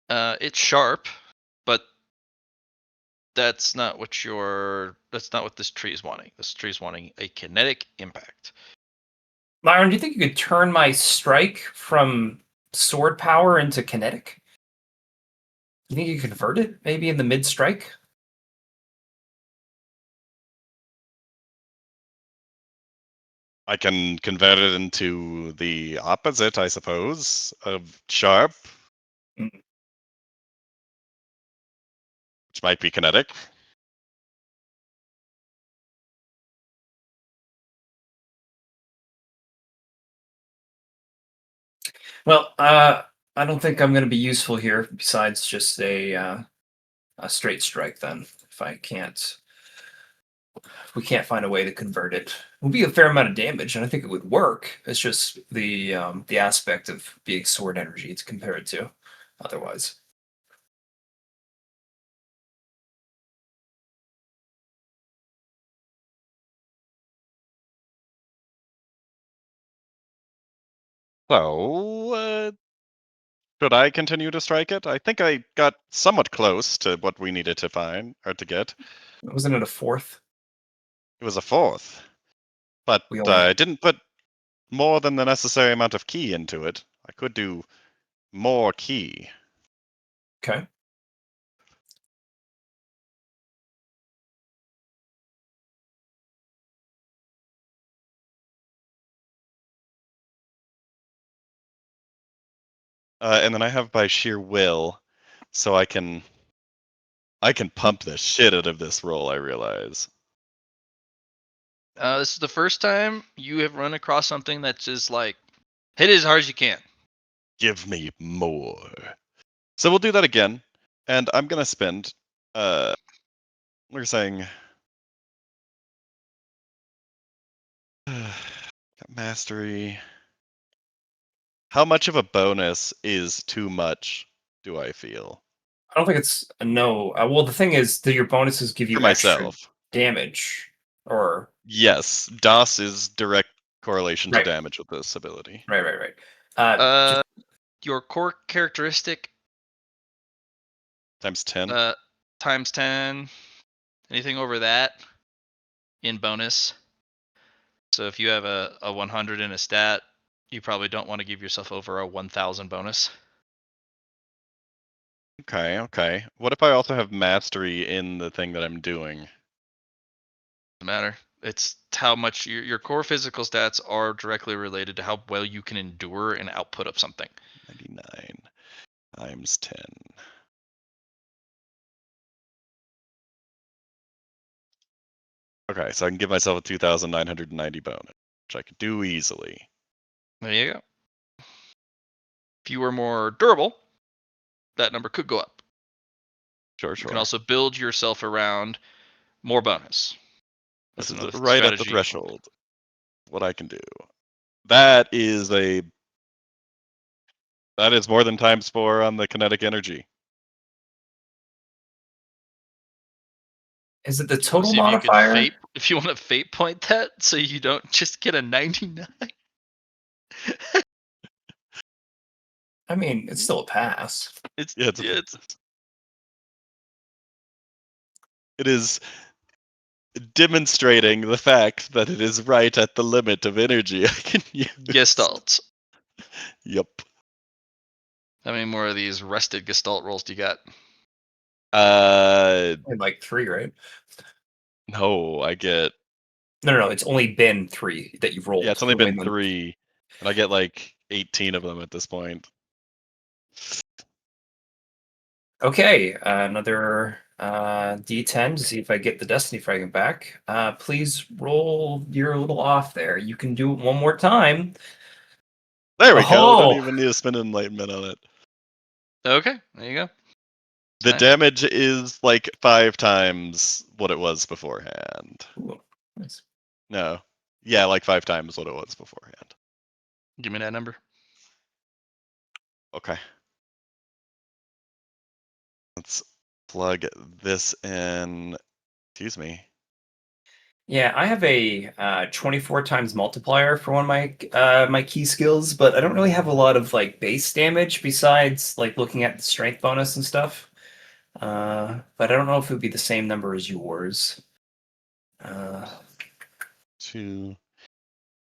It's sharp, but that's not what this tree is wanting. This tree is wanting a kinetic impact. Liron, do you think you could turn my strike from sword power into kinetic? You think you could convert it maybe in the mid strike? I can convert it into the opposite, I suppose, of sharp, Mm. which might be kinetic. Well, I don't think I'm going to be useful here besides just a straight strike. Then, if we can't find a way to convert it, it will be a fair amount of damage, and I think it would work. It's just the aspect of being sword energy to compare it to. Otherwise, So, should I continue to strike it? I think I got somewhat close to what we needed to find or to get. wasn't it a fourth? It was a fourth, but We only I didn't put more than the necessary amount of key into it. I could do more key. okay. And then I have by sheer will, so I can pump the shit out of this roll, I realize. This is the first time you have run across something that's just like, hit it as hard as you can. Give me more. So we'll do that again. And I'm gonna spend we're saying got mastery. How much of a bonus is too much, do I feel? I don't think it's a no. Well, the thing is, do your bonuses give For you extra myself. damage, or Yes, DOS is direct correlation to right, damage with this ability. right. Uh, your core characteristic Times 10. times 10. Anything over that in bonus. So if you have a 100 in a stat, you probably don't want to give yourself over a 1000 bonus. Okay. What if I also have mastery in the thing that I'm doing? Doesn't matter. It's how much your core physical stats are directly related to how well you can endure an output of something. 99 times 10. Okay, so I can give myself a 2,990 bonus, which I could do easily. There you go. If you were more durable, that number could go up. Sure. You can also build yourself around more bonus. That's This is another right at the strategy. threshold. What I can do. That is more than times 4 on the kinetic energy. is it the Do you wanna total see modifier? if you want to fate point that, so you don't just get a 99. I mean, it's still a pass. It's Yeah, it is demonstrating the fact that it is right at the limit of energy I can use. Gestalt. Yep. How many more of these rested Gestalt rolls do you got? Only like 3, right? No, I get No. It's only been 3 that you've rolled. yeah, it's only You've been done- 3, and I get like 18 of them at this point. Okay, another D10 to see if I get the Destiny Fragment back. Please roll. You're a little off there. You can do it one more time. There we go. Don't Oh! even need to spend enlightenment on it. Okay, there you go. The Nice. damage is like 5 times what it was beforehand. Ooh, nice. No. Yeah, like 5 times what it was beforehand. Give me that number. Okay. Let's plug this in. Excuse me. Yeah, I have a 24 times multiplier for one of my my key skills, but I don't really have a lot of like base damage besides like looking at the strength bonus and stuff. But I don't know if it would be the same number as yours. 2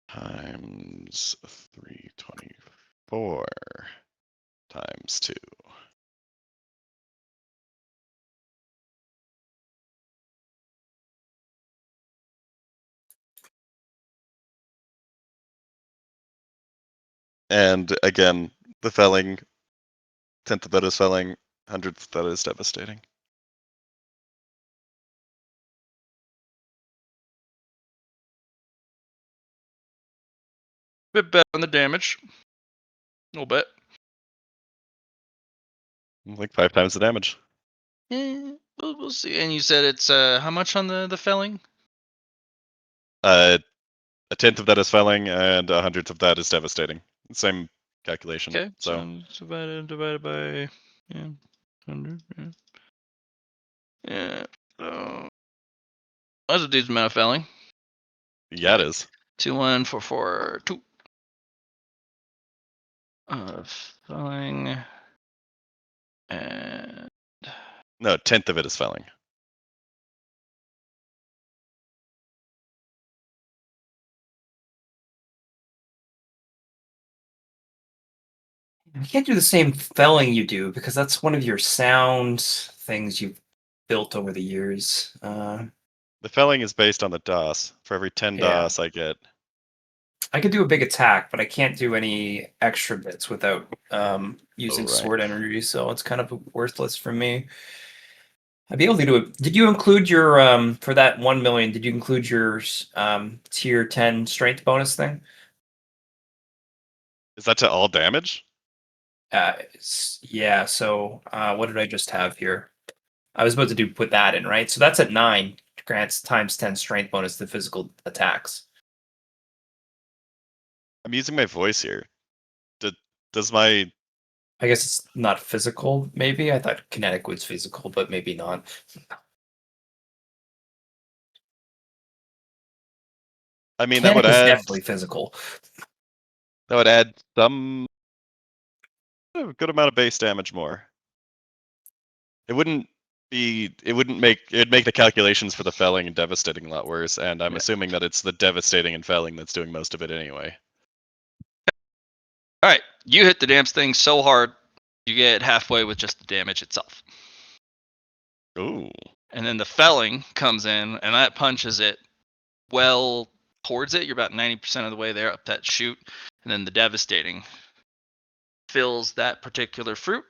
times 324 times 2. And again, the felling, 10th of that is felling, 100th of that is devastating. Bit better on the damage. A little bit. Like 5 times the damage. We'll see. And you said it's how much on the felling? A 10th of that is felling, and 100th of that is devastating. Same calculation. Okay, So divided by 100. Yeah. So that's a decent amount of felling. yeah, it is. 2 1 4 4 2. Felling and No, 10th of it is felling. I can't do the same felling you do because that's one of your sound things you've built over the years. The felling is based on the DOS. For every 10 Yeah. DOS, I get. I could do a big attack, but I can't do any extra bits without using right. sword energy, so it's kind of worthless for me. I'd be able to do it. Did you include your for that 1 million? Did you include your tier 10 strength bonus thing? Is that to all damage? Yeah. So what did I just have here? I was about to put that in, right? So that's at 9. Grants times 10 strength bonus to physical attacks. I'm using my voice here. Does my. I guess it's not physical. Maybe I thought kinetic was physical, but maybe not. I mean, that Kinetic would is add. definitely physical. That would add some. A good amount of base damage more. It wouldn't be. It wouldn't make. It'd make the calculations for the felling and devastating a lot worse. And I'm Yeah. assuming that it's the devastating and felling that's doing most of it anyway. all right, you hit the damn thing so hard, you get halfway with just the damage itself. Ooh. And then the felling comes in, and that punches it well towards it. You're about 90% of the way there up that chute. And then the devastating fills that particular fruit,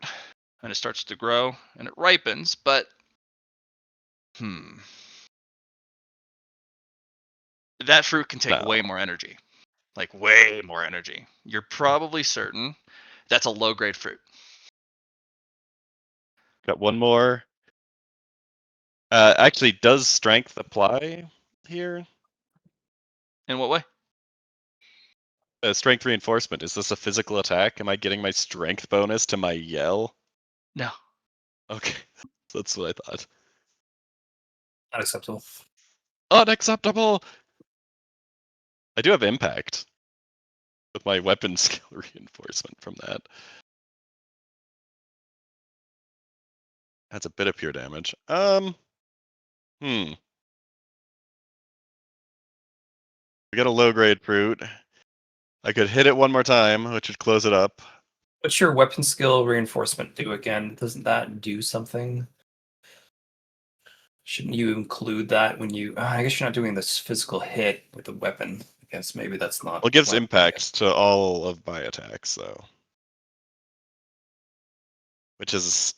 and it starts to grow, and it ripens. But, that fruit can take No. way more energy. Like, way more energy. You're probably certain that's a low-grade fruit. Got one more. Actually, does strength apply here? In what way? Strength reinforcement. Is this a physical attack? Am I getting my strength bonus to my yell? No. Okay, that's what I thought. Unacceptable. Unacceptable! I do have impact with my weapon skill reinforcement from that. That's a bit of pure damage. We got a low grade fruit. I could hit it one more time, which would close it up. What's your weapon skill reinforcement do again? Doesn't that do something? Shouldn't you include that when you? I guess you're not doing this physical hit with the weapon. I guess maybe that's not. Well, it gives smart. impact to all of my attacks, though. Which is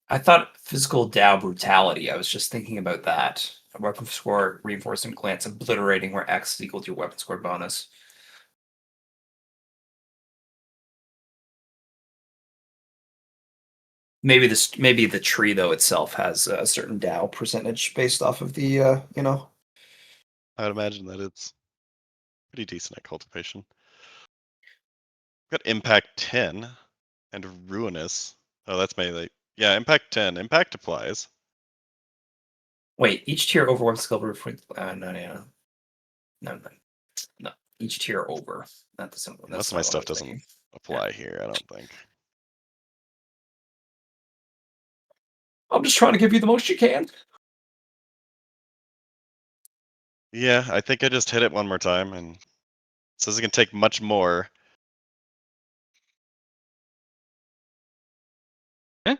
I thought physical Dow brutality. I was just thinking about that. A weapon score, reinforcing glance, obliterating where X is equal to your weapon score bonus. Maybe the tree though itself has a certain Dow percentage based off of the I would imagine that it's pretty decent at cultivation. Got impact 10 and ruinous. Oh, that's melee. Yeah, impact 10. Impact applies. Wait, each tier over one skill proof. No. Each tier over. Not the simple. Most That's of my not what I stuff was doesn't thinking. apply here, I don't think. I'm just trying to give you the most you can. Yeah, I think I just hit it one more time, and it says it can take much more. Eh?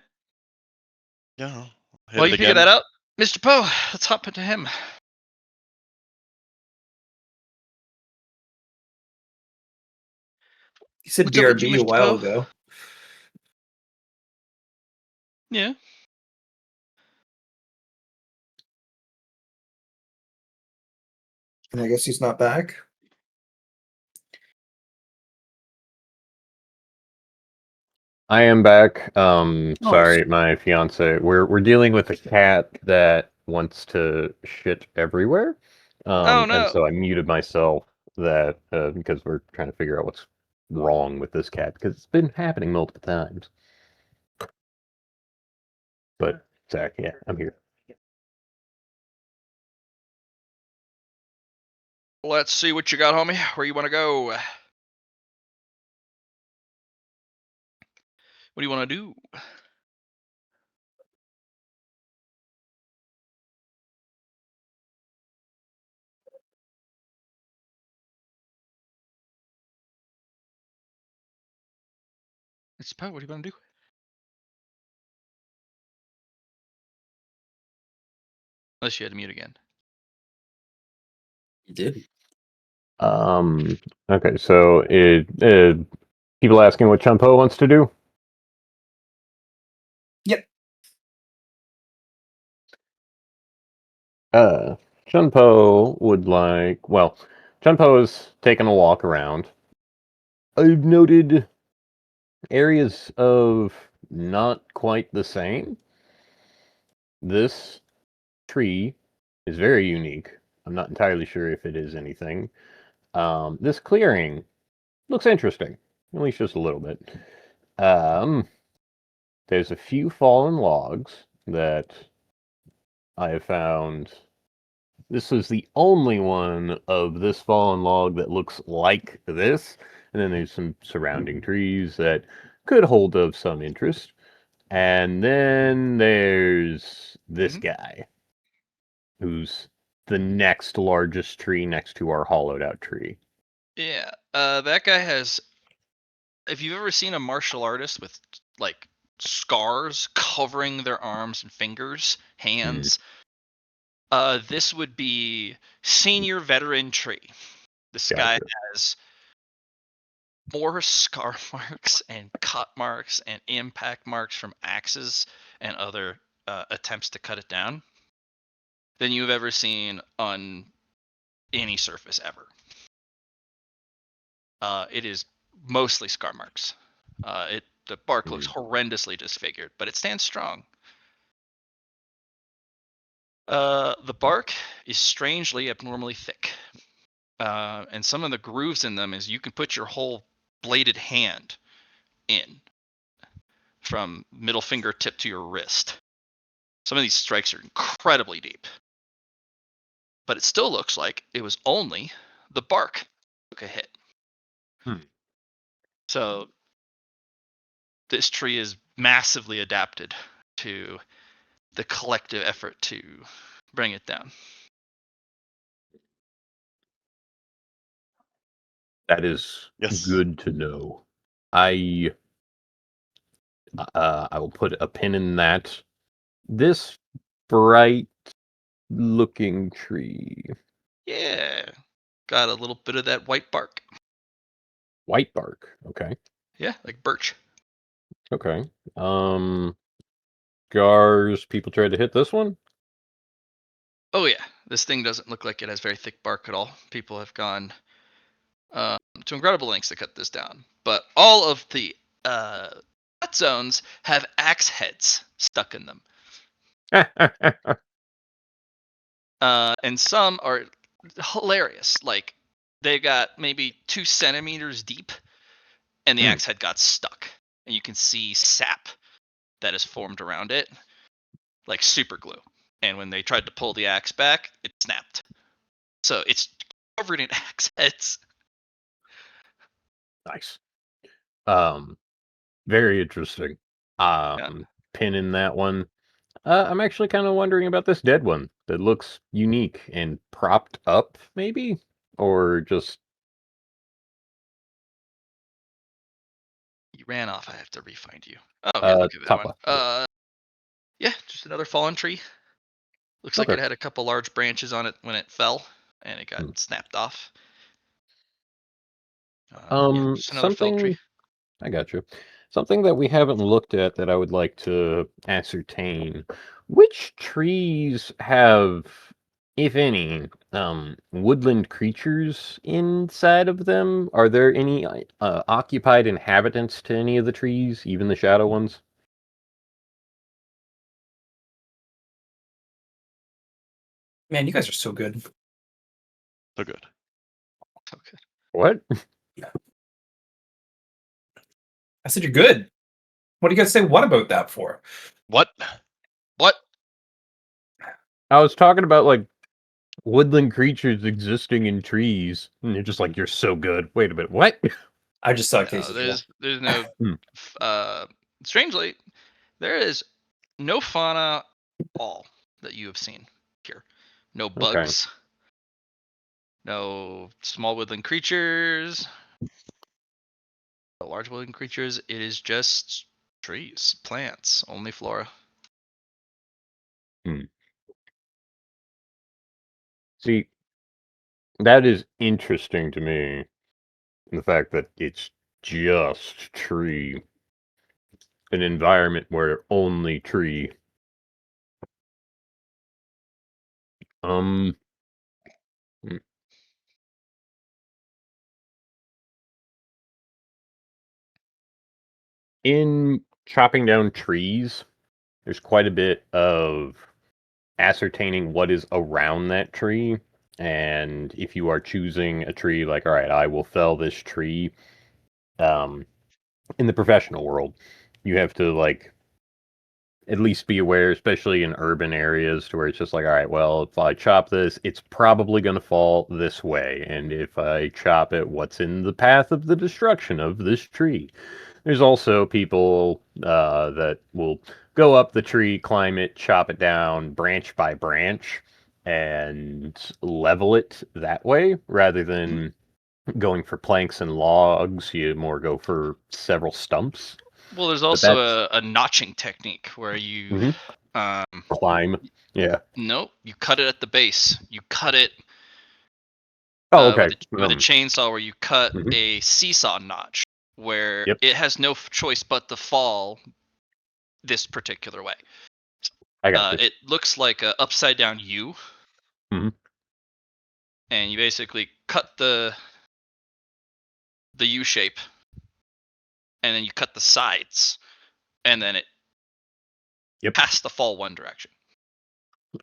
Yeah, hit Well, it you figure again. that out, Mr. Poe. Let's hop into him. You said What's up with you, BRB a Mr. while Poe? ago. Yeah. And I guess he's not back. I am back. Oh, Sorry, my fiance. We're dealing with a cat that wants to shit everywhere. Oh And no. so I muted myself that because we're trying to figure out what's wrong with this cat because it's been happening multiple times. But Zach, yeah, I'm here. Let's see what you got, homie. Where you want to go? What do you want to do? Mr. Poe, what do you want to do? Unless you had to mute again. you did. Okay, so people asking what Chun Po wants to do. Yep. Chun Po would like. Well, Chun Po is taking a walk around. I've noted areas of not quite the same. This tree is very unique. I'm not entirely sure if it is anything. This clearing looks interesting, at least just a little bit. There's a few fallen logs that I have found. This is the only one of this fallen log that looks like this. And then there's some surrounding trees that could hold of some interest. And then there's this guy, who's the next largest tree next to our hollowed out tree. Yeah. That guy has. If you've ever seen a martial artist with like scars covering their arms and fingers, hands, this would be senior veteran tree. This guy Gotcha. has more scar marks and cut marks and impact marks from axes and other attempts to cut it down than you've ever seen on any surface ever. It is mostly scar marks. The bark looks horrendously disfigured, but it stands strong. The bark is strangely abnormally thick. And some of the grooves in them is you can put your whole bladed hand in from middle fingertip to your wrist. Some of these strikes are incredibly deep. But it still looks like it was only the bark that took a hit. So this tree is massively adapted to the collective effort to bring it down. That is Yes. good to know. I I will put a pin in that. This bright-looking tree. Yeah. Got a little bit of that white bark. White bark. Okay. Yeah, like birch. Okay. Scars. People tried to hit this one? Oh yeah, this thing doesn't look like it has very thick bark at all. People have gone to incredible lengths to cut this down, but all of the cut zones have axe heads stuck in them, and some are hilarious. Like they got maybe 2 centimeters deep, and the axe head got stuck, and you can see sap that is formed around it, like super glue. And when they tried to pull the axe back, it snapped. So it's covered in axe heads. Nice. Very interesting. Pin in that one. I'm actually kind of wondering about this dead one that looks unique and propped up, maybe? Or just... You ran off. I have to re-find you. Oh, yeah, look at that top one. left. Yeah, just another fallen tree. Looks like Okay. it had a couple large branches on it when it fell, and it got snapped off. Yeah, just another felled tree. Something... I got you. Something that we haven't looked at that I would like to ascertain. Which trees have, if any, woodland creatures inside of them? Are there any occupied inhabitants to any of the trees, even the shadow ones? Man, you guys are so good. So good. Okay. What? I said you're good. What do you guys say what about that for? What? What? I was talking about, like, woodland creatures existing in trees, and you're just like, you're so good. Wait a minute, what? I just saw No, cases. there's no. Strangely, there is no fauna at all that you have seen here. No bugs. No small woodland creatures. No large woodland creatures. It is just trees, plants, only flora. See, that is interesting to me. The fact that it's just tree. An environment where only tree. Hmm. In chopping down trees, there's quite a bit of ascertaining what is around that tree. And if you are choosing a tree, like, all right, I will fell this tree, in the professional world, you have to, like, at least be aware, especially in urban areas, to where it's just like, all right, well, if I chop this, it's probably going to fall this way. And if I chop it, what's in the path of the destruction of this tree? There's also people that will go up the tree, climb it, chop it down branch by branch, and level it that way, rather than going for planks and logs. You more go for several stumps. Well, there's But also that's a notching technique where you climb. Yeah. no, you cut it at the base. You cut it Oh, okay. with a chainsaw, where you cut Mhm. a seesaw notch, where Yep. it has no choice but to fall this particular way. I got you. It looks like a upside down U, Mhm. and you basically cut the U shape, and then you cut the sides, and then it Yep. has to fall one direction.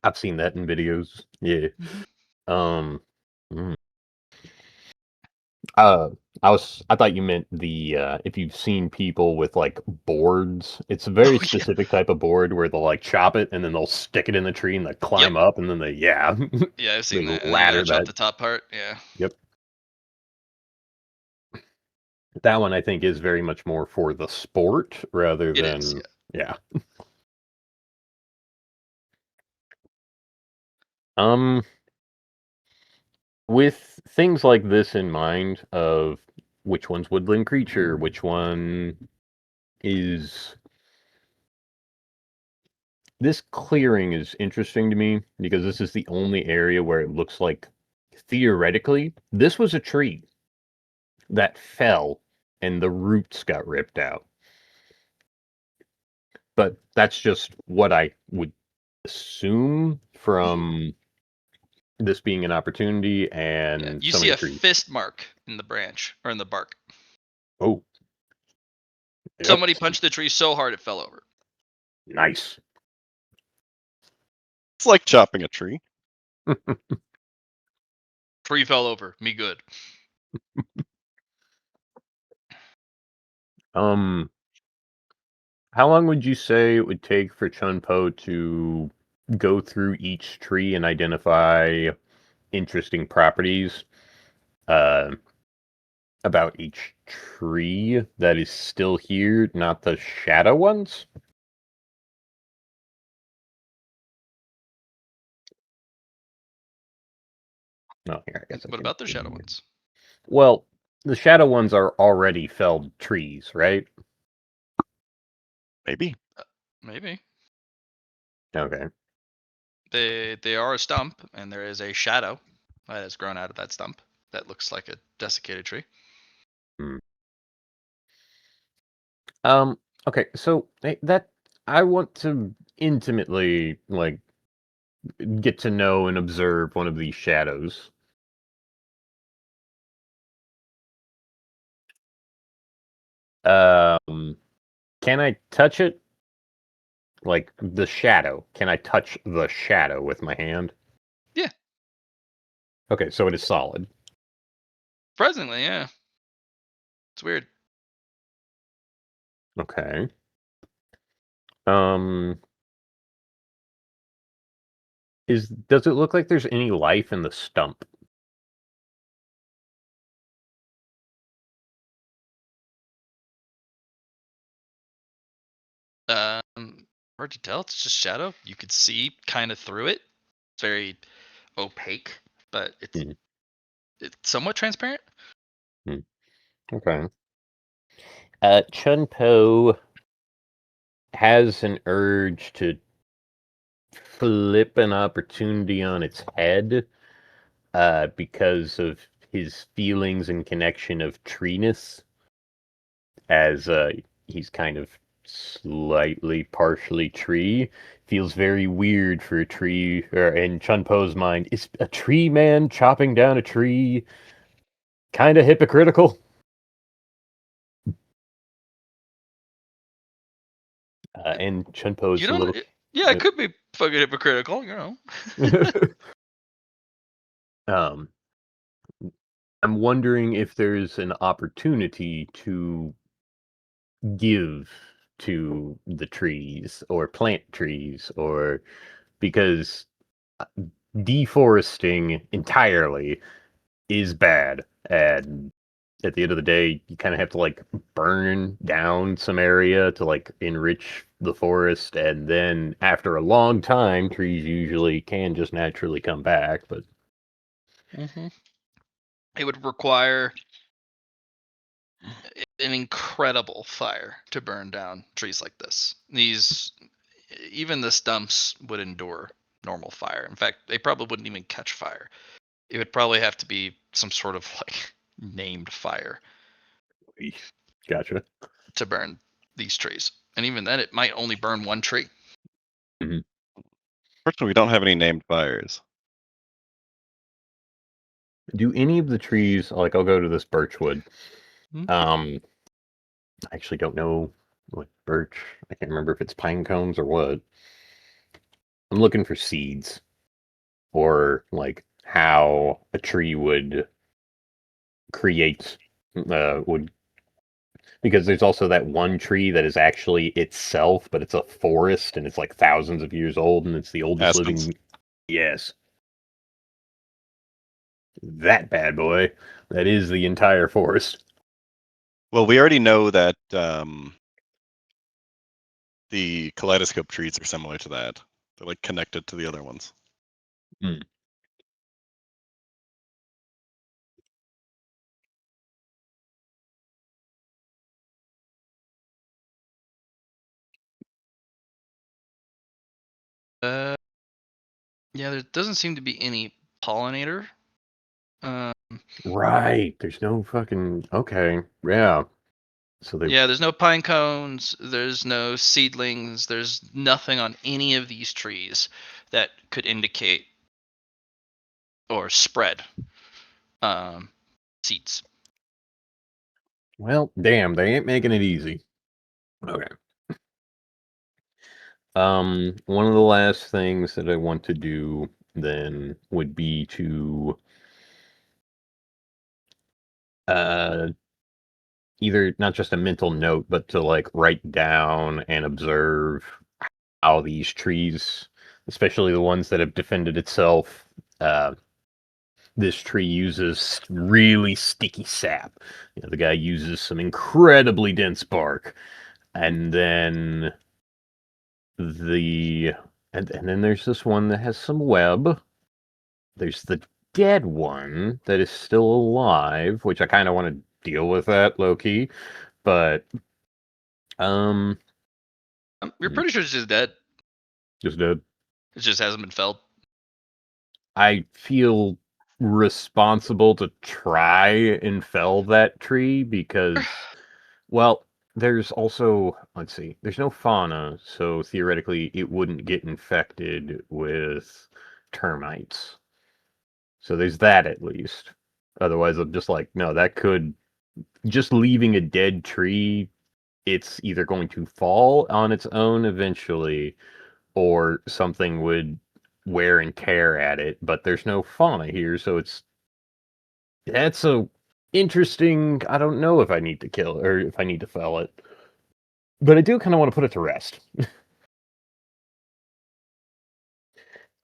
I've seen that in videos. Yeah. Mm. I thought you meant the if you've seen people with, like, boards. It's a very Oh, yeah. specific type of board where they'll, like, chop it and then they'll stick it in the tree and they climb Yep. up and then they Yeah, I've seen they that. And then you ladder gotta chop that. the top part. Yeah. Yep. That one I think is very much more for the sport rather It is. than Yeah. yeah. Um with things like this in mind of which one's woodland creature, which one is This clearing is interesting to me because this is the only area where it looks like, theoretically, this was a tree that fell and the roots got ripped out. But that's just what I would assume from this being an opportunity and Yeah, you so see many a trees. fist mark in the branch or in the bark. Oh. Yep. Somebody punched the tree so hard it fell over. Nice. It's like chopping a tree. Tree fell over. Me good. How long would you say it would take for Chun Po to go through each tree and identify interesting properties about each tree that is still here, not the shadow ones? No, here, I guess I What can about the shadow continue. ones? Well, the shadow ones are already felled trees, right? Maybe. Maybe. Okay. They are a stump, and there is a shadow that has grown out of that stump that looks like a desiccated tree. Okay, so that I want to intimately like get to know and observe one of these shadows. Can I touch it? Like the shadow. Can I touch the shadow with my hand? Yeah. Okay, so it is solid. Surprisingly, yeah. It's weird. Okay. Um does it look like there's any life in the stump? Hard to tell. It's just shadow. You could see kind of through it. It's very opaque, but Hmm. it's somewhat transparent. Okay. Chun Po has an urge to flip an opportunity on its head because of his feelings and connection of treeness, as he's kind of slightly partially tree. Feels very weird for a tree, or in Chun Po's mind, is a tree man chopping down a tree kind of hypocritical? And Chun Po's You a don't. little. Yeah, it could be fucking hypocritical. You know. um, I'm wondering if there's an opportunity to give to the trees or plant trees, or because deforesting entirely is bad, and at the end of the day you kind of have to like burn down some area to like enrich the forest, and then after a long time trees usually can just naturally come back, but It would require an incredible fire to burn down trees like this. Even the stumps would endure normal fire. In fact, they probably wouldn't even catch fire. It would probably have to be some sort of like named fire gotcha. to burn these trees. And even then, it might only burn one tree. Mhm. Fortunately, we don't have any named fires. Do any of the trees, like I'll go to this birchwood, Hmm. I actually don't know what birch, I can't remember if it's pine cones or what. I'm looking for seeds, or like how a tree would create would, because there's also that one tree that is actually itself, but it's a forest and it's like thousands of years old and it's the oldest Aspens. living. Yes, that bad boy. That is the entire forest. Well, we already know that the kaleidoscope trees are similar to that. They're like connected to the other ones. Hmm. Yeah, there doesn't seem to be any pollinator. Right. There's no fucking. Okay. Yeah. So they. Yeah, there's no pine cones, there's no seedlings, there's nothing on any of these trees that could indicate or spread seeds. Well, damn. They ain't making it easy. Okay. One of the last things that I want to do then would be to either not just a mental note, but to like write down and observe how these trees, especially the ones that have defended itself, this tree uses really sticky sap. You know, the guy uses some incredibly dense bark, and then and then there's this one that has some web. There's the dead one that is still alive, which I kind of want to deal with that low key, but You're pretty sure it's just dead. just dead. It just hasn't been felled. I feel responsible to try and fell that tree because, well, there's also, let's see, there's no fauna, so theoretically it wouldn't get infected with termites. So there's that at least. Otherwise, I'm just like, no, that could, just leaving a dead tree, it's either going to fall on its own eventually, or something would wear and tear at it, but there's no fauna here, so that's a interesting. I don't know if I need to kill or if I need to fell it, but I do kind of want to put it to rest.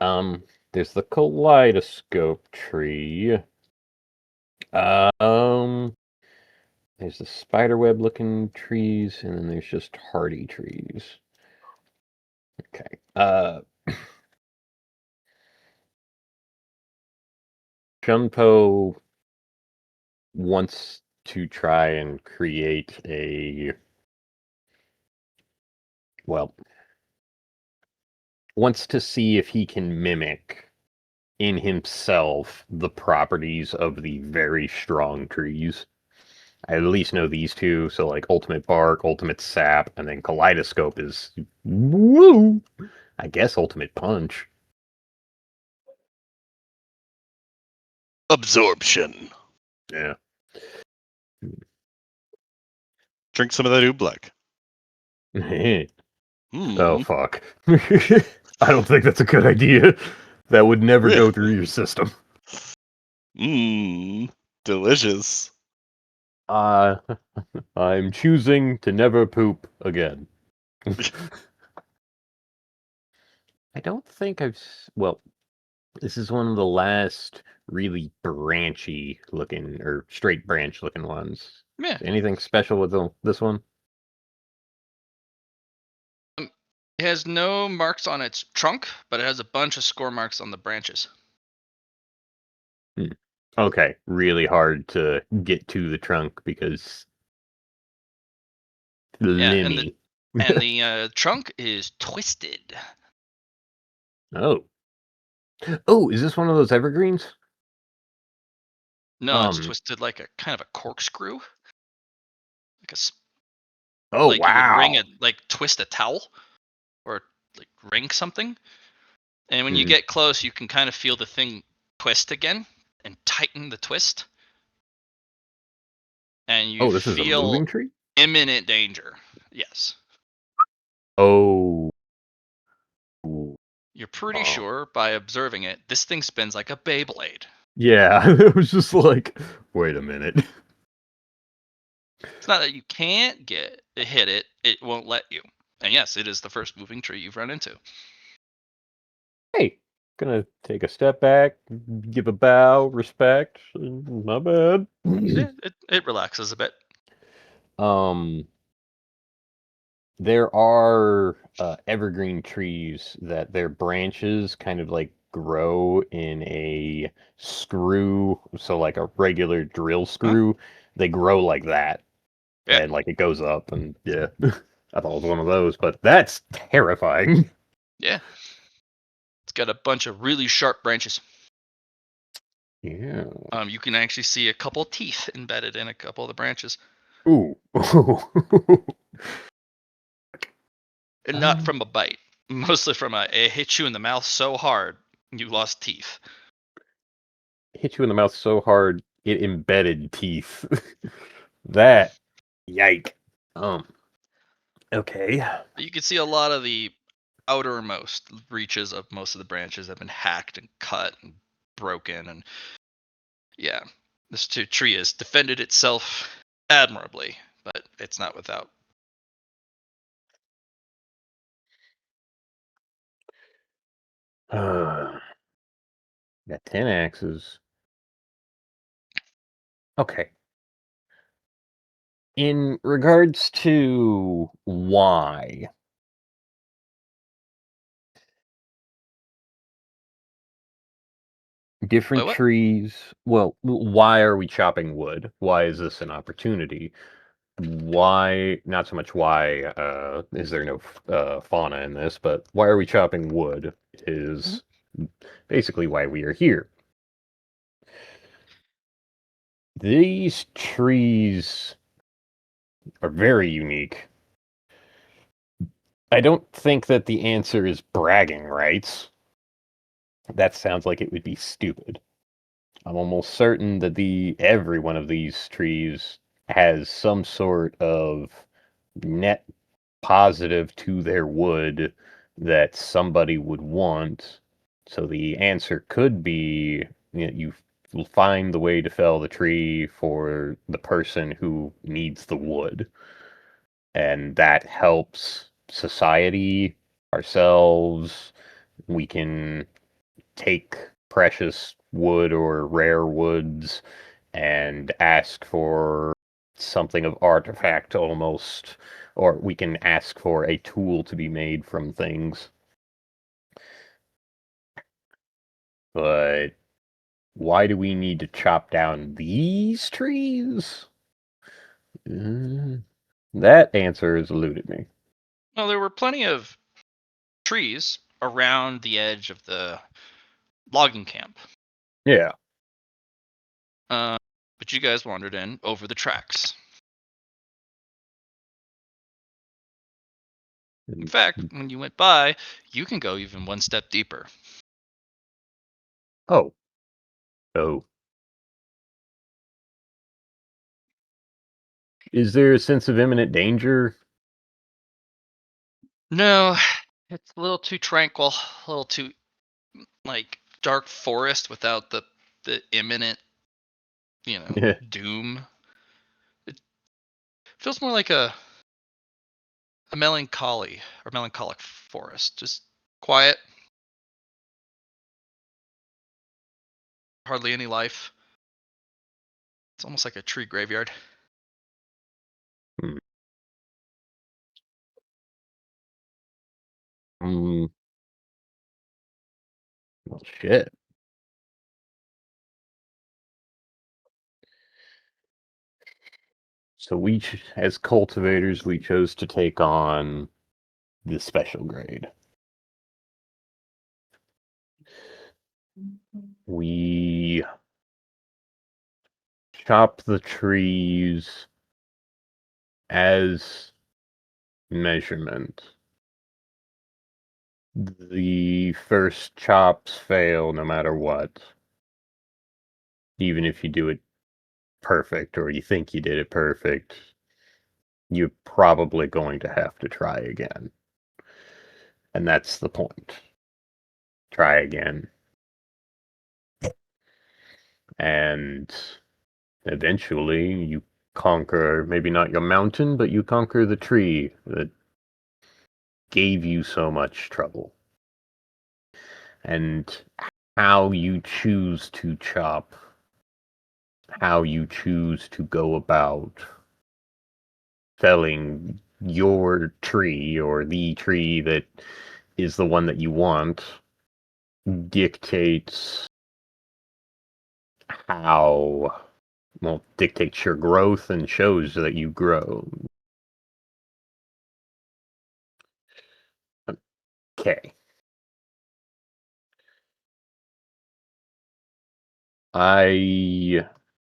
There's the Kaleidoscope Tree. There's the spiderweb looking trees, and then there's just hardy trees. Okay. Chun Po wants to try and create wants to see if he can mimic in himself the properties of the very strong trees. I at least know these two, so like ultimate bark, ultimate sap, and then kaleidoscope is woo. I guess ultimate punch. Absorption. Yeah. Drink some of that oobleck. Oh fuck. I don't think that's a good idea. That would never go through your system. Delicious. I'm choosing to never poop again. I don't think well, this is one of the last really branchy looking or straight branch looking ones. Yeah. Anything special with this one? It has no marks on its trunk, but it has a bunch of score marks on the branches. Okay, really hard to get to the trunk because limmy. And the trunk is twisted. Oh. Oh, is this one of those evergreens? No, it's twisted like a kind of a corkscrew. Like Oh, like wow. you would twist a towel or like ring something. And when you get close, you can kind of feel the thing twist again and tighten the twist. And you this is a feel moving tree? imminent danger. Yes. Oh. You're pretty sure by observing it, this thing spins like a Beyblade. Yeah, it was just like, wait a minute. It's not that you can't hit it, it won't let you. And yes, it is the first moving tree you've run into. Hey, gonna take a step back, give a bow, respect. Not bad. It relaxes a bit. There are evergreen trees that their branches kind of like grow in a screw, so like a regular drill screw. They grow like that. Yeah. And like it goes up, and yeah. I thought it was one of those, but that's terrifying. Yeah. It's got a bunch of really sharp branches. Yeah. You can actually see a couple teeth embedded in a couple of the branches, Ooh. and not from a bite. Mostly from it hit you in the mouth so hard you lost teeth. Hit you in the mouth so hard it embedded teeth. That, yike. Okay. You can see a lot of the outermost reaches of most of the branches have been hacked and cut and broken, and yeah, this tree has defended itself admirably, but it's not without. Got 10 axes. Okay. In regards to why, different What? trees, well, why are we chopping wood? Why is this an opportunity? Why, not so much why is there no fauna in this, but why are we chopping wood is basically why we are here. These trees are very unique. I don't think that the answer is bragging rights. That sounds like it would be stupid. I'm almost certain that every one of these trees has some sort of net positive to their wood that somebody would want. So the answer could be, you will find the way to fell the tree for the person who needs the wood. And that helps society, ourselves. We can take precious wood or rare woods and ask for something of artifact almost, or we can ask for a tool to be made from things. But why do we need to chop down these trees? That answer has eluded me. Well, there were plenty of trees around the edge of the logging camp. Yeah. But you guys wandered in over the tracks. In fact, when you went by, you can go even one step deeper. Oh. Oh. Is there a sense of imminent danger? No, it's a little too tranquil, a little too like dark forest without the imminent, Yeah. doom. It feels more like a melancholic forest, just quiet, hardly any life. It's almost like a tree graveyard. Hmm. Well, shit. So as cultivators, we chose to take on the special grade. We chop the trees as measurement. The first chops fail no matter what. Even if you do it perfect or you think you did it perfect, you're probably going to have to try again. And that's the point. Try again. And eventually you conquer, maybe not your mountain, but you conquer the tree that gave you so much trouble. And how you choose to chop, how you choose to go about felling your tree or the tree that is the one that you want dictates dictates your growth and shows that you grow. Okay. I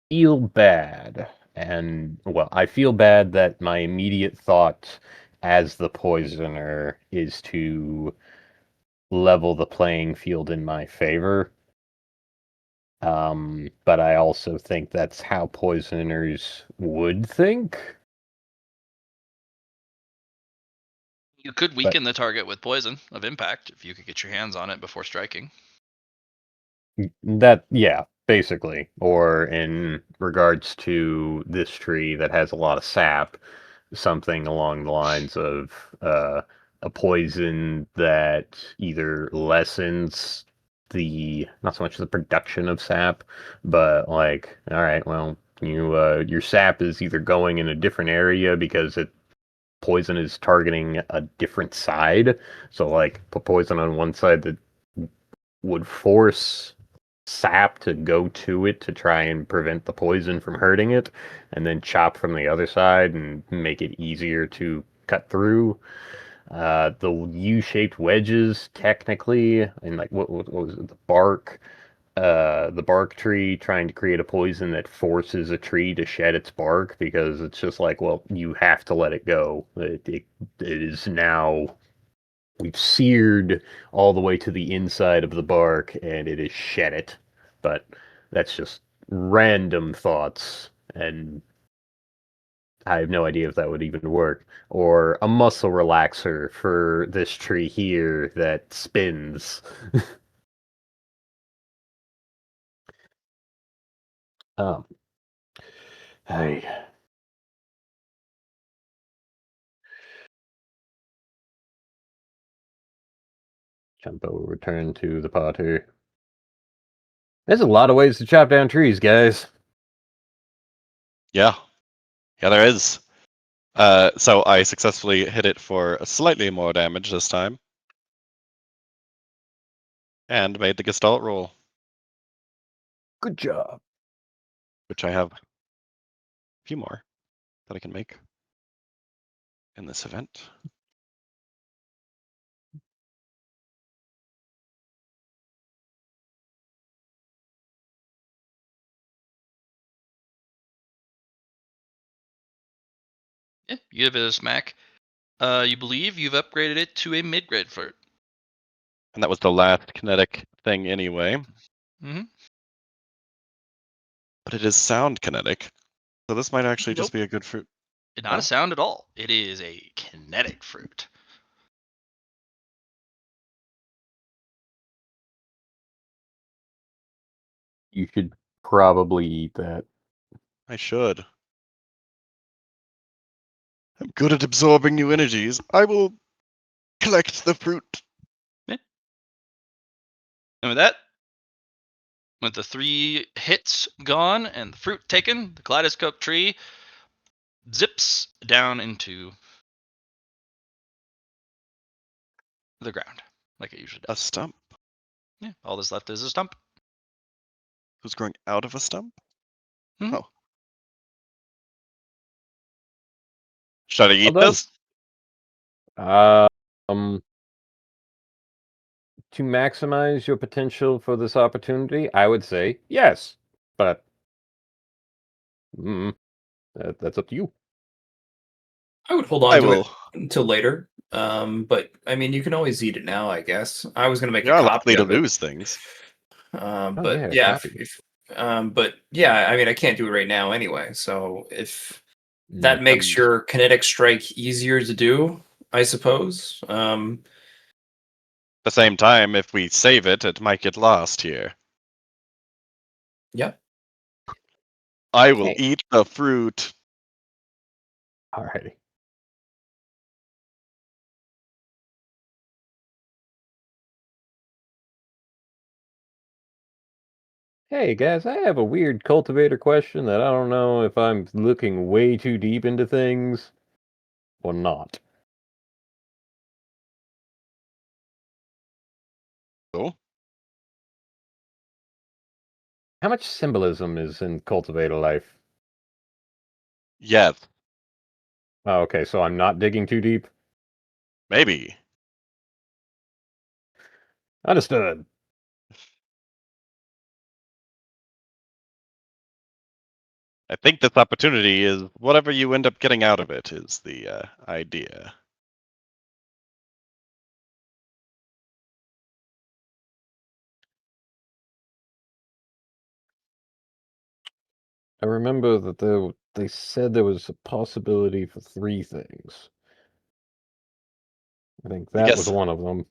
feel bad. And, well, I feel bad that my immediate thought as the poisoner is to level the playing field in my favor. But I also think that's how poisoners would think. You could But weaken the target with poison of impact if you could get your hands on it before striking. that, yeah, basically. Or in regards to this tree that has a lot of sap, something along the lines of a poison that either lessens the not so much the production of sap, but like, all right, well, your sap is either going in a different area because poison is targeting a different side. So like put poison on one side that would force sap to go to it to try and prevent the poison from hurting it, and then chop from the other side and make it easier to cut through. The U-shaped wedges, technically, and like what was it? The bark tree trying to create a poison that forces a tree to shed its bark because it's just like, well, you have to let it go. It is now we've seared all the way to the inside of the bark and it has shed it. But that's just random thoughts, and I have no idea if that would even work. Or a muscle relaxer for this tree here that spins. um, I Chun Po will return to the potter. There's a lot of ways to chop down trees, guys. Yeah. Yeah, there is. So I successfully hit it for slightly more damage this time. And made the Gestalt roll, Good job. which I have a few more that I can make in this event. Yeah, you give it a smack. You believe you've upgraded it to a mid-grade flirt. And that was the last kinetic thing anyway. Mm-hmm. But it is sound kinetic. So this might actually just Nope. be a good fruit. Not No? a sound at all. It is a kinetic fruit. You should probably eat that. I should. I'm good at absorbing new energies. I will collect the fruit. Yeah. And with that, with the 3 hits gone and the fruit taken, the Kaleidoscope Tree zips down into the ground like it usually A does. stump. Yeah, all that's left is a stump. Who's growing out of a stump? Mhm. Oh. Should I eat done. this? Um, to maximize your potential for this opportunity, I would say yes, but that's up to you. I would hold on I to it will. until later. But I mean, you can always eat it now, I guess. I was gonna make You a are copy likely to of it. lose things. Oh But yeah, yeah, copy. but yeah, I mean, I can't do it right now anyway. So if that Mm. makes And your kinetic strike easier to do, I suppose. at the same time, if we save it, it might get lost here. Yeah. I will Okay. eat the fruit. Alrighty. Hey guys, I have a weird cultivator question that I don't know if I'm looking way too deep into things or not. Oh, How much symbolism is in cultivator life? yes, Oh, okay, so I'm not digging too deep. maybe. Understood. I think this opportunity is whatever you end up getting out of it is the idea. I remember that they said there was a possibility for 3 things. I think I that was guess- one of them.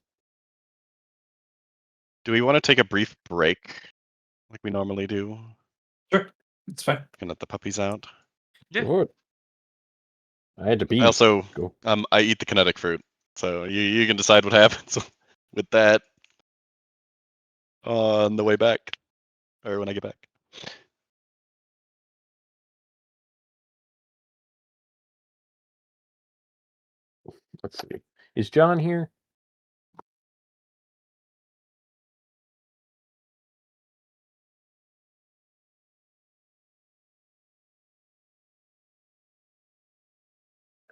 Do we want to take a brief break like we normally do? Sure, it's fine. And let the puppies out. Yeah. Sure. I had to pee. I also Go. I eat the kinetic fruit, so you can decide what happens with that on the way back, or when I get back. Let's see. Is John here?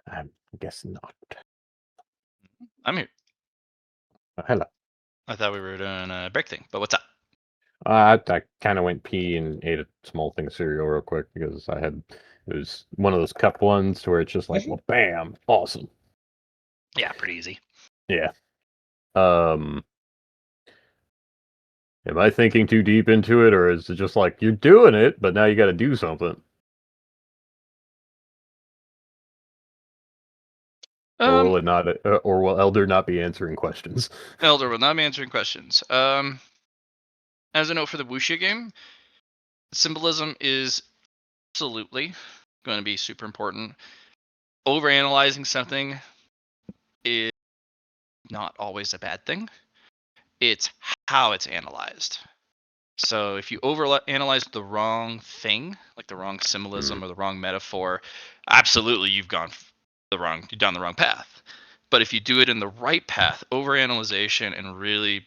I guess not. I'm here. Hello. I thought we were doing a break thing, but what's up? I kind of went pee and ate a small thing of cereal real quick because it was one of those cup ones where it's just like, well, bam, awesome. Yeah, pretty easy. Yeah. Am I thinking too deep into it, or is it just like you're doing it, but now you got to do something? Or will it not? Or will Elder not be answering questions? Elder will not be answering questions. As a note for the Wuxia game, symbolism is absolutely going to be super important. Overanalyzing something is not always a bad thing. It's how it's analyzed. So if you overanalyze the wrong thing, like the wrong symbolism or the wrong metaphor, absolutely you've gone down the wrong path. But if you do it in the right path, overanalyzation and really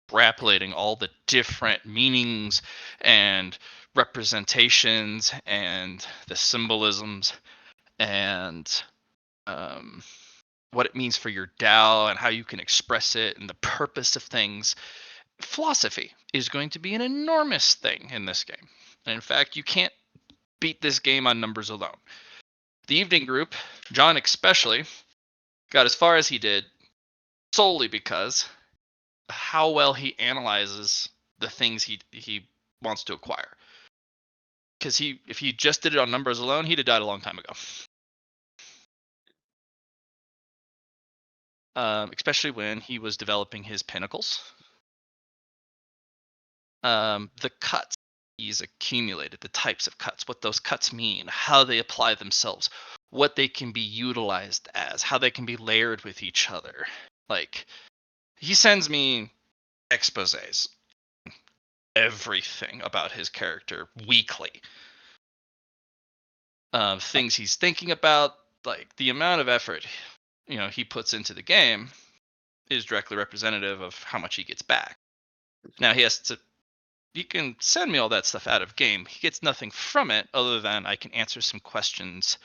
extrapolating all the different meanings and representations and the symbolisms and what it means for your Tao and how you can express it and the purpose of things. Philosophy is going to be an enormous thing in this game. And in fact, you can't beat this game on numbers alone. The evening group, John especially, got as far as he did solely because how well he analyzes the things he wants to acquire. Because if he just did it on numbers alone, he'd have died a long time ago. Especially when he was developing his pinnacles. The cuts he's accumulated, the types of cuts, what those cuts mean, how they apply themselves, what they can be utilized as, how they can be layered with each other. Like, he sends me exposés, everything about his character weekly. Things he's thinking about, like the amount of effort he puts into the game is directly representative of how much he gets back. Now he can send me all that stuff out of game. He gets nothing from it other than I can answer some questions,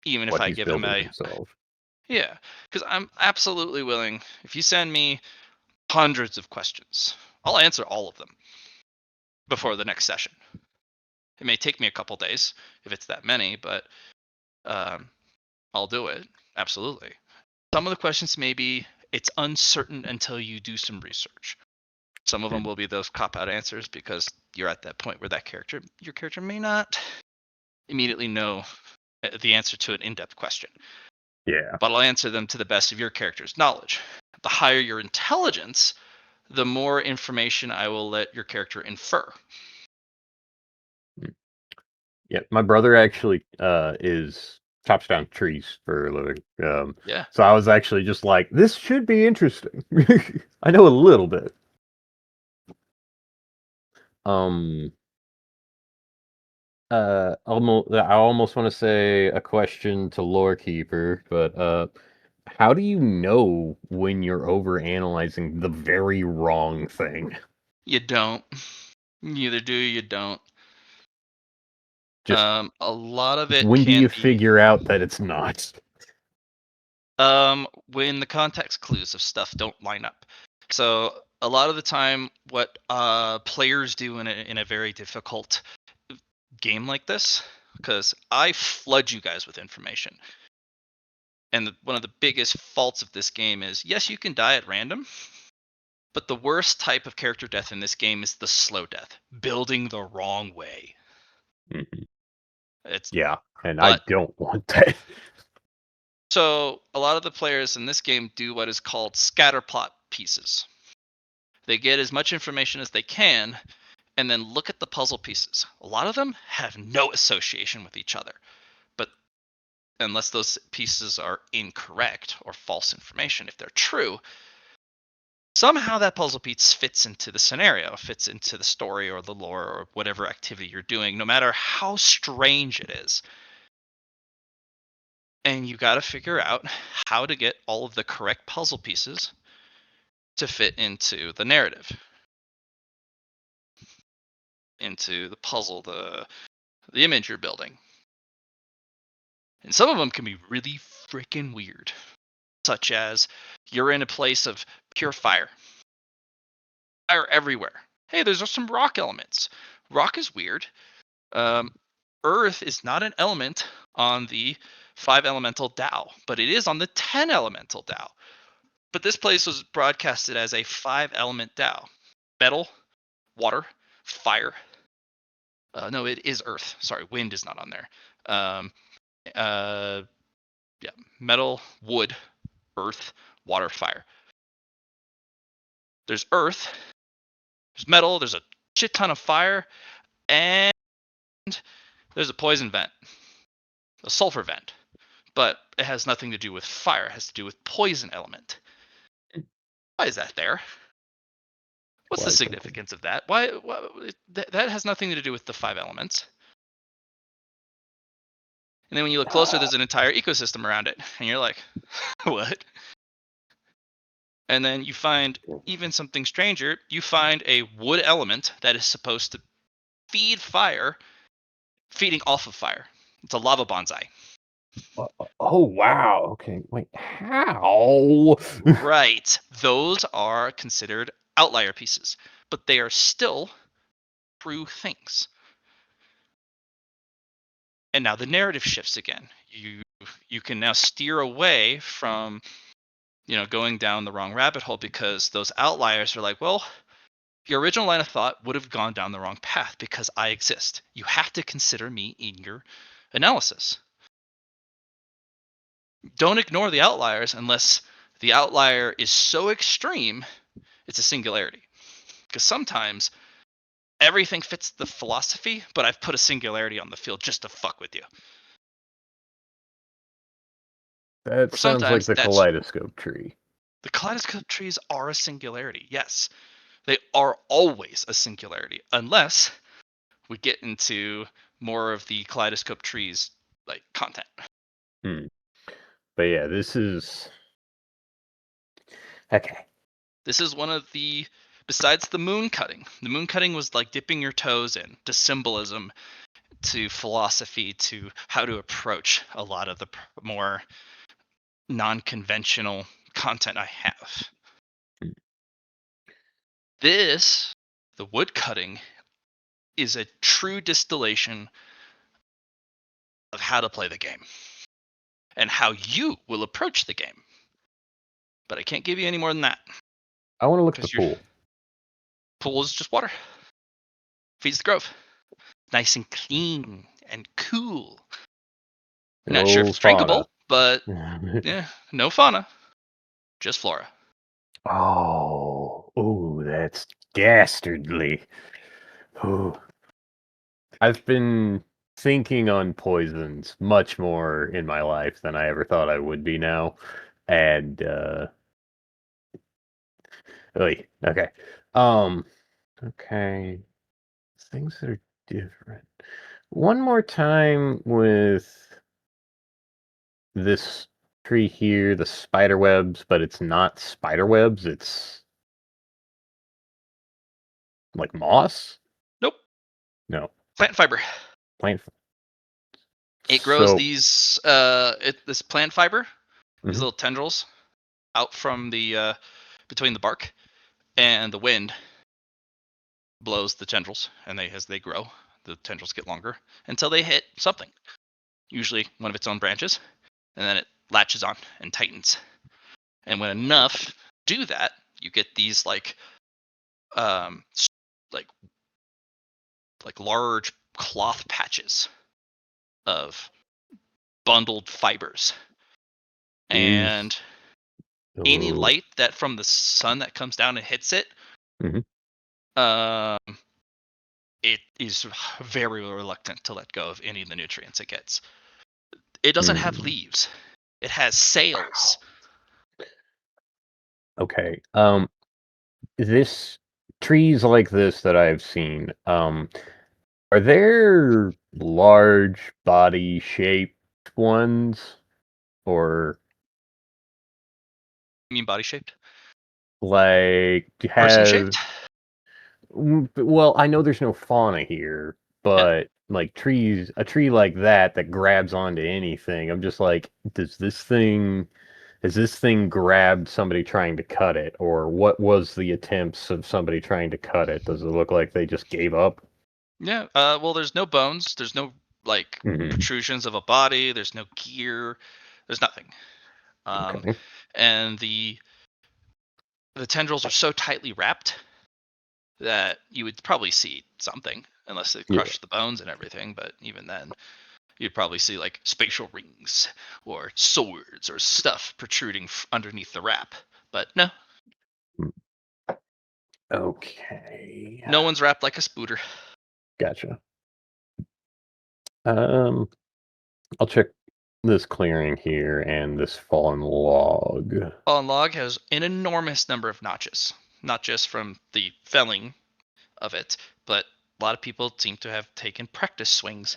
even if I give him himself. Yeah, because I'm absolutely willing. If you send me hundreds of questions, I'll answer all of them before the next session. It may take me a couple days if it's that many, but I'll do it. Absolutely. Some of the questions may be it's uncertain until you do some research. Some of them will be those cop-out answers because you're at that point where your character may not immediately know the answer to an in-depth question. Yeah. But I'll answer them to the best of your character's knowledge. The higher your intelligence, the more information I will let your character infer. Yeah, my brother actually chops down trees for a living. Yeah. So I was actually just like, this should be interesting. I know a little bit. I almost want to say a question to Lore Keeper, but how do you know when you're over analyzing the very wrong thing? You don't. You either do, you don't. Just a lot of it. when do you figure out that it's not? When the context clues of stuff don't line up. So a lot of the time, what players do in a very difficult game like this because I flood you guys with information. And one of the biggest faults of this game is, yes, you can die at random, but the worst type of character death in this game is the slow death, building the wrong way. Mhm. It's Yeah, and I But- don't want that. So a lot of the players in this game do what is called scatter plot pieces. They get as much information as they can and then look at the puzzle pieces. A lot of them have no association with each other, but unless those pieces are incorrect or false information, if they're true, somehow that puzzle piece fits into the scenario, fits into the story or the lore or whatever activity you're doing, no matter how strange it is. And you got to figure out how to get all of the correct puzzle pieces to fit into the narrative, into the puzzle, the image you're building. And some of them can be really freaking weird, such as you're in a place of pure fire. Fire everywhere. Hey, there's some rock elements. Rock is weird. Earth is not an element on the 5 elemental Tao, but it is on the 10 elemental Tao. But this place was broadcasted as a 5 element Tao: metal, water, fire. No, it is earth. Sorry, wind is not on there. Yeah, metal, wood, earth, water, fire. There's earth, there's metal, there's a shit ton of fire, and there's a poison vent, a sulfur vent. But it has nothing to do with fire. It has to do with poison element. Why is that there? What's the Why something? significance of that? Why that has nothing to do with the 5 elements. And then when you look closer, there's an entire ecosystem around it, and you're like, what? And then you find even something stranger. You find a wood element that is supposed to feed fire, feeding off of fire. It's a lava bonsai. Oh wow. Okay. Wait. How? Right. Those are considered outlier pieces, but they are still true things. And now the narrative shifts again. You can now steer away from going down the wrong rabbit hole, because those outliers are like, well, your original line of thought would have gone down the wrong path because I exist. You have to consider me in your analysis. Don't ignore the outliers unless the outlier is so extreme it's a singularity. Because sometimes everything fits the philosophy, but I've put a singularity on the field just to fuck with you. That Or sounds like sometimes the that's Kaleidoscope Tree. The Kaleidoscope trees are a singularity. Yes, they are always a singularity, unless we get into more of the Kaleidoscope trees like content. But yeah, this is okay. This is one of the, besides the moon cutting. The moon cutting was like dipping your toes in to symbolism, to philosophy, to how to approach a lot of the more non-conventional content I have. This, the wood cutting, is a true distillation of how to play the game and how you will approach the game. But I can't give you any more than that. I want to look at the 'Cause your pool. pool is just water. Feeds the grove. Nice and clean and cool. I'm not sure if No it's drinkable, but fauna. yeah, no fauna. Just flora. Oh, that's dastardly. Oh, I've been thinking on poisons much more in my life than I ever thought I would be now. And oy, okay. Okay. Things that are different. One more time with this tree here, the spider webs, but it's not spider webs, it's like moss? Nope. No, Plant fiber. plant. It grows So, these this plant fiber, these Mhm. little tendrils out from the between the bark, and the wind blows the tendrils, and as they grow, the tendrils get longer until they hit something, usually one of its own branches, and then it latches on and tightens. And when enough do that, you get these like like large cloth patches of bundled fibers. And any Oh. light that from the sun that comes down and hits it, Mhm. it is very reluctant to let go of any of the nutrients it gets. It doesn't have leaves. It has sails. Okay. This trees like this that I've seen, are there large body shaped ones, or You mean body shaped? like Person have? shaped? Well, I know there's no fauna here, Yeah. but like trees, a tree like that grabs onto anything. I'm just like, has this thing grabbed somebody trying to cut it, or what was the attempts of somebody trying to cut it? Does it look like they just gave up? Yeah. Well, there's no bones. There's no like Mhm. protrusions of a body. There's no gear. There's nothing. Okay. And the tendrils are so tightly wrapped that you would probably see something, unless they Yeah. crushed the bones and everything. But even then, you'd probably see like spatial rings or swords or stuff protruding underneath the wrap. But no, Okay. no one's wrapped like a spooter. Gotcha. Um, I'll check this clearing here and this fallen log. Fallen log has an enormous number of notches, not just from the felling of it, but a lot of people seem to have taken practice swings.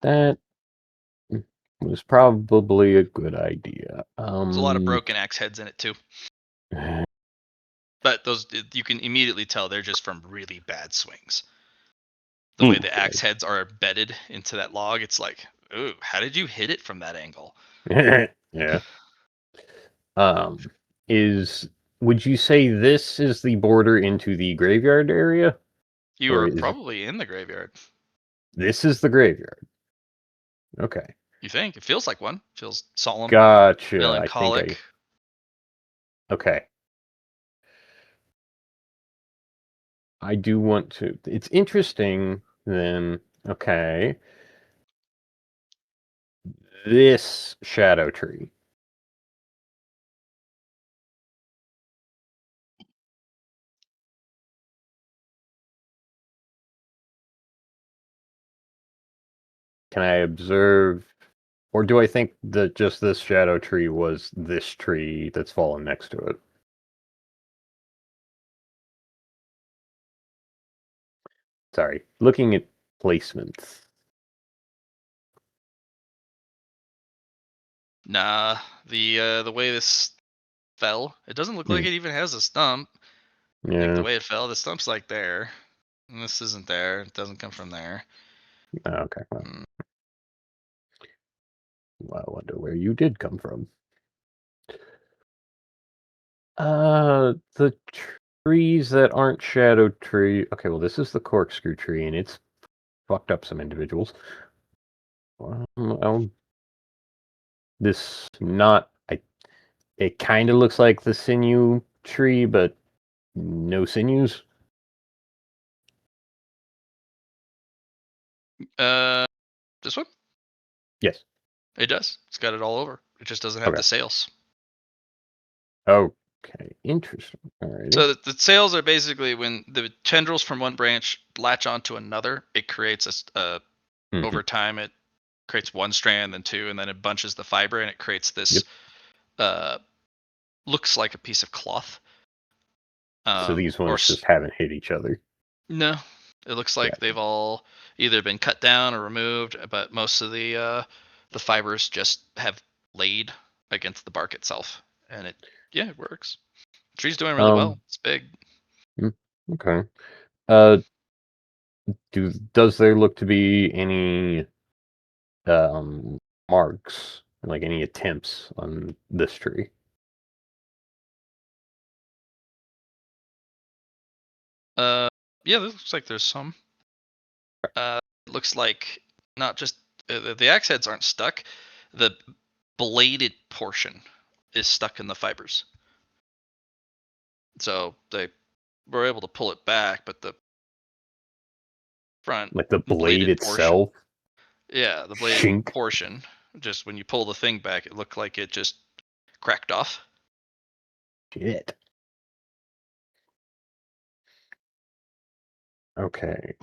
That was probably a good idea. There's a lot of broken axe heads in it too. But those, you can immediately tell they're just from really bad swings. The way the axe heads are embedded into that log, it's like, ooh, how did you hit it from that angle? Yeah. Would you say this is the border into the graveyard area? You Or are is it, probably in the graveyard. this is the graveyard? Okay. You think? It feels like one. Feels solemn, Gotcha. melancholic. Okay. I do want to. It's interesting then. Okay. This shadow tree. Can I observe, or do I think that just this shadow tree was this tree that's fallen next to it? Sorry, looking at placements. Nah, the way this fell, it doesn't look like it even has a stump. Like the Yeah. way it fell, the stump's like there. And this isn't there. It doesn't come from there. Okay. Well, I wonder where you did come from. The trees that aren't shadow tree. Okay, well, this is the corkscrew tree, and it's fucked up some individuals. This not. It kind of looks like the sinew tree, but no sinews. This one? Yes. It does. It's got it all over. It just doesn't have Okay. the sails. Okay. Interesting. Alrighty. So the sails are basically when the tendrils from one branch latch onto another, it creates over time it creates one strand, then two, and then it bunches the fiber and it creates this looks like a piece of cloth. So these ones just haven't hit each other. No, it looks like they've all either been cut down or removed, but most of the fibers just have laid against the bark itself, and it works. The tree's doing really well. It's big. Okay. Does there look to be any marks, like any attempts on this tree? Yeah, this looks like there's some. It looks like not just the axe heads aren't stuck. The bladed portion is stuck in the fibers. So they were able to pull it back, but the front Like the blade bladed portion, itself. yeah, the bladed Shink. portion, just when you pull the thing back, it looked like it just cracked off. Shit. Okay.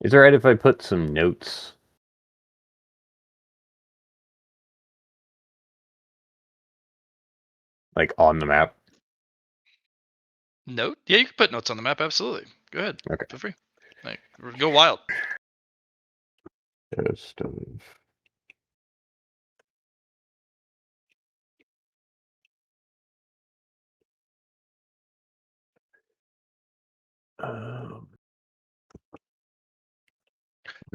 Is it right if I put some notes? Like on the map? Note? Yeah, you can put notes on the map. Absolutely. Go ahead. Okay. Feel free. Like, go wild. Just I'm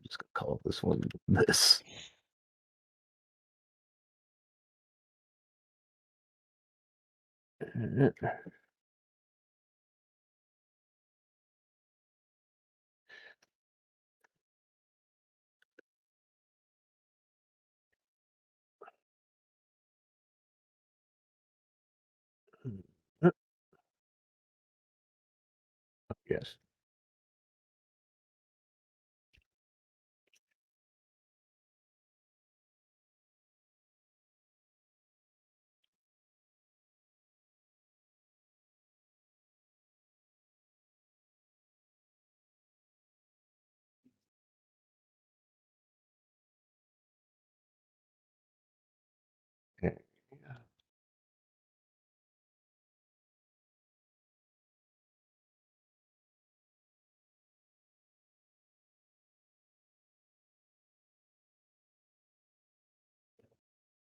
just gonna call this one this. Yes. Okay.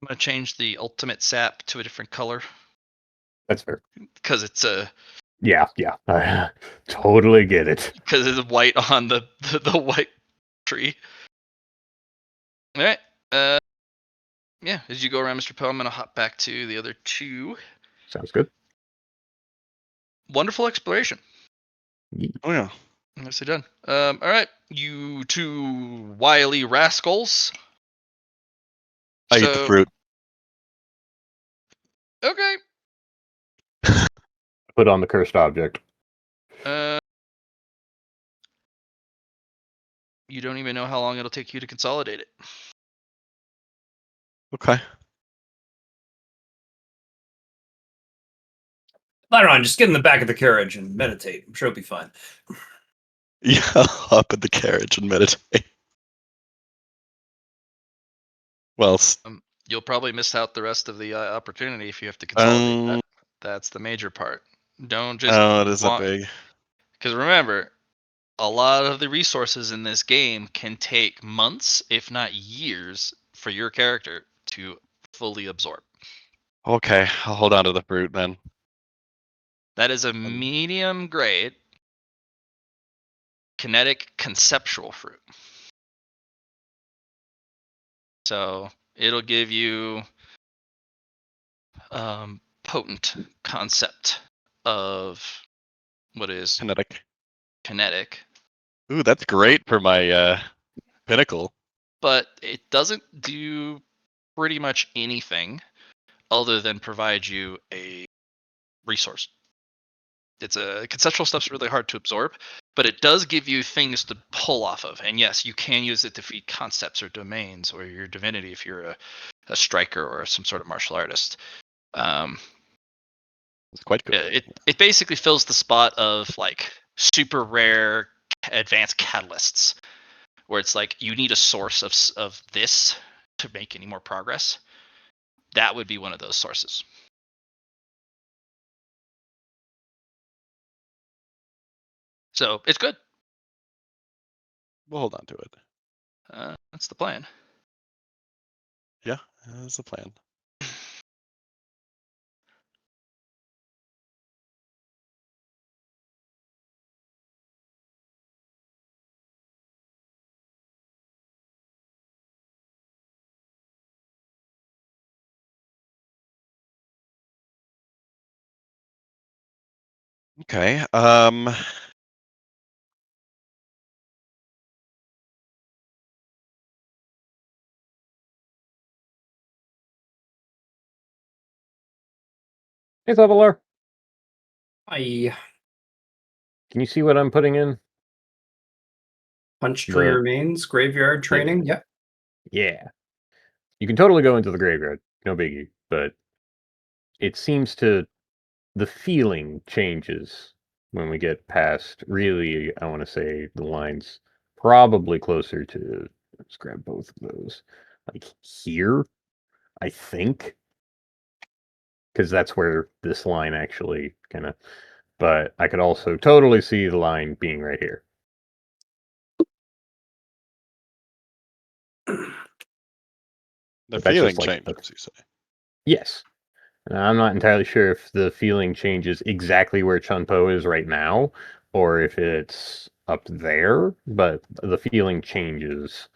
I'm gonna change the ultimate sap to a different color That's fair. because it's Yeah, I totally get it. because it's white on the white tree. All right. Yeah. As you go around, Mr. Poe, I'm gonna hop back to the other two. Sounds good. Wonderful exploration. Oh yeah. Nicely done. All right, you two wily rascals. I eat the fruit. Okay. Put on the cursed object. You don't even know how long it'll take you to consolidate it. Okay. Liron, just get in the back of the carriage and meditate. I'm sure it'll be fine. Yeah, hop in the carriage and meditate. Well, You'll probably miss out the rest of the opportunity if you have to consolidate. That's the major part. Don't just it is a big. Because remember, a lot of the resources in this game can take months, if not years, for your character to fully absorb. Okay, I'll hold on to the fruit then. That is a medium grade kinetic conceptual fruit. So it'll give you potent concept of what is kinetic. Ooh, that's great for my pinnacle. But it doesn't do pretty much anything other than provide you a resource. It's a conceptual stuff's really hard to absorb, but it does give you things to pull off of. And yes, you can use it to feed concepts or domains or your divinity if you're a striker or some sort of martial artist. It's quite good. It basically fills the spot of like super rare advanced catalysts, where it's like you need a source of this to make any more progress. That would be one of those sources. So it's good. We'll hold on to it. That's the plan. Yeah, that's the plan. Okay. Hey, Leveler. I Can you see what I'm putting in? Punch Tree The Remains, Graveyard Training. Yep. yeah. You can totally go into the graveyard, no biggie. But it seems to the feeling changes when we get past. Really, I want to say the lines probably closer to. Let's grab both of those, like here. I think because that's where this line actually kind of. But I could also totally see the line being right here. The But that's feeling just like changes, you say. yes. I'm not entirely sure if the feeling changes exactly where Chun Po is right now, or if it's up there, but the feeling changes.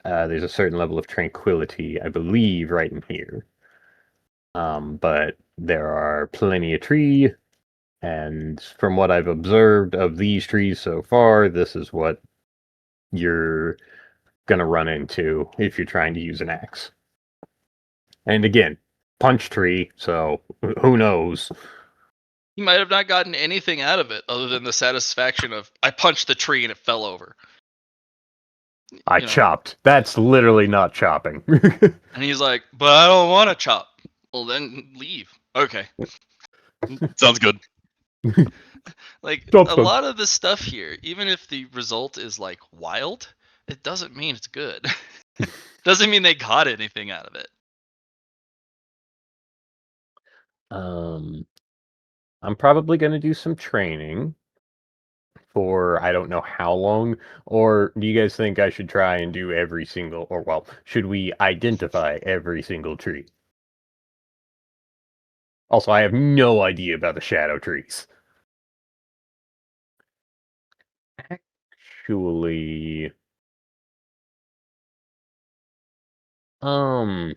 There's a certain level of tranquility, I believe, right in here. But there are plenty of tree, and from what I've observed of these trees so far, this is what you're gonna run into if you're trying to use an axe. And again, punch tree, so who knows? He might have not gotten anything out of it other than the satisfaction of I punched the tree and it fell over. I You know, chopped. That's literally not chopping. and he's like, "But I don't want to chop." Well, then leave. Okay. Sounds good. Like Chop a them. lot of the stuff here, even if the result is like wild, it doesn't mean it's good. Doesn't mean they got anything out of it. I'm probably going to do some training for I don't know how long. Or do you guys think I should try and do every single, or well, should we identify every single tree? Also, I have no idea about the shadow trees. Actually, um,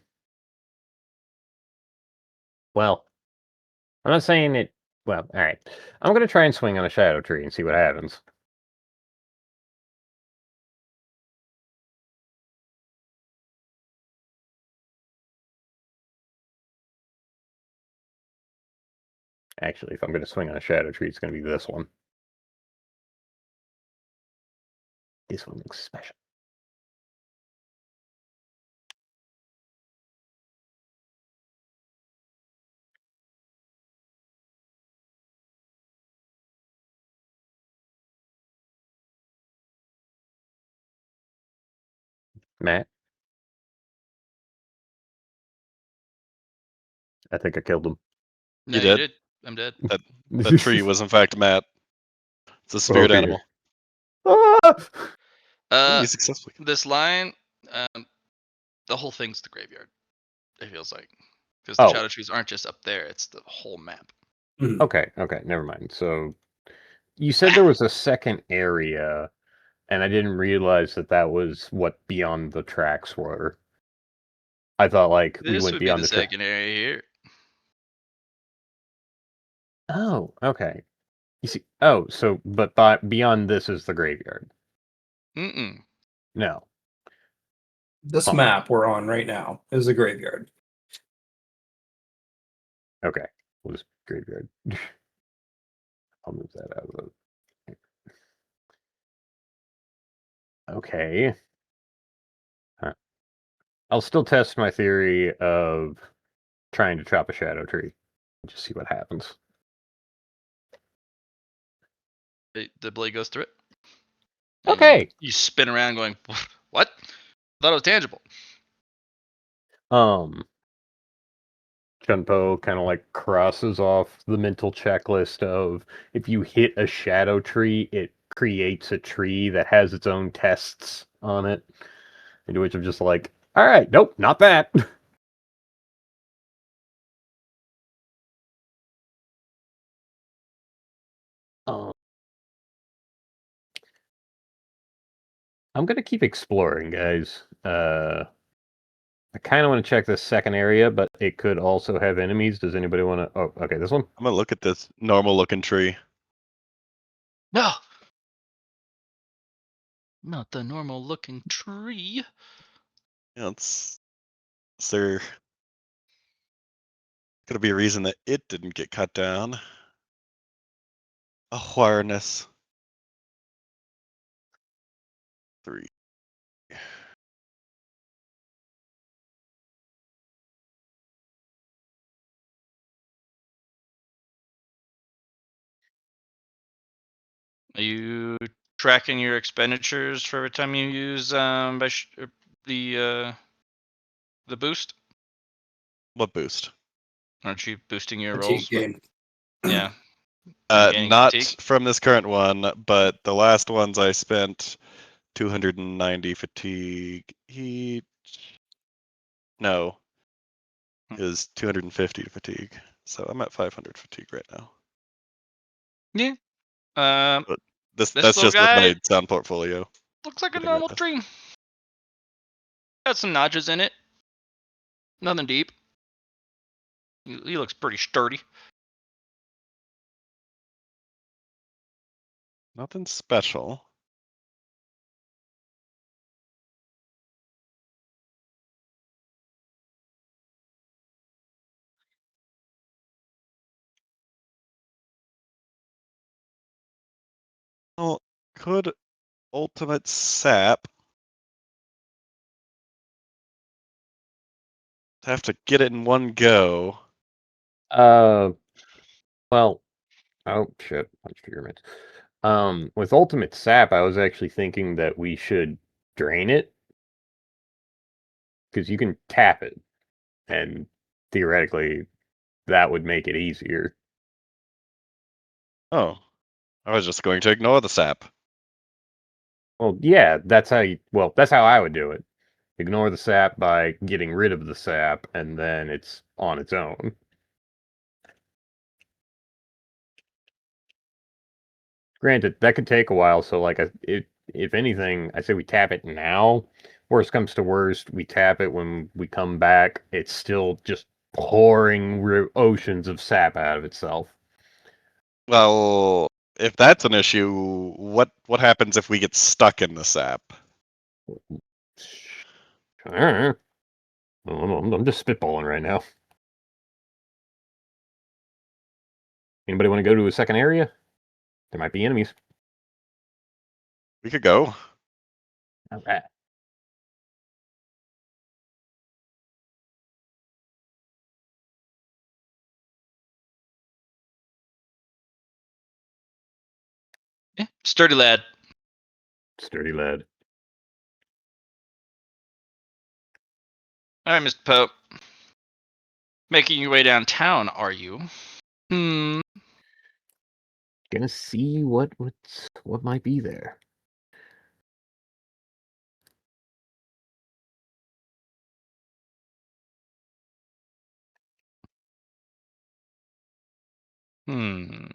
well, I'm not saying it. Well, all right. I'm going to try and swing on a shadow tree and see what happens. Actually, if I'm going to swing on a shadow tree, it's going to be this one. This one looks special. Matt, I think I killed him. No, You you did? did. I'm dead. That tree was in fact Matt. It's a spirit Okay. animal. Ah! You Uh, successfully. this line, the whole thing's the graveyard. It feels like because the Oh, shadow trees aren't just up there; it's the whole map. Mhm. okay, never mind. So you said there was a second area, and I didn't realize that that was what beyond the tracks were. I thought like we This went would be beyond the the track. second area here. Oh, okay. You see, oh, so but beyond this is the graveyard. Mm-mm. No. This Huh. map we're on right now is the graveyard. Okay. Was graveyard. I'll move that out of the. Okay. Huh. I'll still test my theory of trying to chop a shadow tree. Just see what happens. The blade goes through it. And Okay. You spin around, going, "What? I thought it was tangible." Chun Po kind of like crosses off the mental checklist of if you hit a shadow tree, it creates a tree that has its own tests on it. Into which I'm just like, all right, nope, not that. Um, I'm gonna keep exploring, guys. I kind of want to check this second area, but it could also have enemies. Does anybody want to? Oh, okay, this one. I'm gonna look at this normal looking tree. No! Not the normal looking tree. Yeah, is there gonna be a reason that it didn't get cut down? Awareness. 3. Are you tracking your expenditures for every time you use the boost? What boost? Aren't you boosting your Fatigue rolls? With, gain. yeah. You're gaining Not fatigue? from this current one, but the last ones I spent 290 fatigue each. No, it was 250 fatigue. So I'm at 500 fatigue right now. Yeah. But that's This little just with guy my sound portfolio. looks like a Getting normal rid of. tree. Got some notches in it. Nothing deep. He looks pretty sturdy. Nothing special. Well, could ultimate sap have to get it in one go? Well, oh shit, punch pyramids. With ultimate sap, I was actually thinking that we should drain it because you can tap it, and theoretically, that would make it easier. Oh, I was just going to ignore the sap. Well, yeah, that's how that's how I would do it. Ignore the sap by getting rid of the sap, and then it's on its own. Granted, that could take a while, so like, if anything, I say we tap it now. Worst comes to worst, we tap it when we come back. It's still just pouring oceans of sap out of itself. Well, if that's an issue, what happens if we get stuck in the sap? I'm just spitballing right now. Anybody want to go to a second area? There might be enemies. We could go. All right. Yeah. Sturdy lad. Sturdy lad. All right, Mr. Pope. Making your way downtown, are you? Hmm. Gonna see what might be there. Hmm.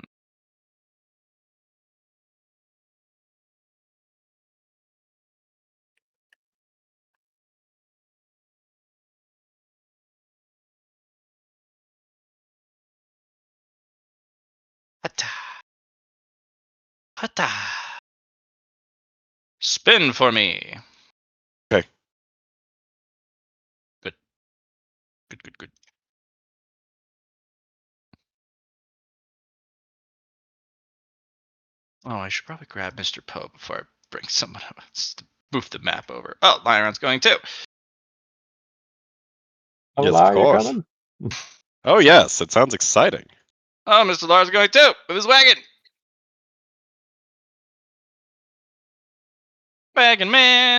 Hata. Hata. Spin for me. Okay. Good. Good, good, good. Oh, I should probably grab Mr. Poe before I bring someone else to move the map over. Oh, Liron's going too. Yes, of You're course. coming? Oh yes, it sounds exciting. Oh, Mr. Lar's going too with his wagon. Wagon man.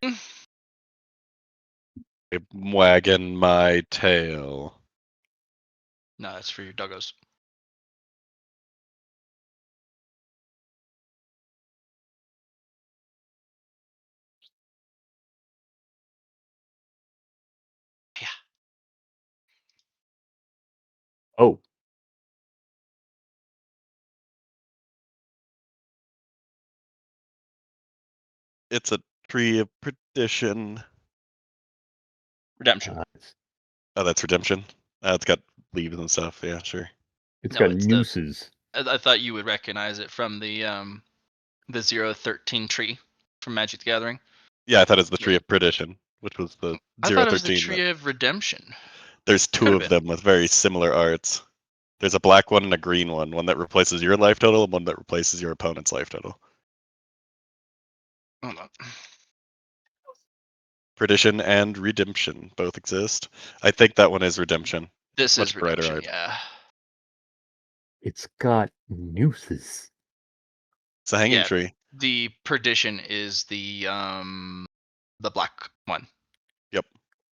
I'm wagging my tail. No, that's for your doggos. Yeah. Oh, It's a tree of perdition. Redemption. Oh, that's redemption. It's got leaves and stuff. Yeah, sure. it's No, got it's the. nooses. I thought you would recognize it from the the 013 tree from Magic the Gathering? Yeah, I thought it was the Tree Yeah. of Perdition, which was the I thought it was the 013. Tree of Redemption. There's two Could've of been. them with very similar arts. There's a black one and a green one that replaces your life total and one that replaces your opponent's life total. Hold on. Perdition and Redemption both exist. I think that one is Redemption. This Much is brighter Redemption, art. yeah. It's got nooses. It's a hanging Yeah. tree. The Perdition is the black one.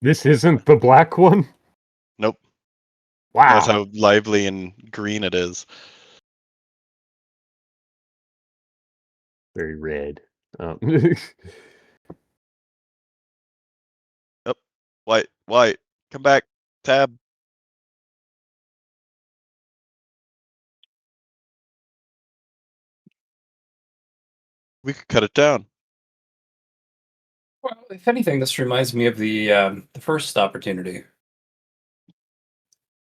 This isn't the black one? Nope. Wow. That's how lively and green it is. Very red. White. Come back. Tab. We could cut it down. Well, if anything, this reminds me of the first opportunity.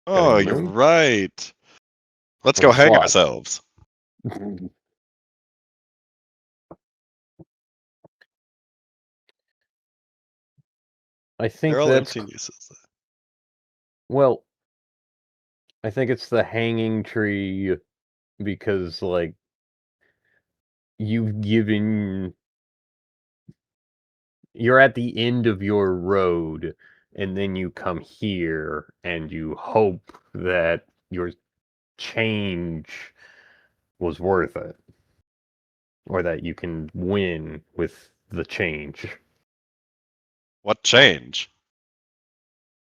Oh, the you're moon? right. Let's On go the hang slot. ourselves. I think They're all that's empty uses. well. I think it's the hanging tree because, like, you've given. You're at the end of your road, and then you come here, and you hope that your change was worth it, or that you can win with the change. What change?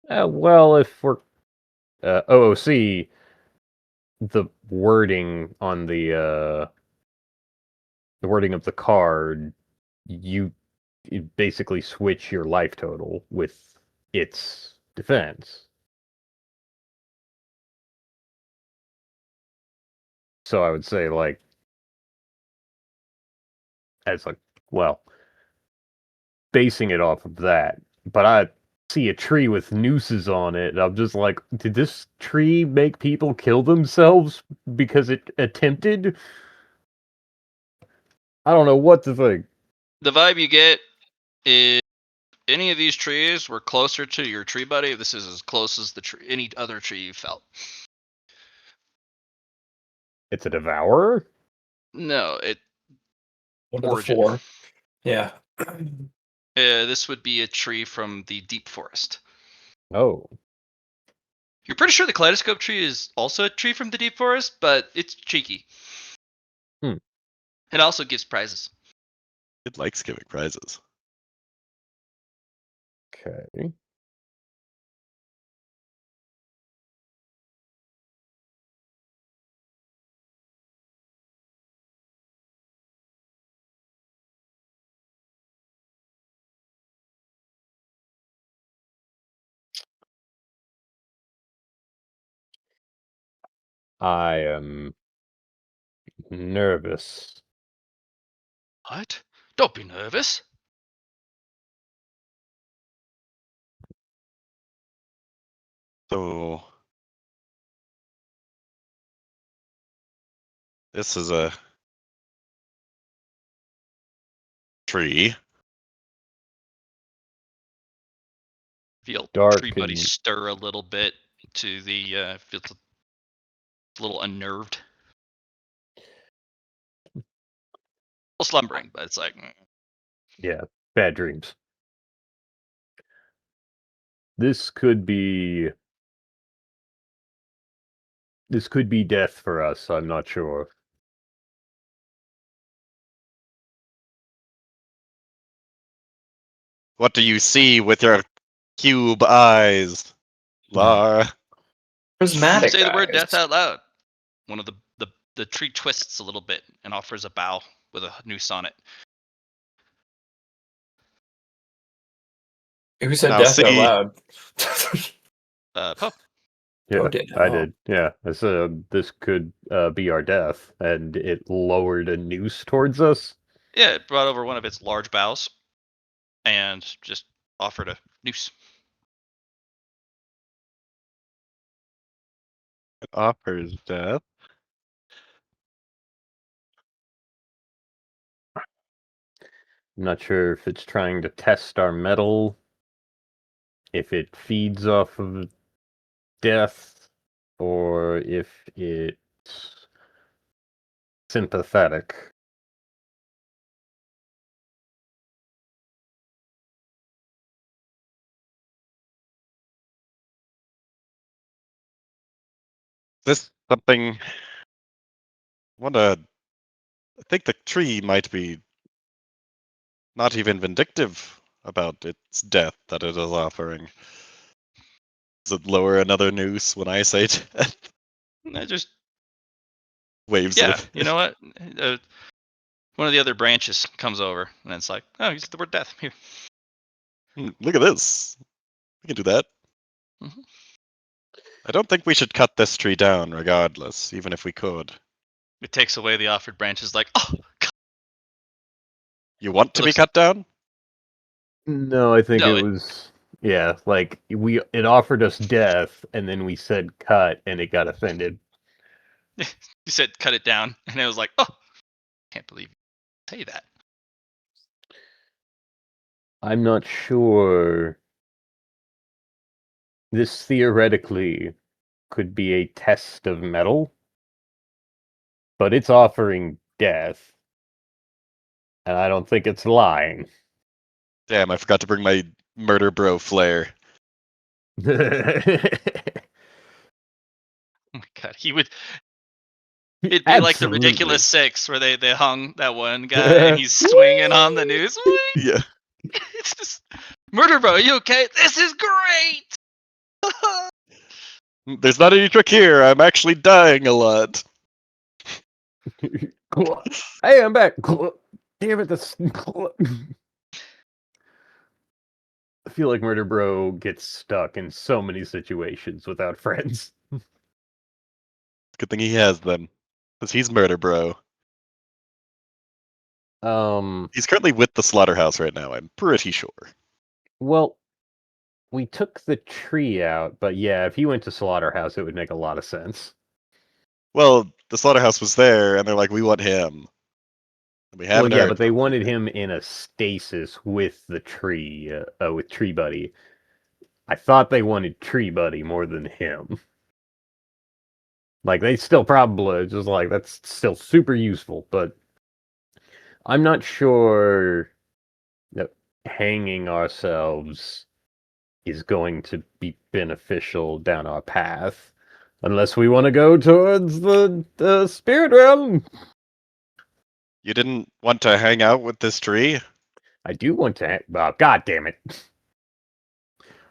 Well, if we're OOC, the wording on the wording of the card, you basically switch your life total with its defense. So I would say, like, as like, well, basing it off of that. But I see a tree with nooses on it, and I'm just like, did this tree make people kill themselves because it attempted? I don't know what to think. The vibe you get is any of these trees were closer to your tree buddy. This is as close as any other tree you felt. It's a devourer? No, One of the Origin. four. Yeah. This would be a tree from the deep forest. Oh. You're pretty sure the Kaleidoscope Tree is also a tree from the deep forest, but it's cheeky. It also gives prizes. It likes giving prizes. Okay. I am nervous. What? Don't be nervous. So this is a tree. Feel Dark tree buddy and stir a little bit to the feels a little unnerved. Still slumbering, but it's like yeah, bad dreams. This could be death for us. I'm not sure. What do you see with your cube eyes, Lar? Prismatic say the word eyes. death out loud. One of the tree twists a little bit and offers a bow with a noose on it. Who said Now death out see. loud? Poe. Yeah, did. I Oh. did. Yeah, I said this could be our death, and it lowered a noose towards us. Yeah, it brought over one of its large bows and just offered a noose. It offers death. I'm not sure if it's trying to test our metal, if it feeds off of death, or if it's sympathetic. This something. I think the tree might be not even vindictive about its death that it is offering. Does it lower another noose when I say death? I just Waves yeah, it. you know what? One of the other branches comes over, and it's like, oh, use the word death here. Look at this. We can do that. Mhm. I don't think we should cut this tree down regardless, even if we could. It takes away the offered branches, like, oh, You want it to be looks cut down? No, I think no. it was like it offered us death, and then we said cut, and it got offended. You said cut it down, and it was like, oh, can't believe you say that. I'm not sure. This theoretically could be a test of metal, but it's offering death, and I don't think it's lying. Damn, I forgot to bring my murder bro flare. Oh my god, he would. It'd be like the Absolutely. Ridiculous Six, where they hung that one guy, and he's swinging on the news. Yeah. It's just murder, bro. Are you okay? This is great. There's not any trick here. I'm actually dying a lot. Hey, I'm back. Damn it, this. I feel like Murder Bro gets stuck in so many situations without friends. Good thing he has them. Because he's murder bro. He's currently with the slaughterhouse right now, I'm pretty sure. Well, we took the tree out, but yeah, if he went to Slaughterhouse, it would make a lot of sense. Well, the slaughterhouse was there, and they're like, we want him. And we Well, haven't yeah, heard but they from wanted him in a stasis with the tree, with Tree Buddy. I thought they wanted Tree Buddy more than him. Like, they still probably just like, that's still super useful, but I'm not sure that hanging ourselves is going to be beneficial down our path. Unless we want to go towards the spirit realm. You didn't want to hang out with this tree? I do want to. God damn it!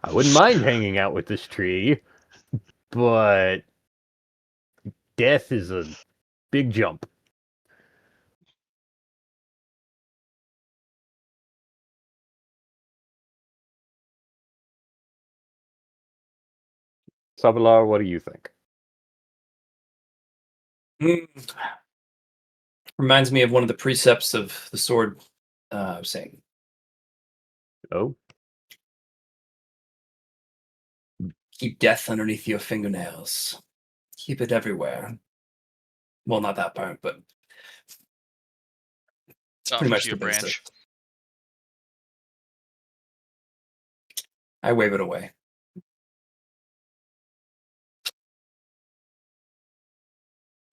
I wouldn't mind hanging out with this tree, but death is a big jump. Sabalar, what do you think? Reminds me of one of the precepts of the sword saying. Oh, Keep death underneath your fingernails. Keep it everywhere. Well, not that part, but it's pretty Offers much you the a basic. branch. I wave it away.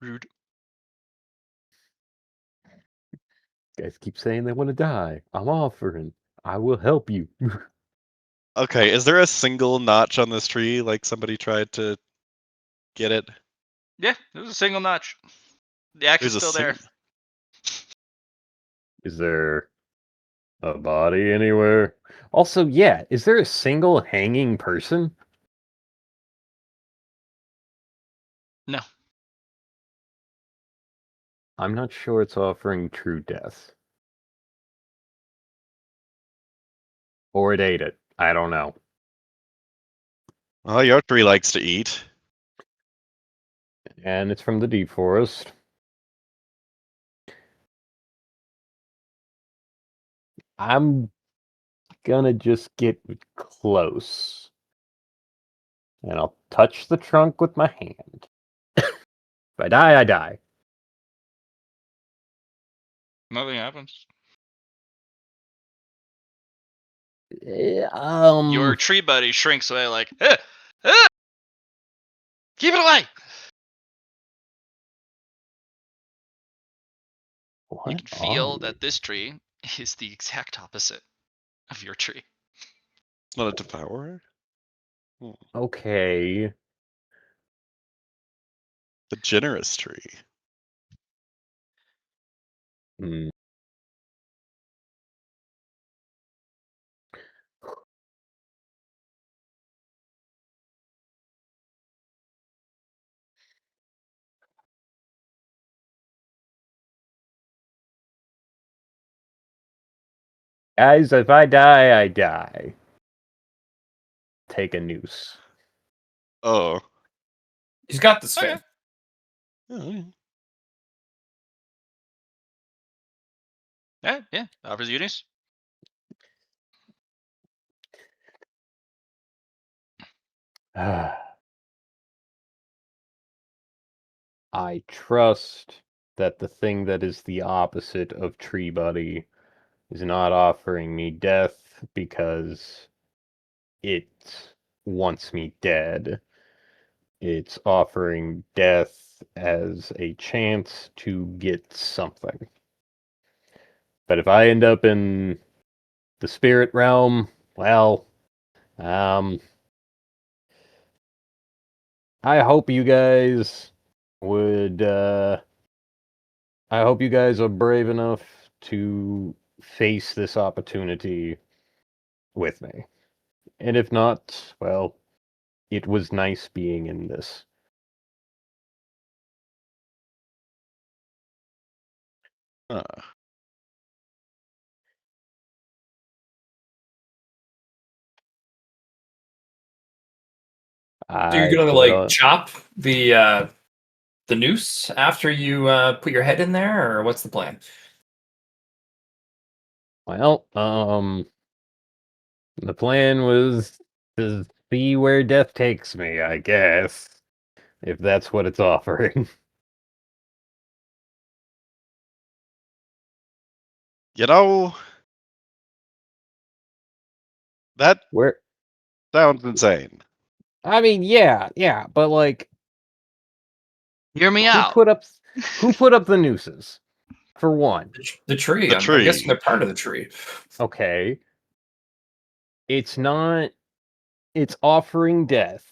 Rude. guys keep saying they want to die. I'm offering. I will help you. Okay, is there a single notch on this tree, like somebody tried to get it? Yeah, it was a single notch. The axe is There's a still there. Is there a body anywhere? Also, yeah, is there a single hanging person? No. I'm not sure it's offering true death. Or it ate it. I don't know. Oh, your tree likes to eat. And it's from the deep forest. I'm gonna just get close. And I'll touch the trunk with my hand. If I die, I die. Nothing happens. Your tree buddy shrinks away like, keep it away. You can feel that this tree is the exact opposite of your tree. It's not a devourer? Okay. The generous tree. Hmm. Guys, if I die, I die. Take a noose. Oh. He's got this, Okay. Finn. Yeah. Yeah. Offers you news. I trust that the thing that is the opposite of Tree Buddy is not offering me death because it wants me dead. It's offering death as a chance to get something. But if I end up in the spirit realm, well, I hope you guys would, I hope you guys are brave enough to face this opportunity with me. And if not, well, it was nice being in this. Huh. So you're I gonna put like on, chop the noose after you put your head in there, or what's the plan? well, the plan was to see where death takes me, I guess. If that's what it's offering. You know, that Where sounds insane. I mean, yeah, but like Hear me who out. put up who put up the nooses? For one. The tree. The I'm guessing tree. they're part of the tree. Okay. It's not it's offering death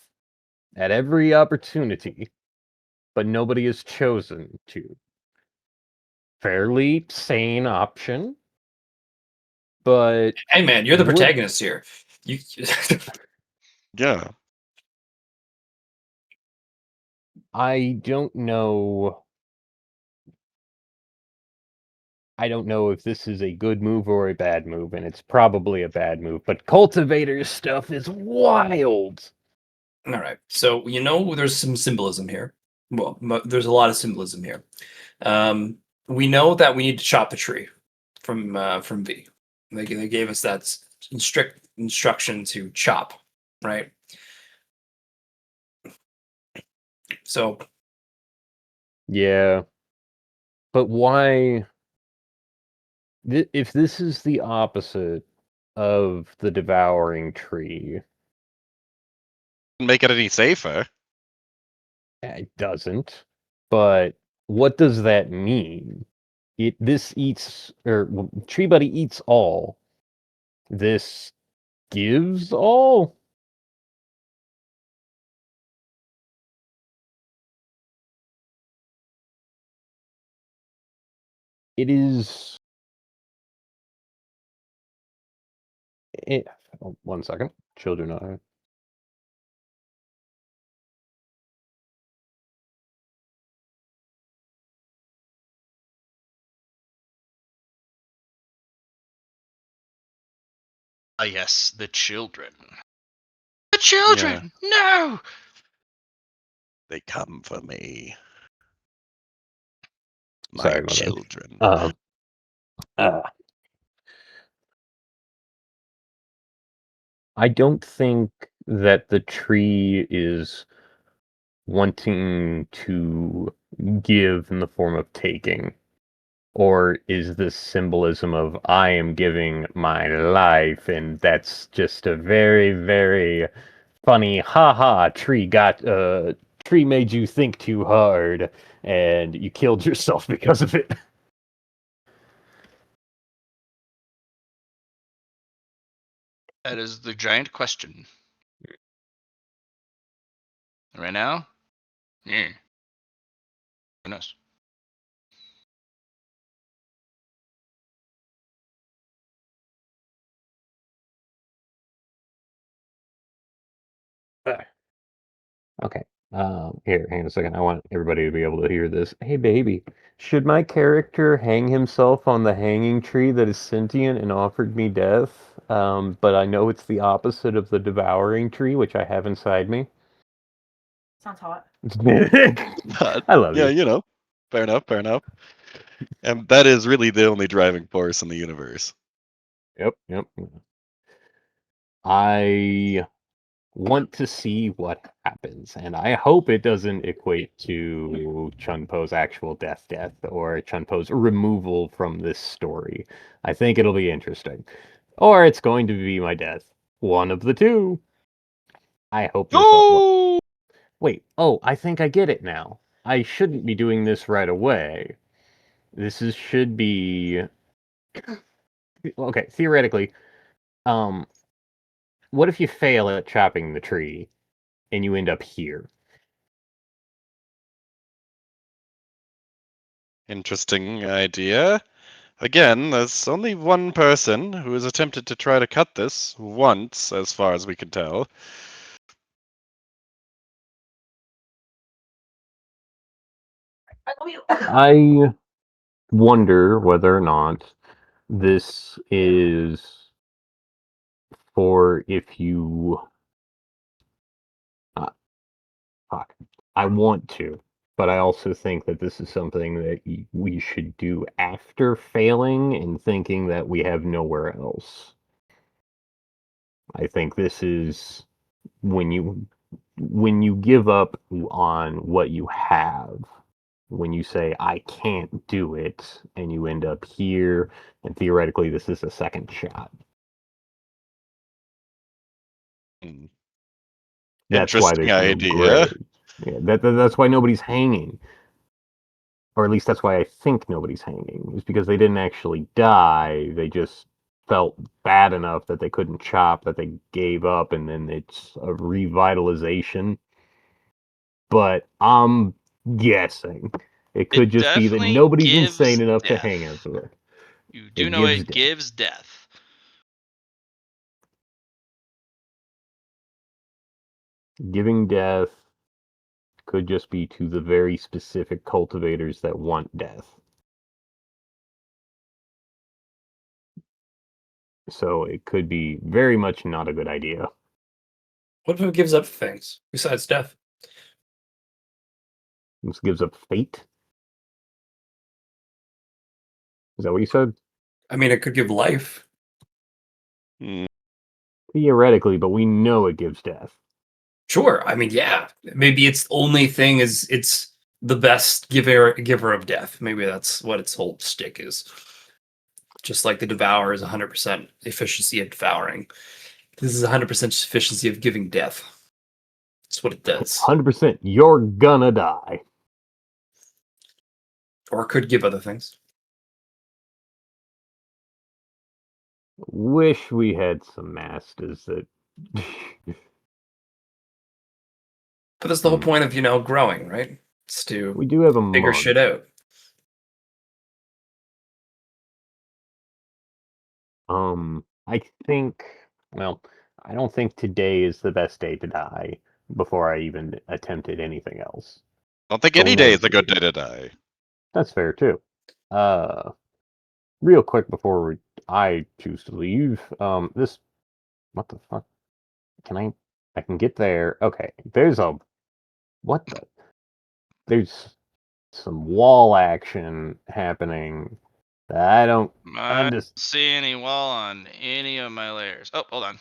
at every opportunity, but nobody has chosen to. Fairly sane option, but Hey man, you're the would protagonist here. You Yeah. I don't know. I don't know if this is a good move or a bad move, and it's probably a bad move, but cultivator's stuff is wild. all right. So there's some symbolism here. Well, there's a lot of symbolism here. We know that we need to chop the tree from V. They gave us that strict instruction to chop, right? So Yeah. But why if this is the opposite of the devouring tree, Make it any safer. it doesn't. But what does that mean? This eats Tree Buddy eats all. This gives all? It is oh, 1 second. Children are Ah, yes, the children. The Yeah. children! No! They come for me. My sorry, my bad. children. Uh, I don't think that the tree is wanting to give in the form of taking. Or is this symbolism of I am giving my life, and that's just a very, very funny, haha, tree made you think too hard, and you killed yourself because of it. That is the giant question. And right now, yeah. Who knows? Okay. Here, hang on a second. I want everybody to be able to hear this. Hey, baby, should my character hang himself on the hanging tree that is sentient and offered me death? But I know it's the opposite of the devouring tree, which I have inside me. Sounds hot. But, I love yeah, you. fair enough, fair enough. And that is really the only driving force in the universe. Yep. I want to see what happens, and I hope it doesn't equate to Chun Po's actual death, or Chun Po's removal from this story. I think it'll be interesting. Or it's going to be my death. One of the two. I hope this. No! Wait, I think I get it now. I shouldn't be doing this right away. Should be. Okay, theoretically, what if you fail at chopping the tree and you end up here? Interesting idea. Again, there's only one person who has attempted to try to cut this once, as far as we can tell. I wonder whether or not this is for if you. Fuck. I want to, but I also think that this is something that we should do after failing and thinking that we have nowhere else. I think this is when you give up on what you have, when you say I can't do it, and you end up here, and theoretically this is a second shot. Hmm. That's why Interesting there's no idea. grave. Yeah, that's why nobody's hanging. Or at least that's why I think nobody's hanging, is because they didn't actually die. They just felt bad enough that they couldn't chop, that they gave up, and then it's a revitalization. But I'm guessing it could It just be that definitely nobody's gives insane enough to death. hang us with it. You do It know gives it death. gives death. Giving death could just be to the very specific cultivators that want death. So it could be very much not a good idea. What if it gives up things besides death? This gives up fate. Is that what you said? I mean, it could give life. Hmm. Theoretically, but we know it gives death. Sure. I mean, yeah. Maybe its only thing is it's the best giver of death. Maybe that's what its whole stick is. Just like the devourer is 100% efficiency at devouring. This is 100% efficiency of giving death. That's what it does. 100%, you're gonna die. Or it could give other things. Wish we had some masters that. But that's the whole point of, growing, right? It's to We do have a figure monk. shit out. I think. Well, I don't think today is the best day to die before I even attempted anything else. I don't think But any we day never is a good do. day to die. That's fair too. Real quick before I choose to leave. This. What the fuck? I can get there. Okay. What the? There's some wall action happening that I don't I don't see any wall on any of my layers. Oh, hold on.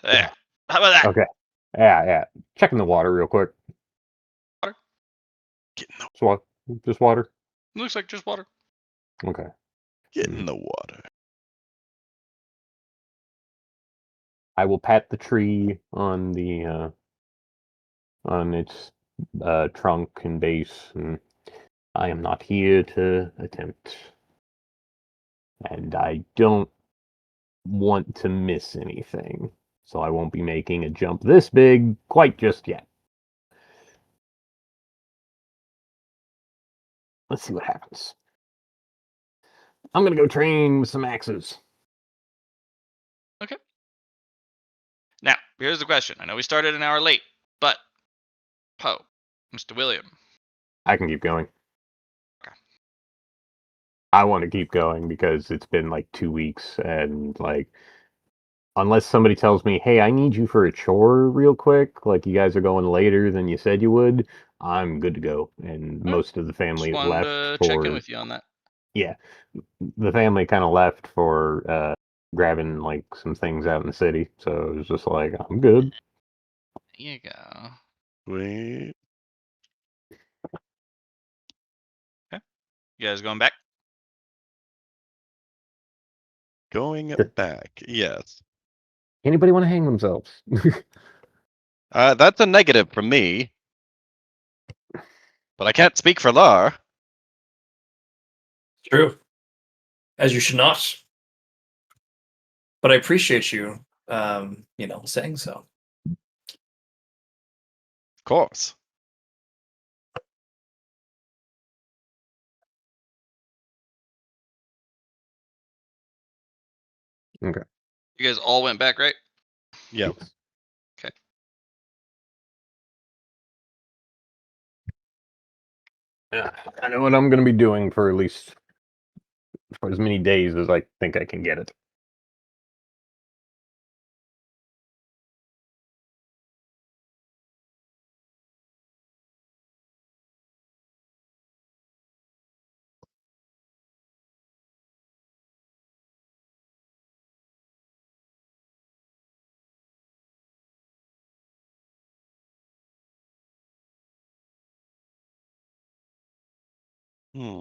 There. How about that? Okay. Yeah. Checking the water real quick. Water? Get in the Just water. Looks like just water. Okay. Get in the water. I will pat the tree on the on its trunk and base, and I am not here to attempt, and I don't want to miss anything, so I won't be making a jump this big quite just yet. Let's see what happens. I'm gonna go train with some axes. Now, here's the question. I know we started an hour late, but Poe, Mr. William. I can keep going. Okay. I want to keep going because it's been like 2 weeks, and like, unless somebody tells me, hey, I need you for a chore real quick, like you guys are going later than you said you would, I'm good to go. And Alright. most of the Just family wanted left to for, check in with you on that. yeah, the family kind of left for grabbing like some things out in the city. So it was just like, I'm good. There you go. Wait. You guys going back? Going back. Yes. Anybody want to hang themselves? That's a negative from me. But I can't speak for Lar. True. As you should not. But I appreciate you, saying so. Of course. Okay. You guys all went back, right? Yeah. Okay. Yeah, I know what I'm going to be doing for at least for as many days as I think I can get it. Hmm.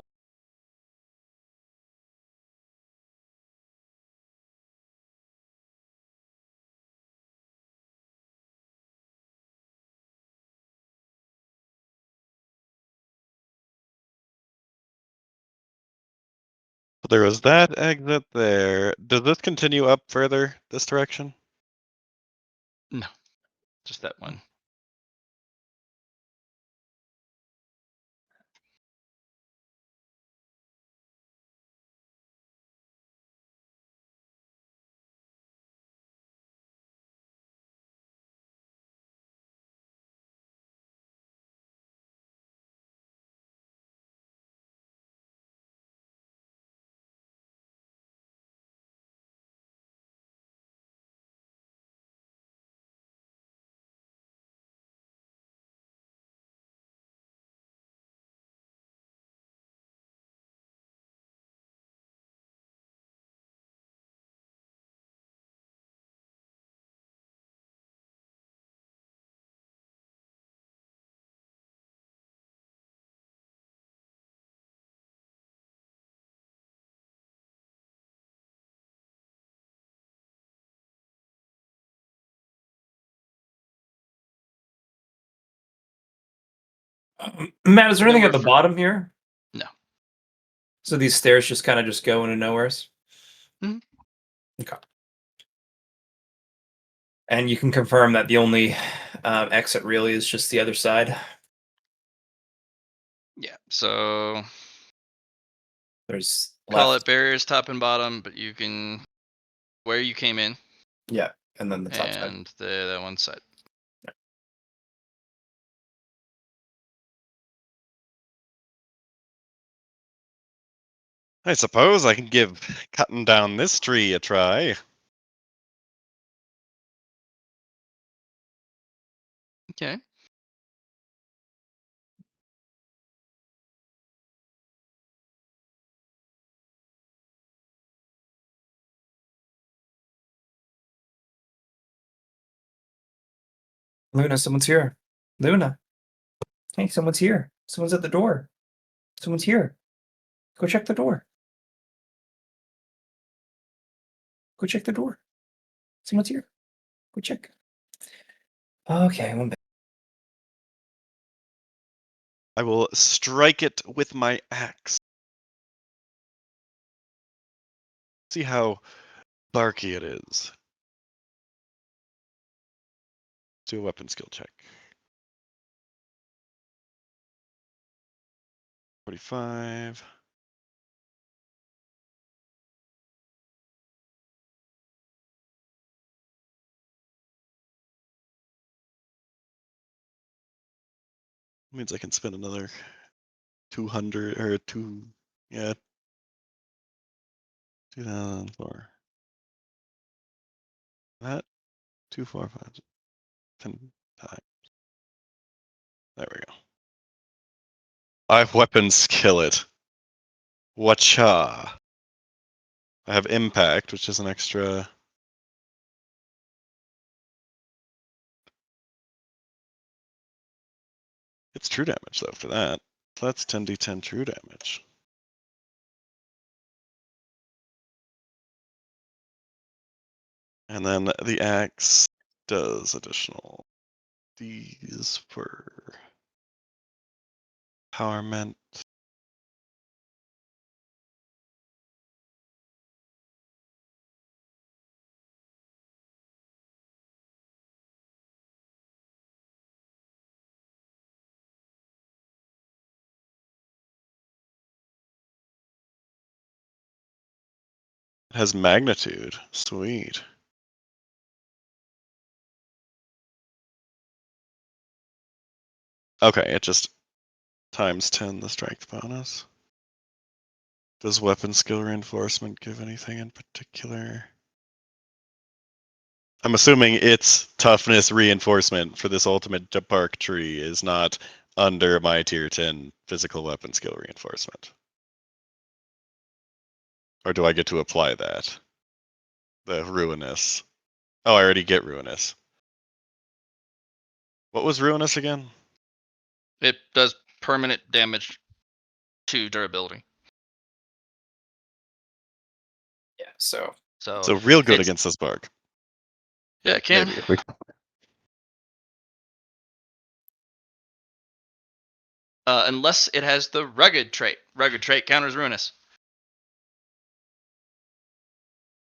So there was that exit there. Does this continue up further this direction? No, just that one. Matt, is there anything Nowhere at the for- bottom here? No. So these stairs just kind of just go into nowheres? Mhm. Okay. And you can confirm that the only exit really is just the other side? Yeah. So There's call left. it barriers top and bottom, but you can where you came in Yeah, and then the top side. and that one side. I suppose I can give cutting down this tree a try. Okay. Luna, someone's here. Luna. Hey, someone's here. Someone's at the door. Someone's here. Go check the door. Go check the door. Someone's here. Go check. Okay, one back. I will strike it with my axe. See how barky it is. Do a weapon skill check. 45. Means I can spend another 200 or yeah, 2004. That 2, 4, 5, 10 times. There we go. I weapon skill it. Whatcha? I have impact, which is an extra. It's true damage though for that. So that's 10d10 true damage. And then the axe does additional these for empowerment. It has magnitude. Sweet. Okay, it just times 10 the strength bonus. Does weapon skill reinforcement give anything in particular? I'm assuming its toughness reinforcement for this ultimate bark tree is not under my tier 10 physical weapon skill reinforcement. Or do I get to apply that? The ruinous. Oh, I already get ruinous. What was ruinous again? It does permanent damage to durability. Yeah, so So real good it's- against this bark. Yeah, it can. Maybe. Unless it has the rugged trait. Rugged trait counters ruinous.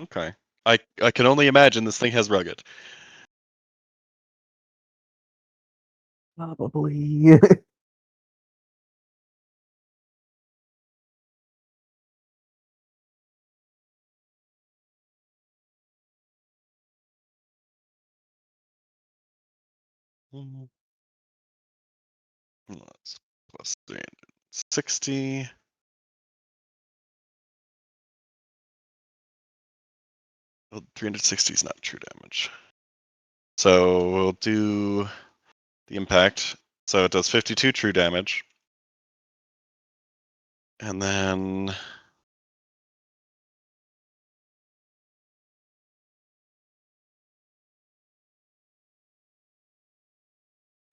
Okay. I can only imagine this thing has rugged. Probably. That's plus 360. Well, 360 is not true damage. So we'll do the impact. So it does 52 true damage. And then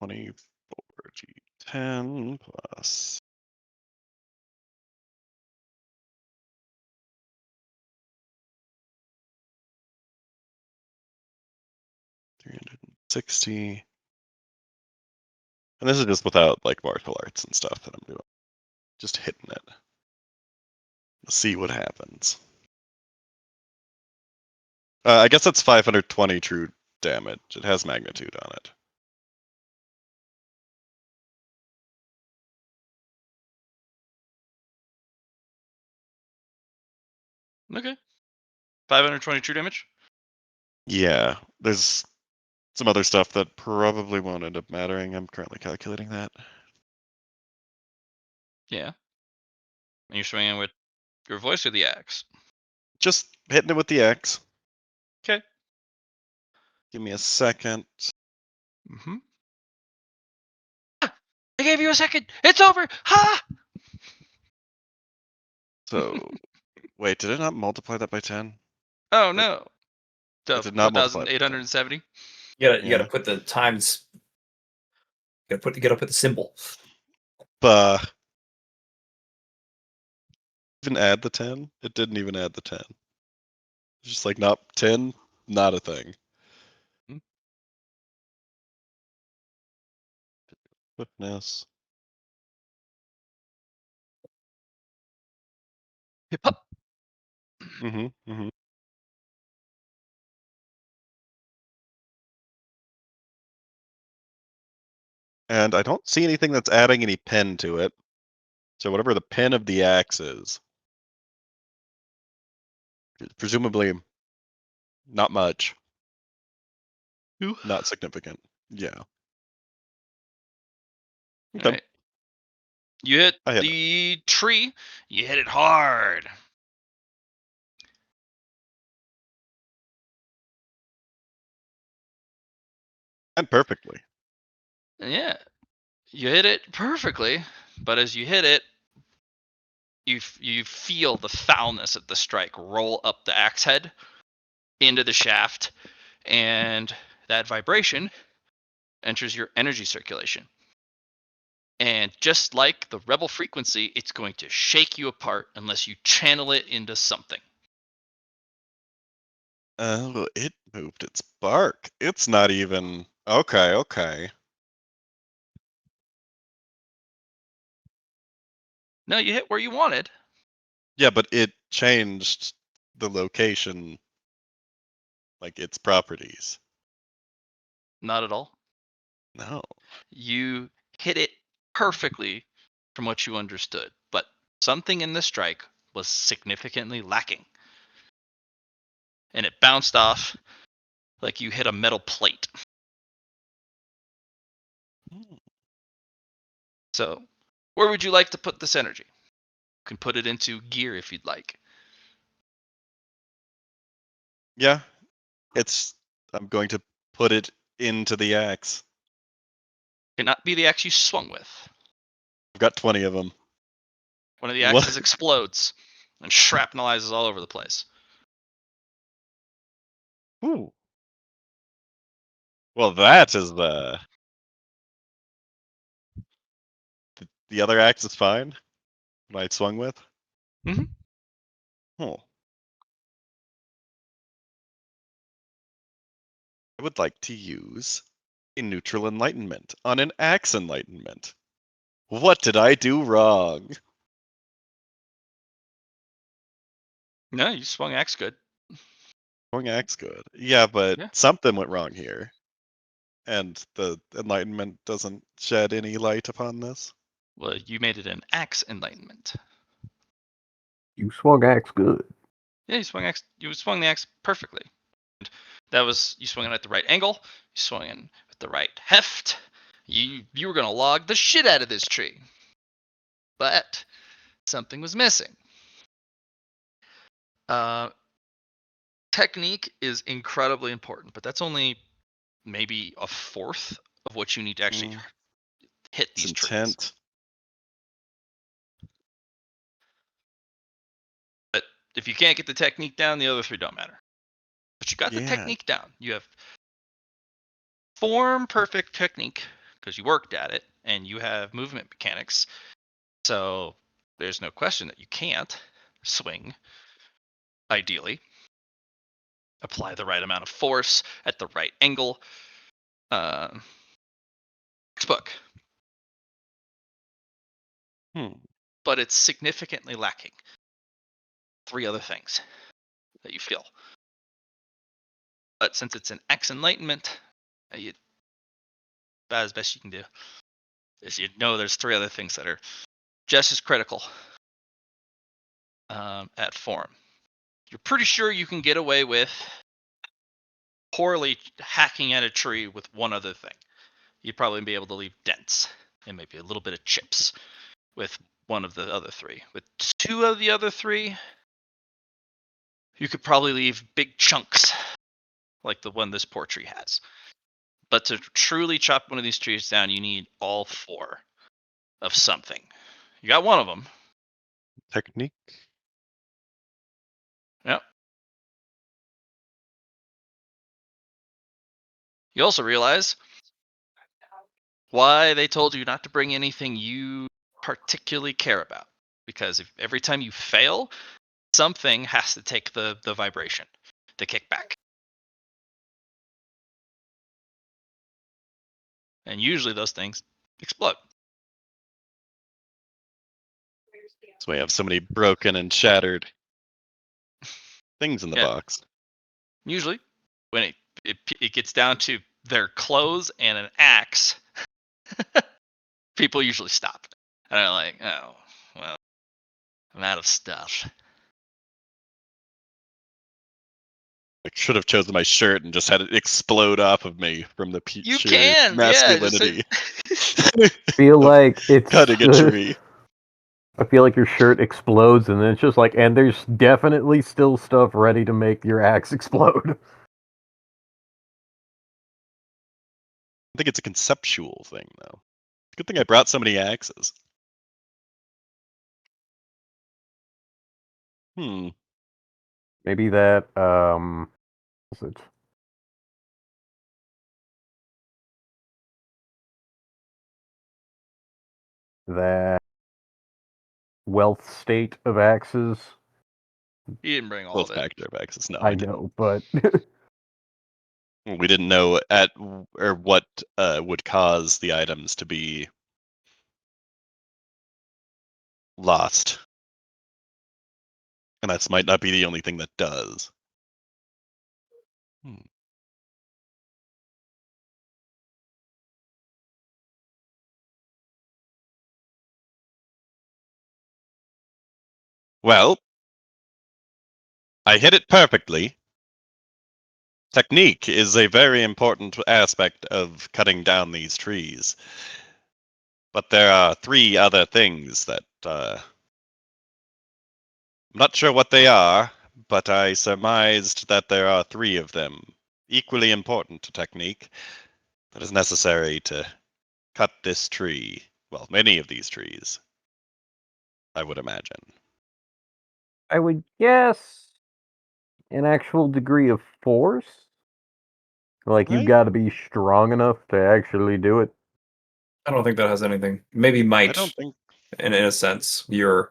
$24d10 plus 360. And this is just without like martial arts and stuff that I'm doing. Just hitting it. Let's see what happens. I guess that's 520 true damage. It has magnitude on it. Okay. 520 true damage. Yeah, there's some other stuff that probably won't end up mattering. I'm currently calculating that. Yeah. And you're swinging with your voice or the axe? Just hitting it with the axe. Okay. Give me a second. Mm-hmm. I gave you a second. It's over. Ha! So, wait, did it not multiply that by 10? Oh no. It did not multiply by 10. 1,870. you Yeah. gotta put the times. You gotta put the symbol. even add the 10? It didn't even add the 10. It's just like, not 10, not a thing. Goodness. Hip hop. Mm-hmm. And I don't see anything that's adding any pen to it. So whatever the pen of the axe is, presumably not much, Ooh. not significant. Yeah. All Okay. right. You hit I hit the tree. You hit it hard. And perfectly. Yeah, you hit it perfectly. But as you hit it, you feel the foulness of the strike roll up the axe head into the shaft, and that vibration enters your energy circulation. And just like the rebel frequency, it's going to shake you apart unless you channel it into something. Oh, it moved its bark. It's not even... Okay. No, you hit where you wanted. Yeah, but it changed the location, like its properties. Not at all. No. You hit it perfectly from what you understood, but something in the strike was significantly lacking. And it bounced off like you hit a metal plate. So, where would you like to put this energy? You can put it into gear if you'd like. Yeah, I'm going to put it into the axe. Cannot be the axe you swung with. I've got 20 of them. One of the What? axes explodes and shrapnelizes all over the place. Ooh. Well, that is the other axe is fine. What I swung with. Mhm. Oh. I would like to use a neutral enlightenment on an axe enlightenment. What did I do wrong? No, you swung axe good. Swung axe good. Yeah, but Yeah. something went wrong here. And the enlightenment doesn't shed any light upon this. Well, you made it an axe enlightenment. You swung axe good. Yeah, you swung the axe perfectly. That was, you swung it at the right angle. You swung in with the right heft. You were gonna log the shit out of this tree, but something was missing. Technique is incredibly important, but that's only maybe a fourth of what you need to actually hit It's these trees. intent. But if you can't get the technique down, the other three don't matter. But you got the Yeah. technique down. You have form perfect technique because you worked at it, and you have movement mechanics. So there's no question that you can't swing. Ideally, apply the right amount of force at the right angle. Textbook. But it's significantly lacking. 3 other things that you feel. But since it's an X enlightenment, about as best you can do is you know there's 3 other things that are just as critical at form. You're pretty sure you can get away with poorly hacking at a tree with 1 other thing. You'd probably be able to leave dents and maybe a little bit of chips with 1 of the other 3. With 2 of the other 3, you could probably leave big chunks like the one this poor tree has. But to truly chop one of these trees down, you need all 4 of something. You got 1 of them. Technique. Yep. You also realize why they told you not to bring anything you particularly care about. because if every time you fail, something has to take the vibration, the kickback. And usually those things explode. So we have so many broken and shattered things in the Yeah. box. Usually, when it gets down to their clothes and an axe, people usually stop. And they're like, oh, well, I'm out of stuff. I should have chosen my shirt and just had it explode off of me from the You sheer can, yeah. Just masculinity. Feel like it's Cutting a tree. I feel like your shirt explodes, and then it's just like, and there's definitely still stuff ready to make your axe explode. I think it's a conceptual thing, though. Good thing I brought so many axes. Maybe that what's it? That wealth state of axes. You didn't bring all Both of it. factor of axes. No, I know, but we didn't know what would cause the items to be lost, and that might not be the only thing that does. Well, I hit it perfectly. Technique is a very important aspect of cutting down these trees. But there are 3 other things that I'm not sure what they are, but I surmised that there are 3 of them, equally important to technique, that is necessary to cut this tree. Well, many of these trees, I would imagine. I would guess an actual degree of force. Like, you've Right? got to be strong enough to actually do it. I don't think that has anything. Maybe might, I don't think. in a sense, your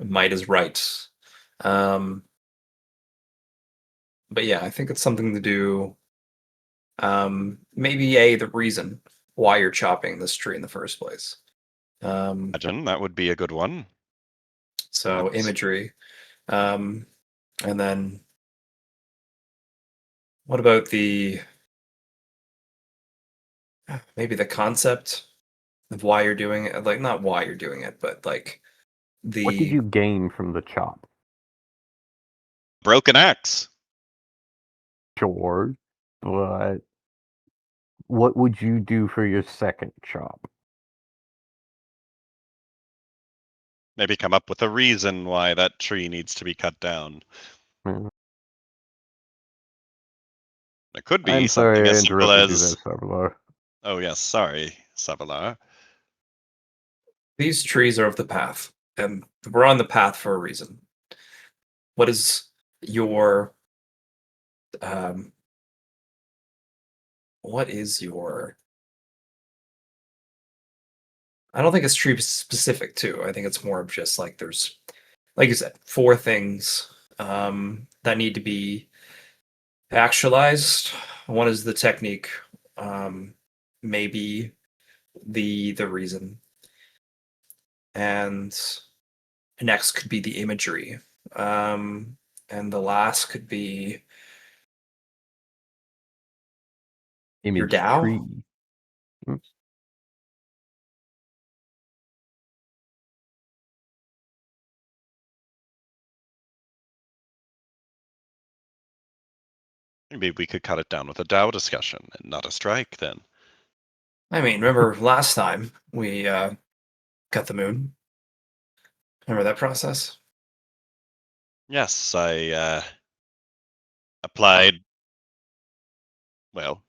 might is right. But yeah, I think it's something to do. Maybe the reason why you're chopping this tree in the first place. Imagine that would be a good one. So Perhaps. imagery, and then what about maybe the concept of why you're doing it? Like not why you're doing it, but like What did you gain from the chop? Broken axe. Sure, but what would you do for your second chop? Maybe come up with a reason why that tree needs to be cut down. Hmm. It could be I'm something sorry I as simple interrupted you as. there, Sarvalar. Oh yes, sorry, Savalar. these trees are of the path, and we're on the path for a reason. What is your what is your I don't think it's tree specific too. I think it's more of just like there's, like you said, 4 things that need to be actualized. One is the technique, maybe the reason, and next could be the imagery, and the last could be your Image Tao. tree. Maybe we could cut it down with a Tao discussion and not a strike then. I mean, remember last time we cut the moon? Remember that process? Yes, I applied, well,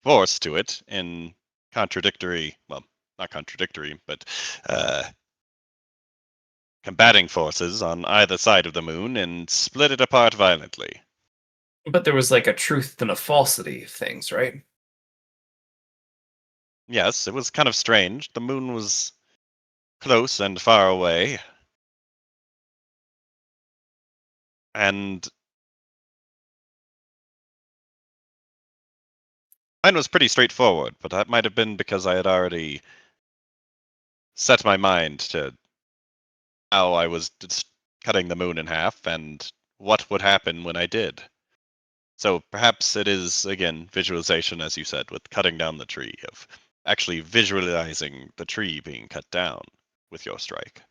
force to it in contradictory, well, not contradictory, but combating forces on either side of the moon and split it apart violently. But there was like a truth and a falsity of things, right? Yes, it was kind of strange. The moon was close and far away. And mine was pretty straightforward, but that might have been because I had already set my mind to how I was just cutting the moon in half and what would happen when I did. So perhaps it is, again, visualization, as you said, with cutting down the tree, of actually visualizing the tree being cut down with your strike.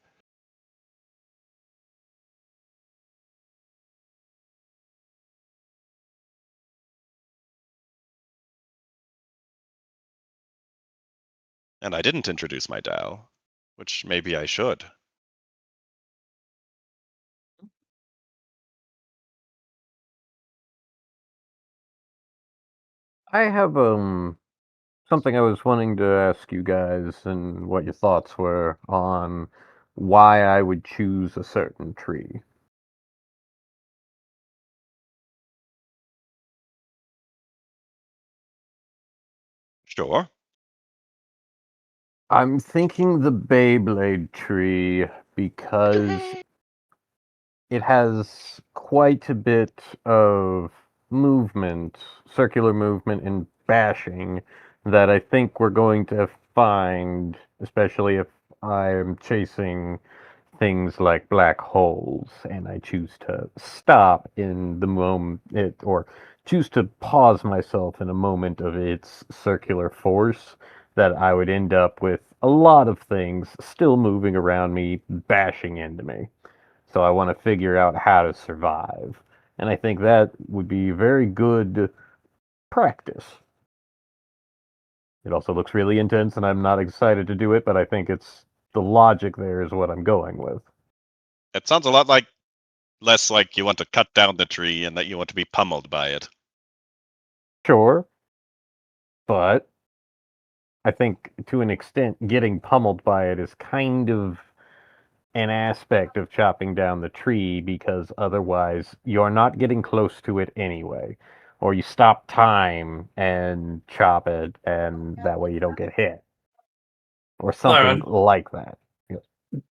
And I didn't introduce my Tao, which maybe I should. I have something I was wanting to ask you guys and what your thoughts were on why I would choose a certain tree. Sure. I'm thinking the Beyblade tree because it has quite a bit of movement, circular movement and bashing that I think we're going to find, especially if I'm chasing things like black holes and I choose to stop in the moment or choose to pause myself in a moment of its circular force, that I would end up with a lot of things still moving around me, bashing into me. So I want to figure out how to survive. And I think that would be very good practice. It also looks really intense, and I'm not excited to do it, but I think it's the logic there is what I'm going with. It sounds a lot like less like you want to cut down the tree and that you want to be pummeled by it. Sure, but I think to an extent, getting pummeled by it is kind of an aspect of chopping down the tree because otherwise you're not getting close to it anyway. Or you stop time and chop it, and that way you don't get hit. Or something Liron, like that. Yes.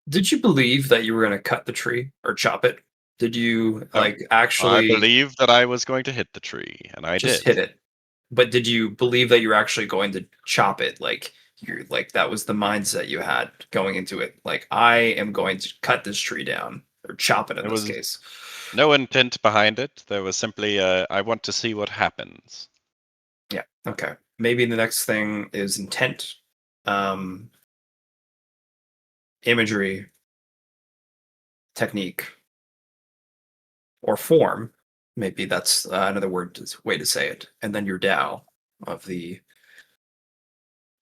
did you believe that you were going to cut the tree or chop it? Did you I, like I actually believed that I was going to hit the tree, and I just did. hit it? But did you believe that you were actually going to chop it? Like you're like that was the mindset you had going into it. Like I am going to cut this tree down or chop it in There this was case. no intent behind it. There was simply, I want to see what happens. Yeah. Okay. Maybe the next thing is intent, um, imagery, technique, or form. Maybe that's another way to say it. And then your Tao of the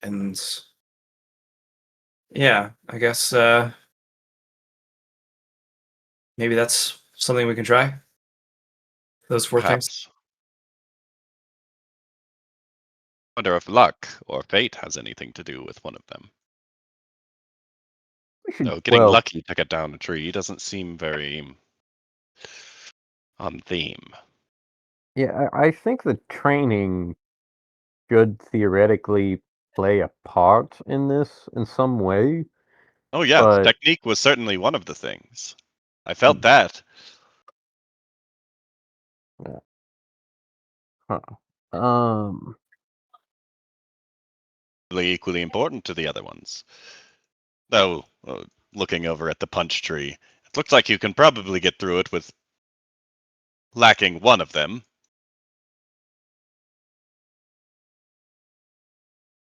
and yeah, I guess maybe that's something we can try. Those four things. Perhaps. Wonder if luck or fate has anything to do with one of them. We should, No, getting well, lucky to cut down a tree doesn't seem very on theme. yeah, I think the training should theoretically play a part in this in some way, Oh yes, but technique was certainly one of the things. I felt that. yeah. Huh. Really equally important to the other ones. Though, looking over at the punch tree, it looks like you can probably get through it with lacking one of them.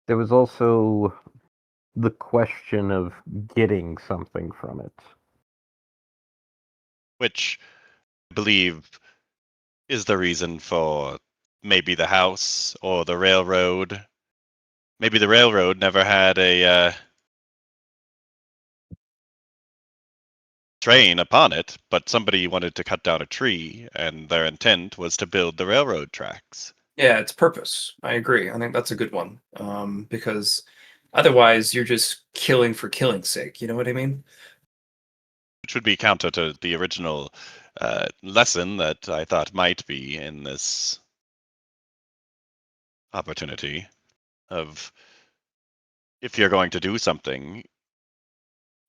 There was also the question of getting something from it. Which I believe is the reason for maybe the house or the railroad. Maybe the railroad never had a train upon it, but somebody wanted to cut down a tree, and their intent was to build the railroad tracks. Yeah, it's purpose. I agree. I think that's a good one. Because otherwise you're just killing for killing's sake. You know what I mean? Which would be counter to the original lesson that I thought might be in this opportunity of if you're going to do something,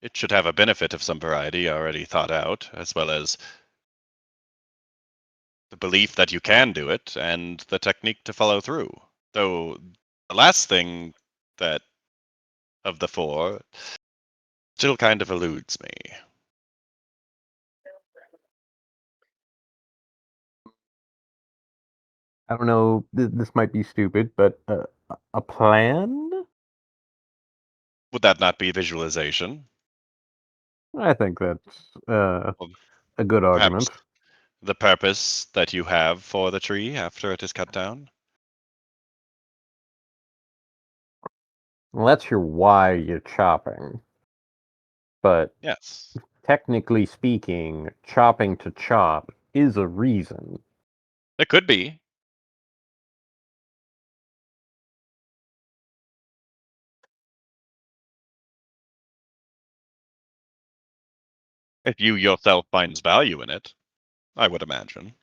it should have a benefit of some variety already thought out, as well as the belief that you can do it and the technique to follow through. Though the last thing that of the four still kind of eludes me. I don't know. This might be stupid, but a plan? Would that not be visualization? I think that's Well, a good perhaps argument. the purpose that you have for the tree after it is cut down? Well, that's your why you're chopping. But Yes. technically speaking, chopping to chop is a reason. It could be. If you yourself finds value in it, I would imagine.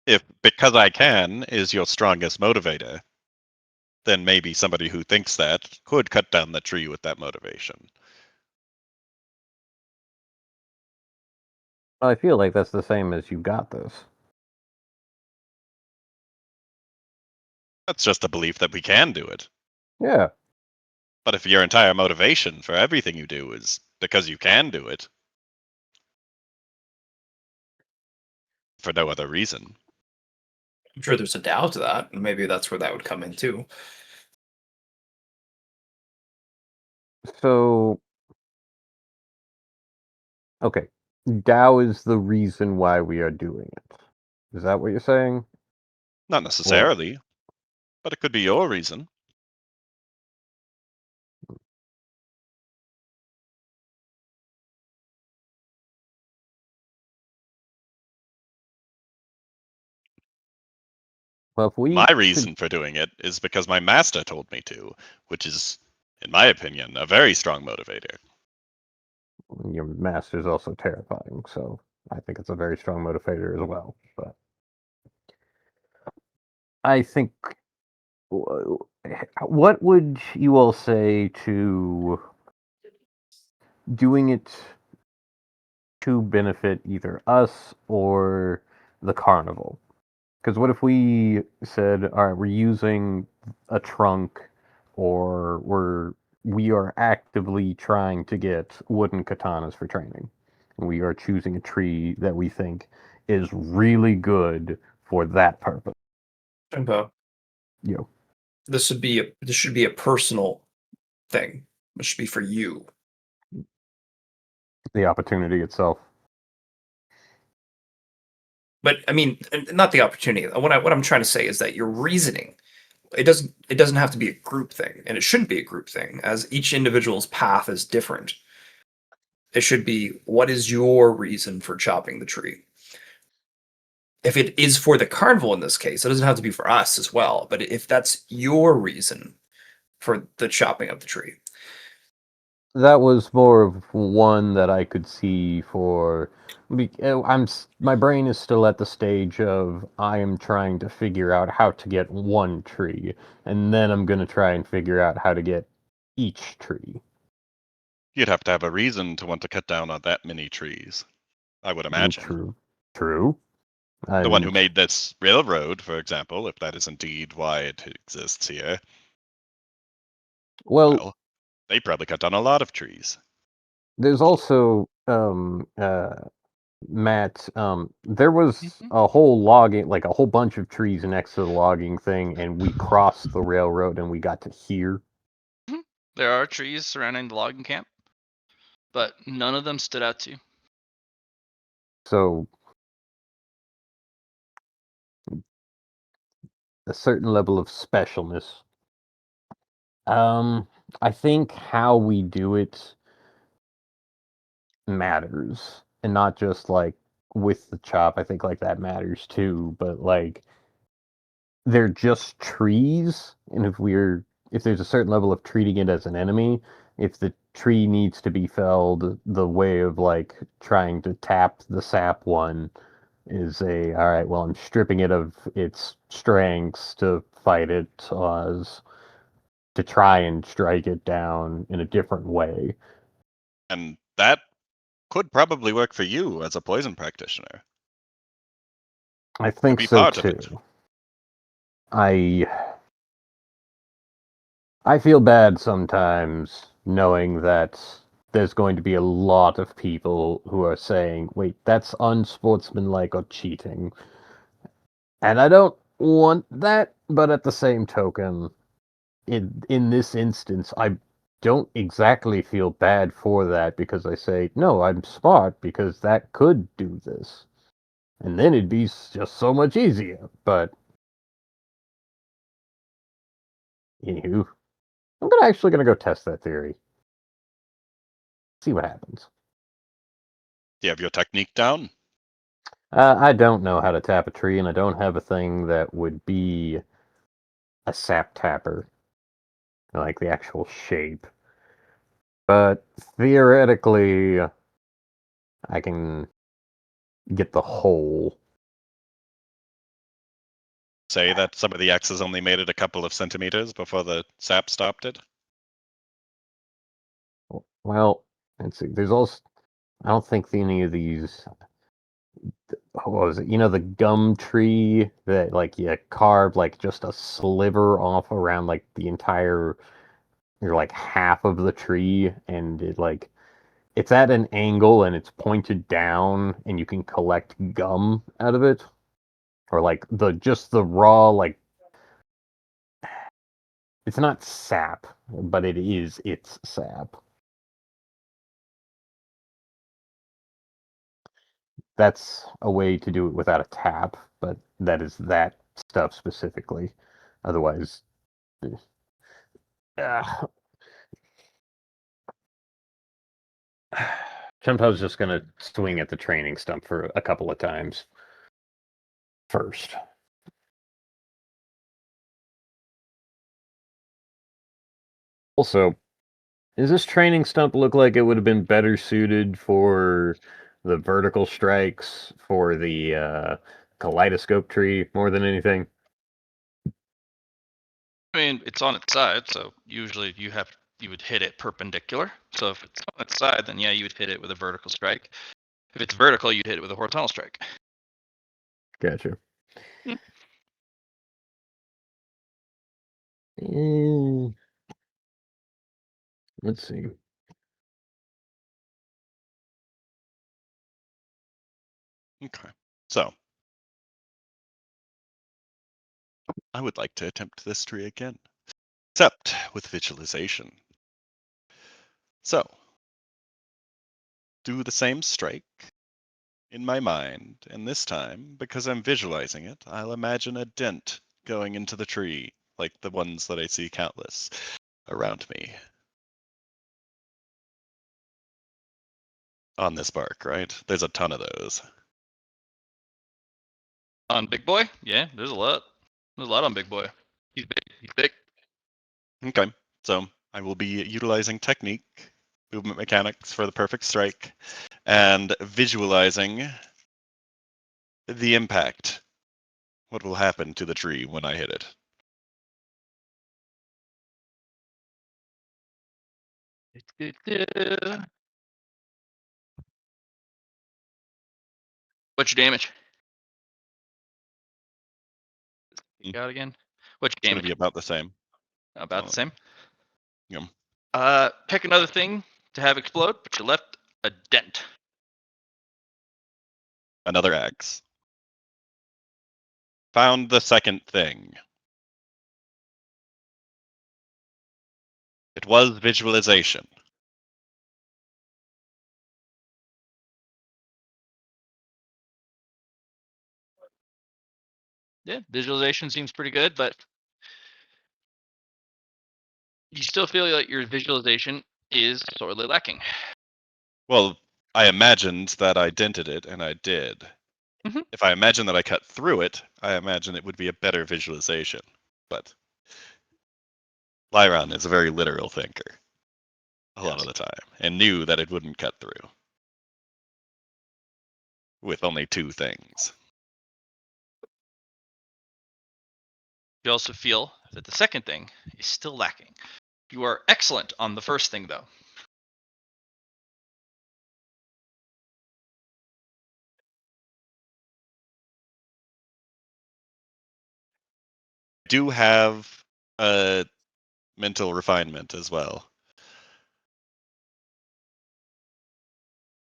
If because I can is your strongest motivator, then maybe somebody who thinks that could cut down the tree with that motivation. I feel like that's the same as you got this. That's just a belief that we can do it. Yeah. But if your entire motivation for everything you do is because you can do it, for no other reason, I'm sure there's a Tao to that, and maybe that's where that would come in too. So, okay. Tao is the reason why we are doing it. Is that what you're saying? not necessarily, but it could be your reason. Well, if we My could- reason for doing it is because my master told me to, which is, in my opinion, a very strong motivator. your master's also terrifying, so I think it's a very strong motivator as well. But I think, what would you all say to doing it to benefit either us or the carnival? Because what if we said, all right, we're using a trunk, or we are actively trying to get wooden katanas for training. We are choosing a tree that we think is really good for that purpose. Chun Po, Yo, this should be a personal thing. This should be for you. the opportunity itself. But I mean, not the opportunity. What I'm trying to say is that your reasoning, it doesn't have to be a group thing, and it shouldn't be a group thing, as each individual's path is different. It should be, what is your reason for chopping the tree? If it is for the carnival in this case, it doesn't have to be for us as well. But if that's your reason for the chopping of the tree, That was more of one that I could see for. My brain is still at the stage of I am trying to figure out how to get one tree, and then I'm gonna try and figure out how to get each tree. You'd have to have a reason to want to cut down on that many trees, I would imagine. True. The one who And, made this railroad, for example, if that is indeed why it exists here, well, well, they probably cut down a lot of trees. there's also Matt. There was a whole logging, like a whole bunch of trees next to the logging thing, and we crossed the railroad and we got to here. There are trees surrounding the logging camp, but none of them stood out to you. So a certain level of specialness. I think how we do it matters, and not just like with the chop. I think like that matters too, but like they're just trees, and if there's a certain level of treating it as an enemy, if the tree needs to be felled, the way of like trying to tap the sap one is all right, well, I'm stripping it of its strengths to fight it, to try and strike it down in a different way. And that could probably work for you as a poison practitioner. I think be so part of it. too. I feel bad sometimes knowing that there's going to be a lot of people who are saying, wait, that's unsportsmanlike or cheating. And I don't want that, but at the same token, in this instance, I don't exactly feel bad for that because I say, no, I'm smart because that could do this. And then it'd be just so much easier. But, anywho, I'm actually gonna go test that theory. See what happens. Do you have your technique down? I don't know how to tap a tree, and I don't have a thing that would be a sap tapper, like the actual shape. But theoretically, I can get the hole. Say that some of the X's only made it a couple of centimeters before the sap stopped it? Well, let's see. There's also, I don't think any of these. What was it? You know, the gum tree that like you carved like just a sliver off around like the entire, or like half of the tree, and it like it's at an angle and it's pointed down, and you can collect gum out of it, or like the raw like it's not sap, but it's sap. That's a way to do it without a tap, but that is that stuff specifically. Otherwise, uh, Chun Po's just gonna swing at the training stump for a couple of times first. Also, does this training stump look like it would have been better suited for the vertical strikes for the Kaleidoscope Tree more than anything? I mean, it's on its side, so usually you would hit it perpendicular. So if it's on its side, then yeah, you would hit it with a vertical strike. If it's vertical, you'd hit it with a horizontal strike. Gotcha. Hmm. Let's see. Okay. So, I would like to attempt this tree again, except with visualization. So, do the same strike in my mind, and this time, because I'm visualizing it, I'll imagine a dent going into the tree, like the ones that I see countless around me. On this bark, right? There's a ton of those. On Big Boy, yeah, there's a lot. There's a lot on Big Boy. He's big. He's thick. Okay, so I will be utilizing technique, movement mechanics for the perfect strike, and visualizing the impact. What will happen to the tree when I hit it? What's your damage? Hmm. Got again? What's It's your going to damage? be about the same. About the same. Yeah. Pick another thing to have explode, but you left a dent. Another axe. Found the second thing. It was visualization. Yeah, visualization seems pretty good, but you still feel like your visualization is sorely lacking. Well, I imagined that I dented it, and I did. Mhm. If I imagine that I cut through it, I imagine it would be a better visualization. But Liron is a very literal thinker a lot of the time, and knew that it wouldn't cut through. with only 2 things. You also feel that the second thing is still lacking. You are excellent on the first thing, though. I do have a mental refinement as well.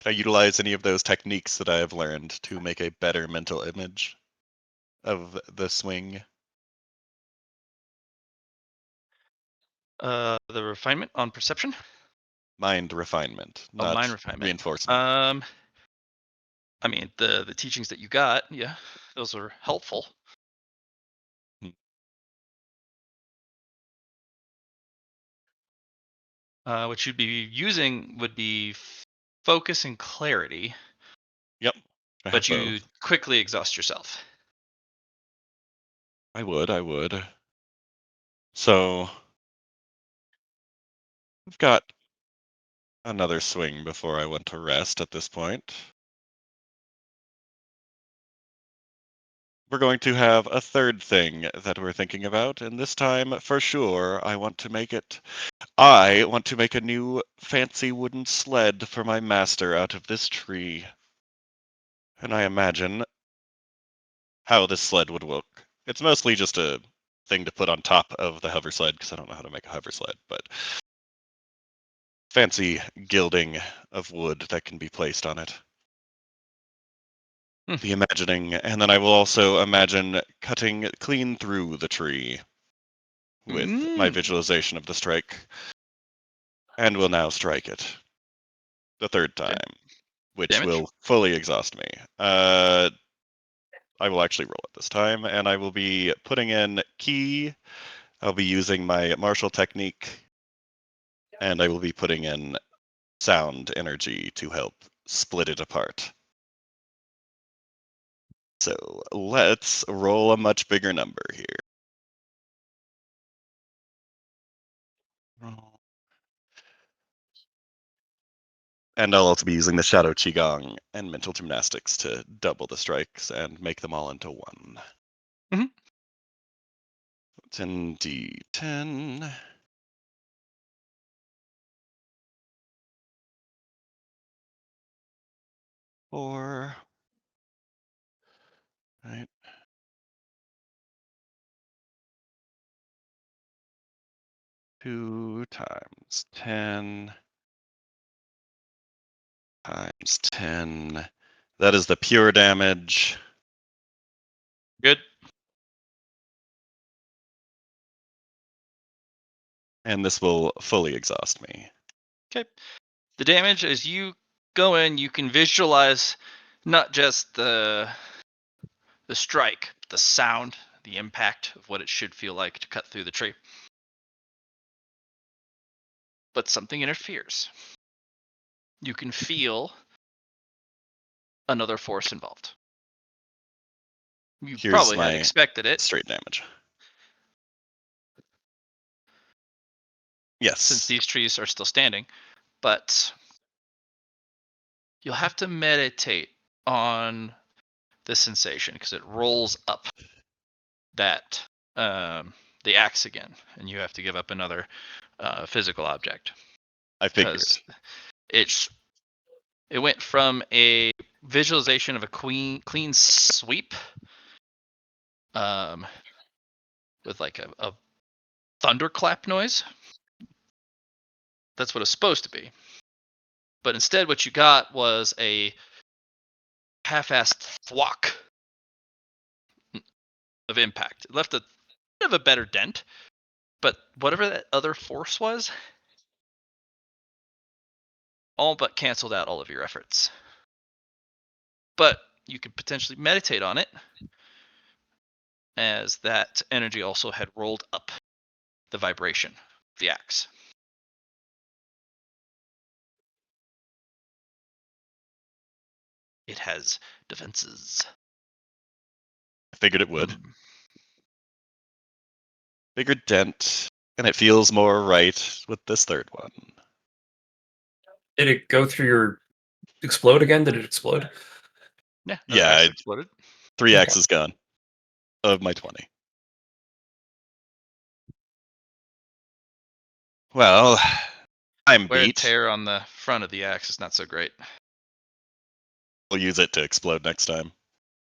Can I utilize any of those techniques that I have learned to make a better mental image of the swing? The refinement on perception? Mind refinement, Oh, not mind refinement. reinforcement. I mean, the teachings that you got, yeah, those are helpful. What you'd be using would be focus and clarity, Yep. I but have you both. quickly exhaust yourself. I would. So I've got another swing before I went to rest at this point. We're going to have a third thing that we're thinking about, and this time, for sure, I want to make a new fancy wooden sled for my master out of this tree. And I imagine how this sled would look. It's mostly just a thing to put on top of the hover sled, because I don't know how to make a hover sled, but fancy gilding of wood that can be placed on it. The imagining, and then I will also imagine cutting clean through the tree with my visualization of the strike, and will now strike it the third time, which Damage? will fully exhaust me. I will actually roll it this time, and I will be putting in ki. I'll be using my martial technique, and I will be putting in sound energy to help split it apart. So let's roll a much bigger number here. And I'll also be using the Shadow Qigong and mental gymnastics to double the strikes and make them all into 1. Mhm. 10d10. Four. Right. Two times 10 times 10. That is the pure damage. Good. And this will fully exhaust me. Okay. The damage, as you go in, you can visualize not just the strike, the sound, the impact of what it should feel like to cut through the tree. But something interferes. You can feel another force involved. You Here's probably had my expected it, straight damage. since Yes. these trees are still standing, but you'll have to meditate on the sensation because it rolls up that the axe again, and you have to give up another physical object I figured. because it went from a visualization of a clean sweep with like a thunderclap noise. That's what it's supposed to be. But instead, what you got was a half-assed thwack of impact. It left a bit of a better dent, but whatever that other force was, all but canceled out all of your efforts. But you could potentially meditate on it, as that energy also had rolled up the vibration of the axe. It has defenses. I figured it would. Bigger dent, and it feels more right with this third one. Did it go through your explode again? Did it explode? Yeah. Yeah, axe I- exploded. 3 Okay. axes gone of my 20. Well, I'm Wear a beat. tear on the front of the axe is not so great. We'll use it to explode next time.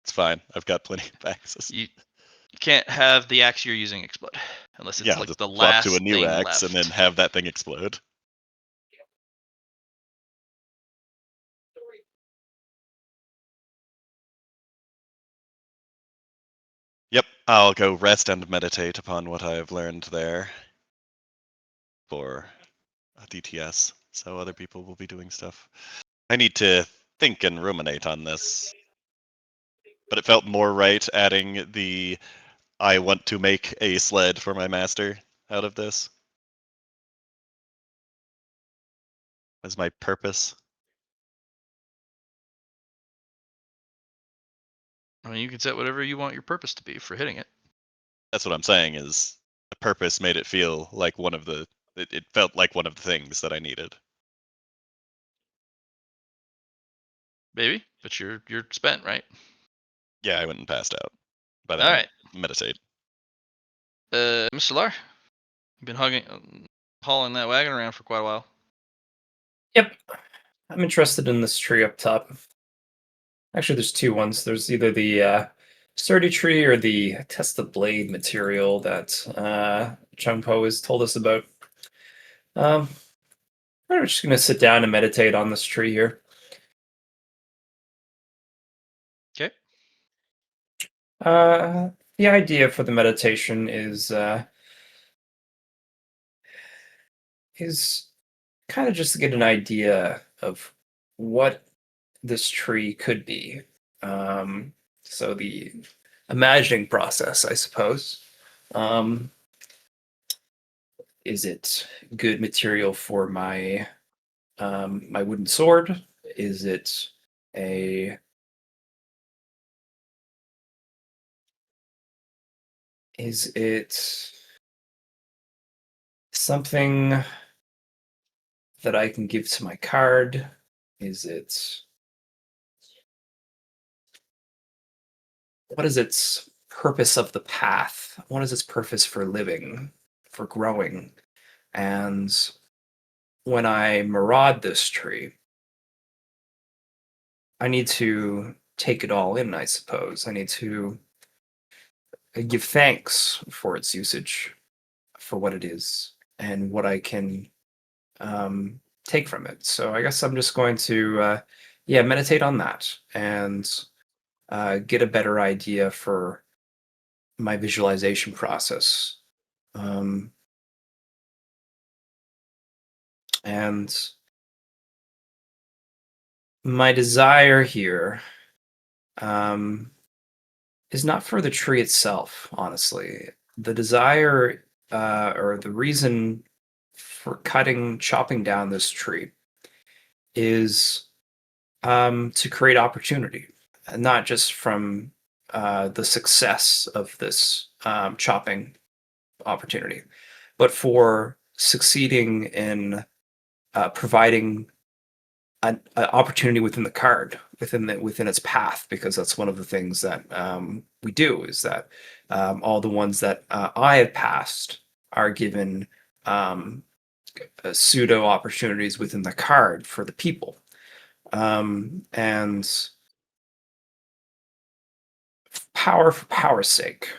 It's fine. I've got plenty of axes. You can't have the axe you're using explode unless it's Yeah, I'll like just the swap last to a new thing axe left. and then have that thing explode. Yep, I'll go rest and meditate upon what I have learned there for DTS, so other people will be doing stuff. I need to think and ruminate on this, but it felt more right adding the I want to make a sled for my master out of this as my purpose. I mean, you can set whatever you want your purpose to be for hitting it. That's what I'm saying is the purpose made it feel like one of the it felt like one of the things that I needed. Maybe, but you're spent, right? Yeah, I went and passed out. By that All I right. meditate. Mr. Lar, you've been hauling that wagon around for quite a while. Yep. I'm interested in this tree up top. Actually, there's two ones. There's either the sturdy tree or the test the blade material that Chun Po has told us about. Um, I'm just gonna sit down and meditate on this tree here. Okay. The idea for the meditation is kind of just to get an idea of what this tree could be. So the imagining process, I suppose. Um, is it good material for my wooden sword? Is it a is it something that I can give to my card? Is it what is its purpose of the path? What is its purpose for living, for growing? And when I maraud this tree, I need to take it all in, I suppose. I need to give thanks for its usage, for what it is, and what I can take from it. So I guess I'm just going to, yeah, meditate on that and get a better idea for my visualization process. Um, and my desire here um, is not for the tree itself, honestly. The desire or the reason for chopping down this tree is to create opportunity, and not just from the success of this chopping opportunity, but for succeeding in providing an opportunity within the card, within its path, because that's one of the things that we do is that all the ones that I have passed are given pseudo opportunities within the card for the people, and power for power's sake,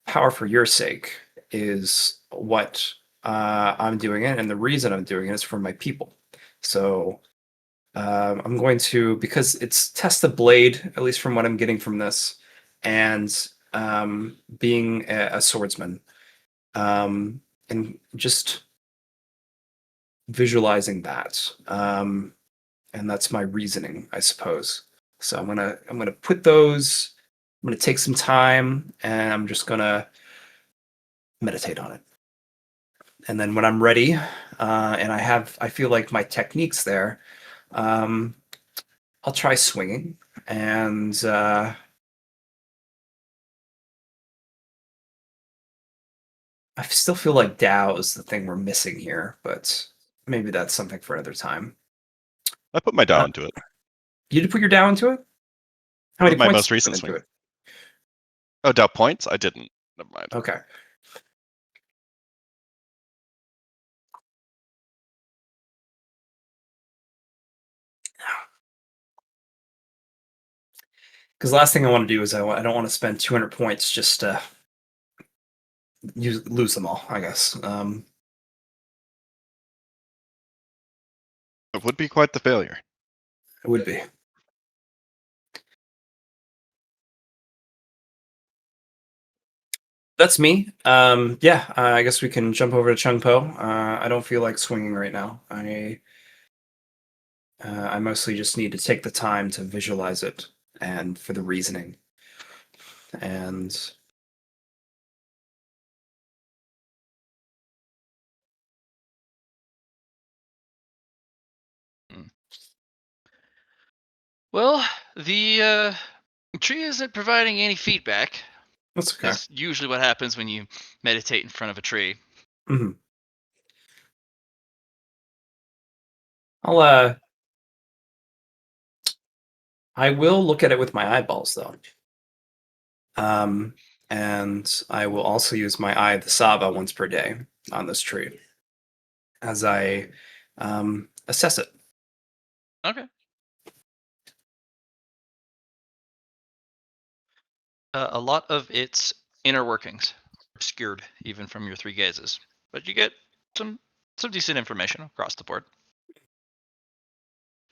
power for your sake is what I'm doing it, and the reason I'm doing it is for my people. So I'm going to, because it's test the blade, at least from what I'm getting from this, and being a swordsman, and just visualizing that, and that's my reasoning, I suppose. So I'm gonna put those. I'm gonna take some time, and I'm just gonna meditate on it. And then when I'm ready, and I feel like my technique's there, um, I'll try swinging, and I still feel like Tao is the thing we're missing here, but maybe that's something for another time. I put my Uh, Dow into it. you did put your Tao into it? How many My points most did you recent put into swing. it? Oh, Dow points? I didn't. Never mind. Okay. Because the last thing I want to do is I don't want to spend 200 points just to lose them all, I guess. It would be quite the failure. It would be. That's me. Yeah, I guess we can jump over to Chun Po. I don't feel like swinging right now. I mostly just need to take the time to visualize it and for the reasoning. And Well, the tree isn't providing any feedback. that's okay. That's usually what happens when you meditate in front of a tree. Hmm. I will look at it with my eyeballs though. And I will also use my eye of the Saba once per day on this tree as I assess it. Okay. A lot of its inner workings are obscured even from your 3 gazes, but you get some decent information across the board.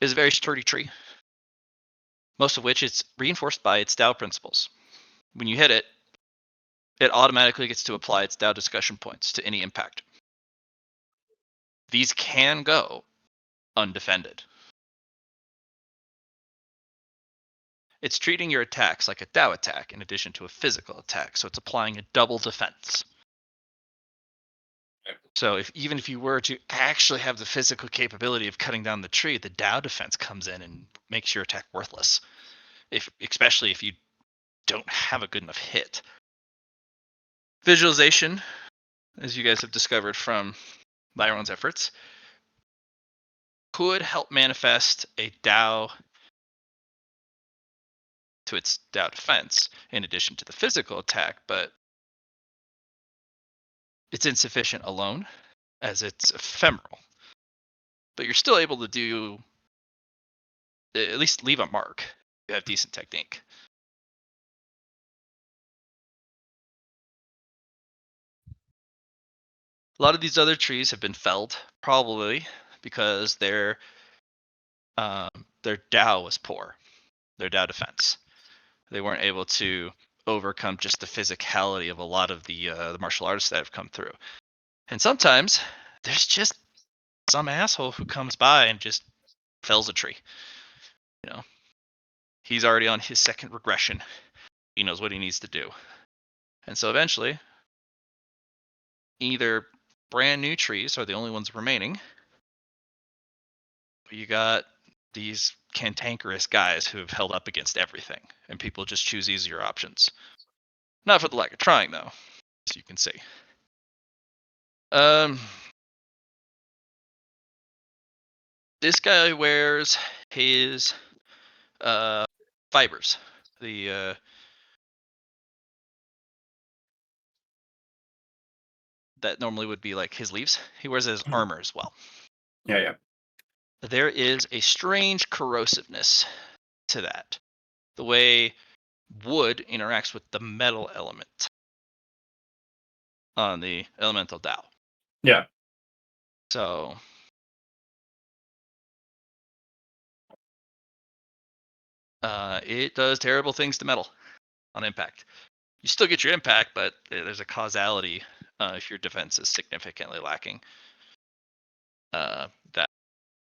It's a very sturdy tree, most of which is reinforced by its Tao principles. When you hit it, it automatically gets to apply its Tao discussion points to any impact. These can go undefended. It's treating your attacks like a Tao attack in addition to a physical attack, so it's applying a double defense. So even if you were to actually have the physical capability of cutting down the tree, the Tao defense comes in and makes your attack worthless. Especially if you don't have a good enough hit. Visualization, as you guys have discovered from Liron's efforts, could help manifest a Tao to its Tao defense in addition to the physical attack, but it's insufficient alone as it's ephemeral. But you're still able to do, at least leave a mark. You have decent technique. A lot of these other trees have been felled, probably because their Tao was poor, their Tao defense. They weren't able to overcome just the physicality of a lot of the martial artists that have come through. And sometimes there's just some asshole who comes by and just fells a tree. You know, he's already on his second regression. He knows what he needs to do. And so eventually, either brand new trees are the only ones remaining, but you got these cantankerous guys who have held up against everything, and people just choose easier options. Not for the lack of trying, though, as you can see. This guy wears his fibers, the that normally would be like his leaves. He wears it as armor as well. Yeah. There is a strange corrosiveness to that. The way wood interacts with the metal element on the elemental Tao. Yeah. So it does terrible things to metal on impact. You still get your impact, but there's a causality if your defense is significantly lacking. That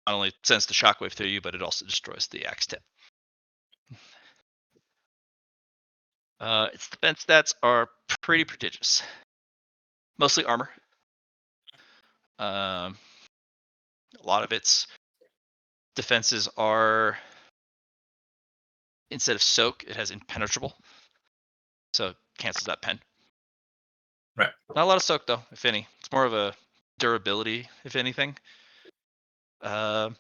not only sends the shockwave through you, but it also destroys the axe tip. Its defense stats are pretty prodigious. Mostly armor. A lot of its defenses are, instead of soak, it has impenetrable. So it cancels that pen. Right. Not a lot of soak though, if any. It's more of a durability, if anything. Health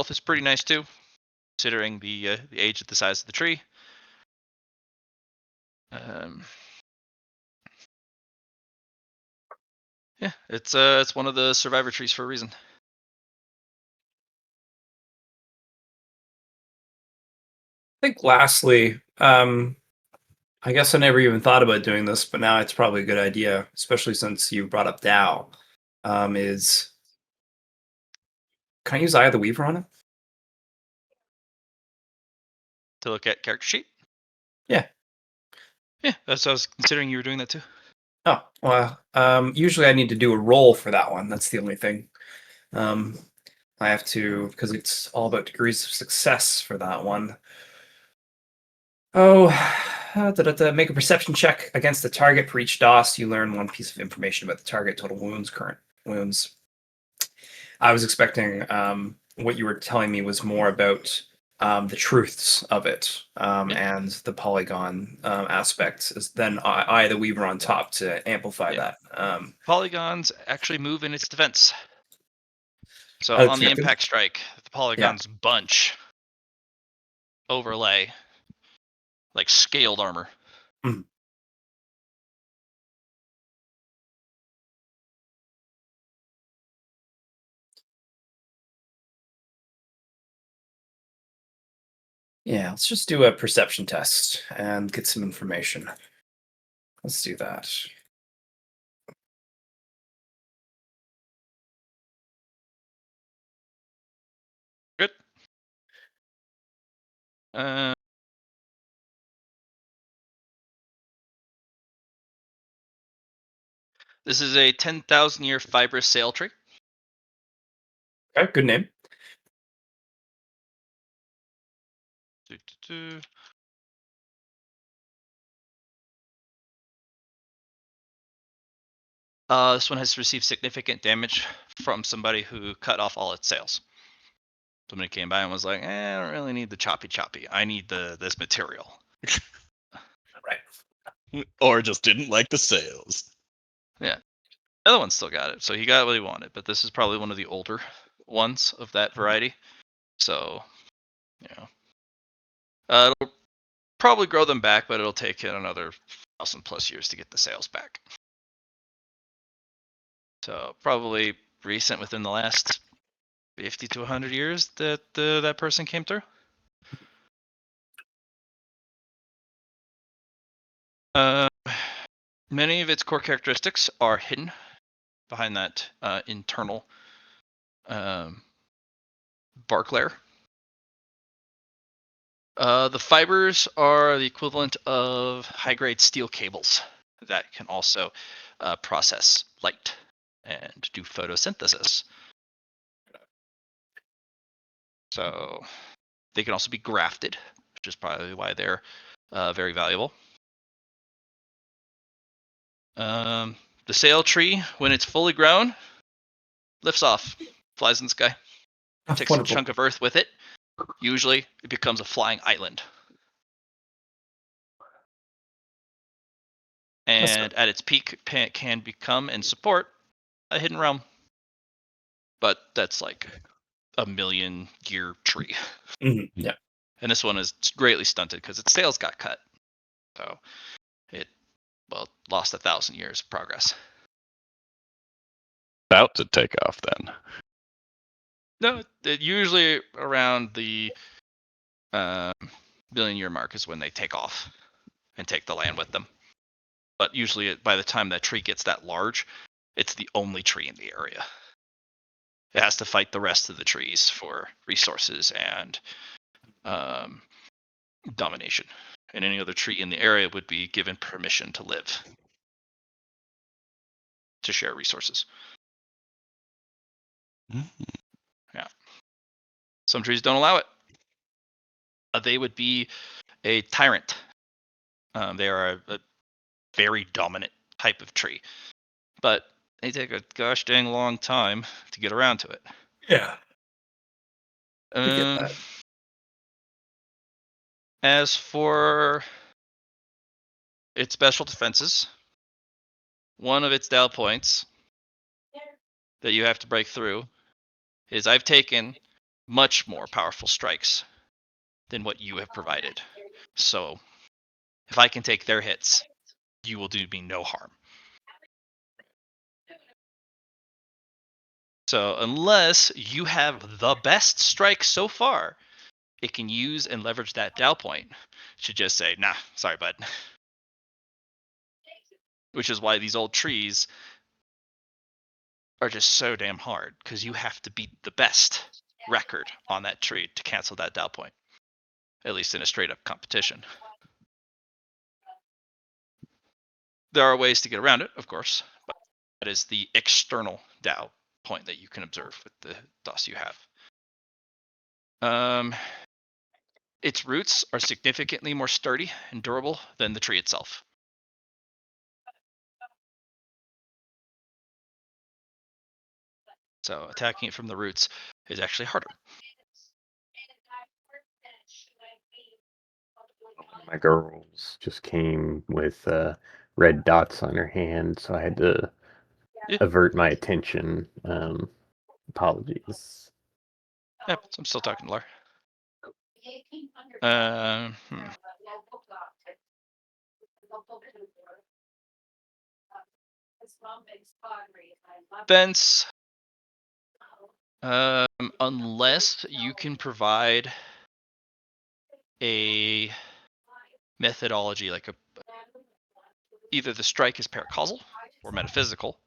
is pretty nice too. considering the age of the size of the tree. Yeah, it's one of the survivor trees for a reason. I think lastly, I guess I never even thought about doing this, but now it's probably a good idea, especially since you brought up Dow. Is can I use Eye of the Weaver on it? To look at character sheet. Yeah. Yeah, that's what I was considering you were doing that too. Oh, well, usually I need to do a roll for that one. That's the only thing. I have to, because it's all about degrees of success for that one. Oh, make a perception check against the target. For each DOS, you learn one piece of information about the target, total wounds, current wounds. I was expecting what you were telling me was more about the truths of it and the polygon aspects. Then I, the Weaver on top to amplify that. Polygons actually move in its defense. So As on the expected. impact strike, the polygons bunch overlay like scaled armor. Mhm. Yeah, let's just do a perception test and get some information. Let's do that. Good. This is a 10,000 year fibrous sail tree. Okay, good name. This one has received significant damage from somebody who cut off all its sails. Somebody came by and was like, I don't really need the choppy. I need this material. Right. Or just didn't like the sails. Yeah. The other one still got it, so he got what he wanted, but this is probably one of the older ones of that variety. So, it'll probably grow them back, but it'll take it another 1,000+ years to get the sails back. So probably recent, within the last 50 to 100 years that that person came through. Many of its core characteristics are hidden behind that internal bark layer. The fibers are the equivalent of high-grade steel cables that can also process light and do photosynthesis. So they can also be grafted, which is probably why they're very valuable. The sail tree, when it's fully grown, lifts off, flies in the sky, takes a chunk of earth with it. Usually, it becomes a flying island. And at its peak, it can become and support a hidden realm. But that's like a 1,000,000-year tree. Mm-hmm. Yeah. And this one is greatly stunted because its sails got cut. So it, lost 1,000 years of progress. About to take off then. No, usually around the 1,000,000-year mark is when they take off and take the land with them. But usually by the time that tree gets that large, it's the only tree in the area. It has to fight the rest of the trees for resources and domination. And any other tree in the area would be given permission to live, to share resources. Yeah. Some trees don't allow it. They would be a tyrant. They are a very dominant type of tree. But they take a gosh dang long time to get around to it. Yeah. I get that. As for its special defenses, one of its Dow points that you have to break through is I've taken much more powerful strikes than what you have provided. So if I can take their hits, you will do me no harm. So unless you have the best strike so far, it can use and leverage that Dow point to just say, nah, sorry, bud. Which is why these old trees are just so damn hard, because you have to beat the best record on that tree to cancel that Dow point, at least in a straight up competition. There are ways to get around it, of course, but that is the external Dow point that you can observe with the DOS you have. Its roots are significantly more sturdy and durable than the tree itself. So attacking it from the roots is actually harder. My girls just came with red dots on her hand, so I had to Yeah. avert my attention. Apologies. Yep, so I'm still talking to Lar. Fence. Unless you can provide a methodology, like either the strike is paracausal or metaphysical.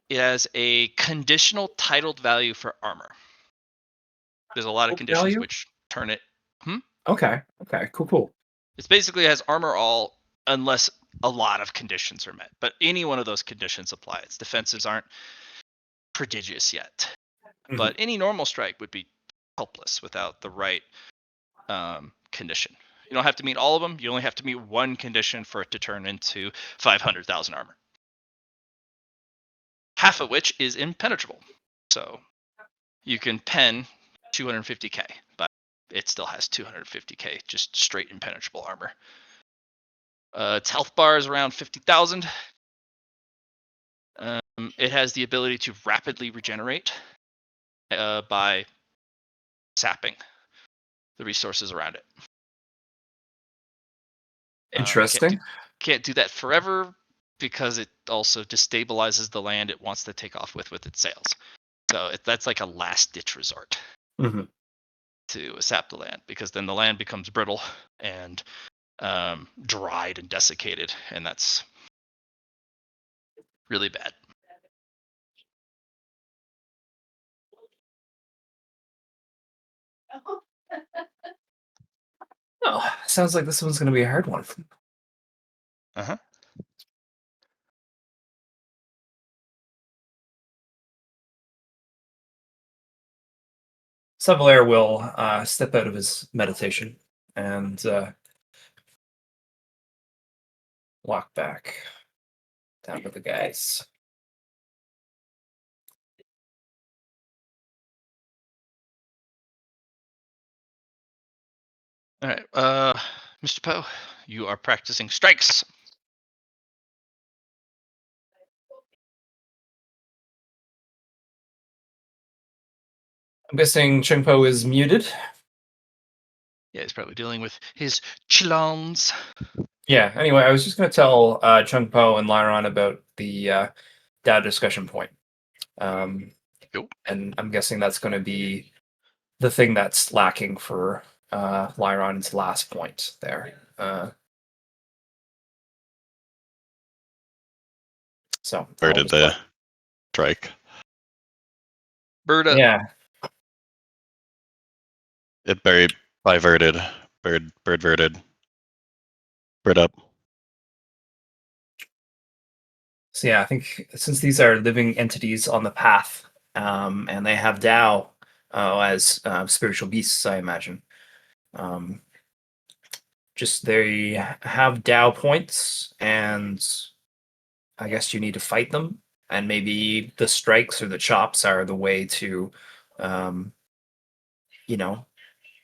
It has a conditional titled value for armor. There's a lot of conditions Value? which turn it. Okay. Cool. It basically has armor all unless a lot of conditions are met. But any one of those conditions apply. Its defenses aren't prodigious yet. Mhm. But any normal strike would be helpless without the right condition. You don't have to meet all of them. You only have to meet one condition for it to turn into 500,000 armor. Half of which is impenetrable. So you can pen 250k, but it still has 250k, just straight impenetrable armor. Its health bar is around 50,000. It has the ability to rapidly regenerate by sapping the resources around it. Interesting. Can't do that forever because it also destabilizes the land it wants to take off with its sails. So that's like a last ditch resort to sap the land, because then the land becomes brittle and dried and desiccated, and that's really bad. Oh, sounds like this one's going to be a hard one. Uh-huh. Savalair will step out of his meditation and walk back down to the guys. All right, Mr. Poe, you are practicing strikes. I'm guessing Chun Po is muted. Yeah, he's probably dealing with his chillons. Yeah, anyway, I was just going to tell Chun Po and Liron about the DAO discussion point. Cool. And I'm guessing that's going to be the thing that's lacking for Liron's last point there. So Where did the strike? Bird up. Yeah. It buried by verted. Bird verted. Bird up. So yeah, I think since these are living entities on the path, and they have Tao as spiritual beasts, I imagine. Just they have Tao points, and I guess you need to fight them, and maybe the strikes or the chops are the way to, um,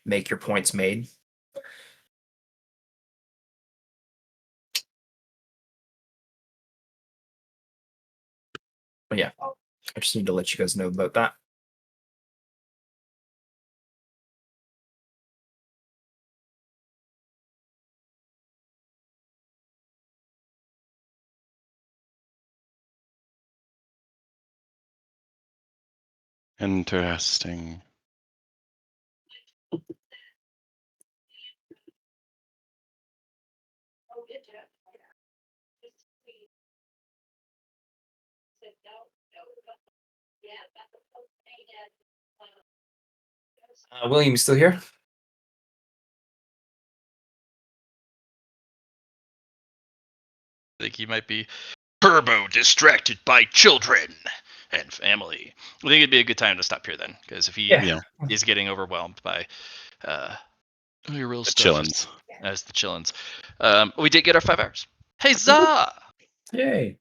make your points made. But yeah, I just need to let you guys know about that. Interesting. William, you still here? I think he might be turbo distracted by children and family. I think it'd be a good time to stop here then, because if he Yeah. is getting overwhelmed by your real The stuff chillins. as the chillins, we did get our 5 hours. Hey, za! Yay.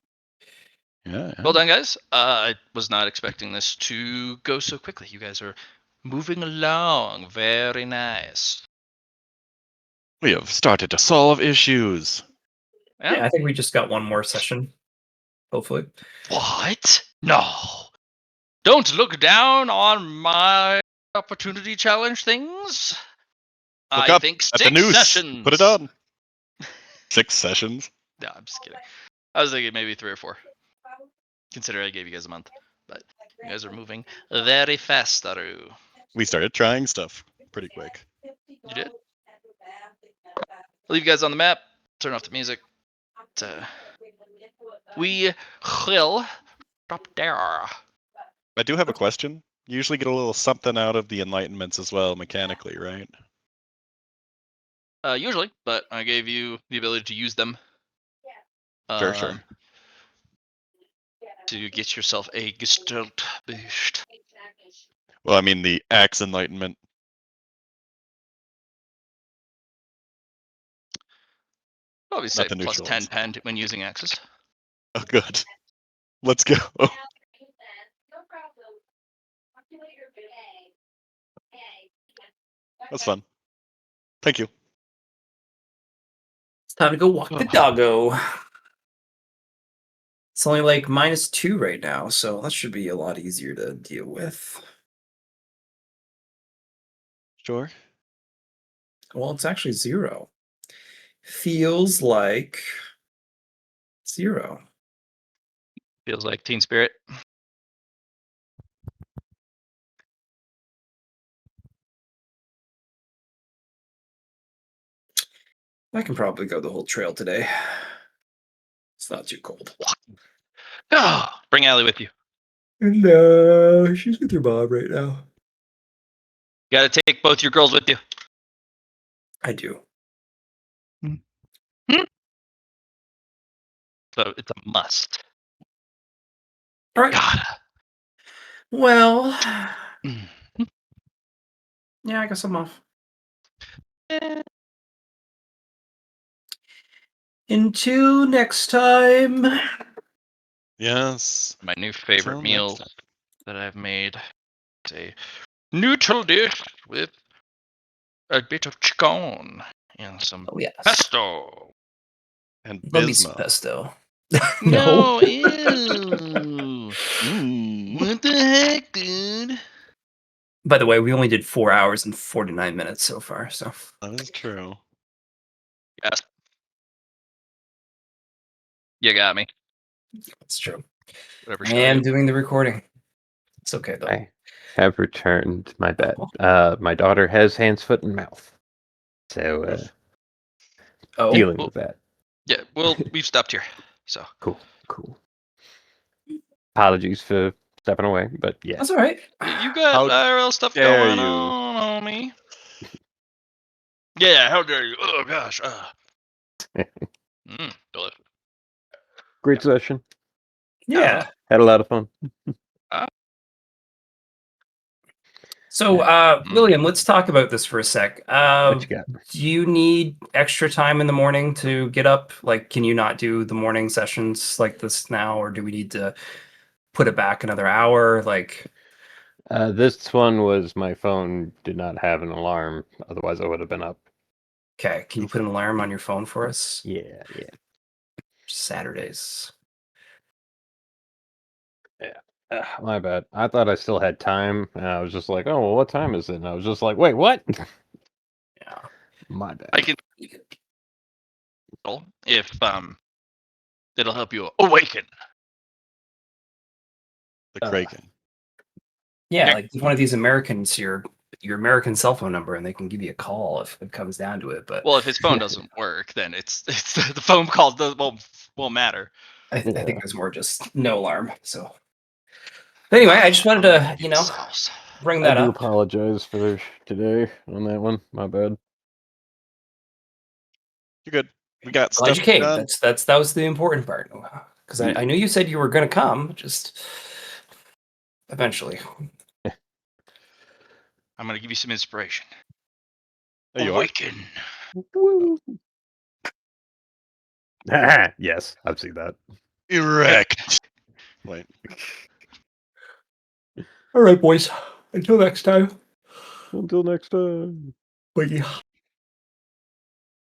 Yeah. Well done, guys. I was not expecting this to go so quickly. You guys are moving along. Very nice. We have started to solve issues. Yeah, I think we just got one more session. Hopefully. What? No. Don't look down on my opportunity challenge things. Look I up think at 6 the noose. sessions. Put it on. 6 sessions. No, I'm just kidding. I was thinking maybe 3 or 4. Consider I gave you guys a month. But you guys are moving very fast, Aru. We started trying stuff pretty quick. You did? I'll leave you guys on the map. Turn off the music. We will stop there. I do have a question. You usually get a little something out of the enlightenments as well, mechanically, right? Usually, but I gave you the ability to use them. Sure. To get yourself a Gestalt boost. Well, I mean the axe enlightenment. Oh, Obviously, Not the plus neutral 10 ones. pen when using axes. Oh, good. Let's go. That's fun. Thank you. It's time to go walk the Oh. doggo. It's only like -2 right now, so that should be a lot easier to deal with. Sure. Well, it's actually 0. Feels like 0. Feels like Teen Spirit. I can probably go the whole trail today. It's not too cold. Oh, bring Allie with you. No, she's with her mom right now. You gotta take both your girls with you. I do. So it's a must. All right. Gotta. Well, Mm. yeah, I guess I'm off. Until next time. Yes. My new favorite Till meal next time. that I've made is a neutral dish with a bit of chicken and some Oh, yes. pesto. And Love me some Bisma. pesto. No, ew. Mm. What the heck, dude? By the way, we only did 4 hours and 49 minutes so far, so That is true. Yes. You got me. it's true. Whatever I show am you. doing the recording. It's okay though. I have returned. My bad. My daughter has hands, foot, and mouth. So Oh, dealing well- with that. Yeah, well, we've stopped here. So Cool. Apologies for stepping away, but yeah. that's all right. you got How IRL stuff dare going you. on, homie. Yeah, how dare you? Oh gosh. Delicious. Great session. Yeah. Had a lot of fun. So, William, let's talk about this for a sec. What you got? Do you need extra time in the morning to get up? Like, can you not do the morning sessions like this now, or do we need to put it back another hour? Like, This one was my phone did not have an alarm. Otherwise, I would have been up. okay, can you put an alarm on your phone for us? Yeah. Saturdays. My bad. I thought I still had time, and I was just like, "Oh, well, what time is it?" And I was just like, "Wait, what?" Yeah. My bad. I can if it'll help you awaken. The Kraken. Yeah, Yeah. like give one of these Americans your American cell phone number, and they can give you a call if it comes down to it. But Well, if his phone doesn't work, then it's the phone call won't matter. I think Yeah. it was more just no alarm. So anyway, I just wanted to Themselves. bring I that do up. apologize for today on that one. My bad. You're good. We got Glad stuff you came. done. That was the important part. Because I knew you said you were going to come. Just eventually. I'm gonna give you some inspiration. There you are. Awaken. Woo. Yes, I've seen that. Erect. Wait. All right, boys. Until next time. Until next time. Bye.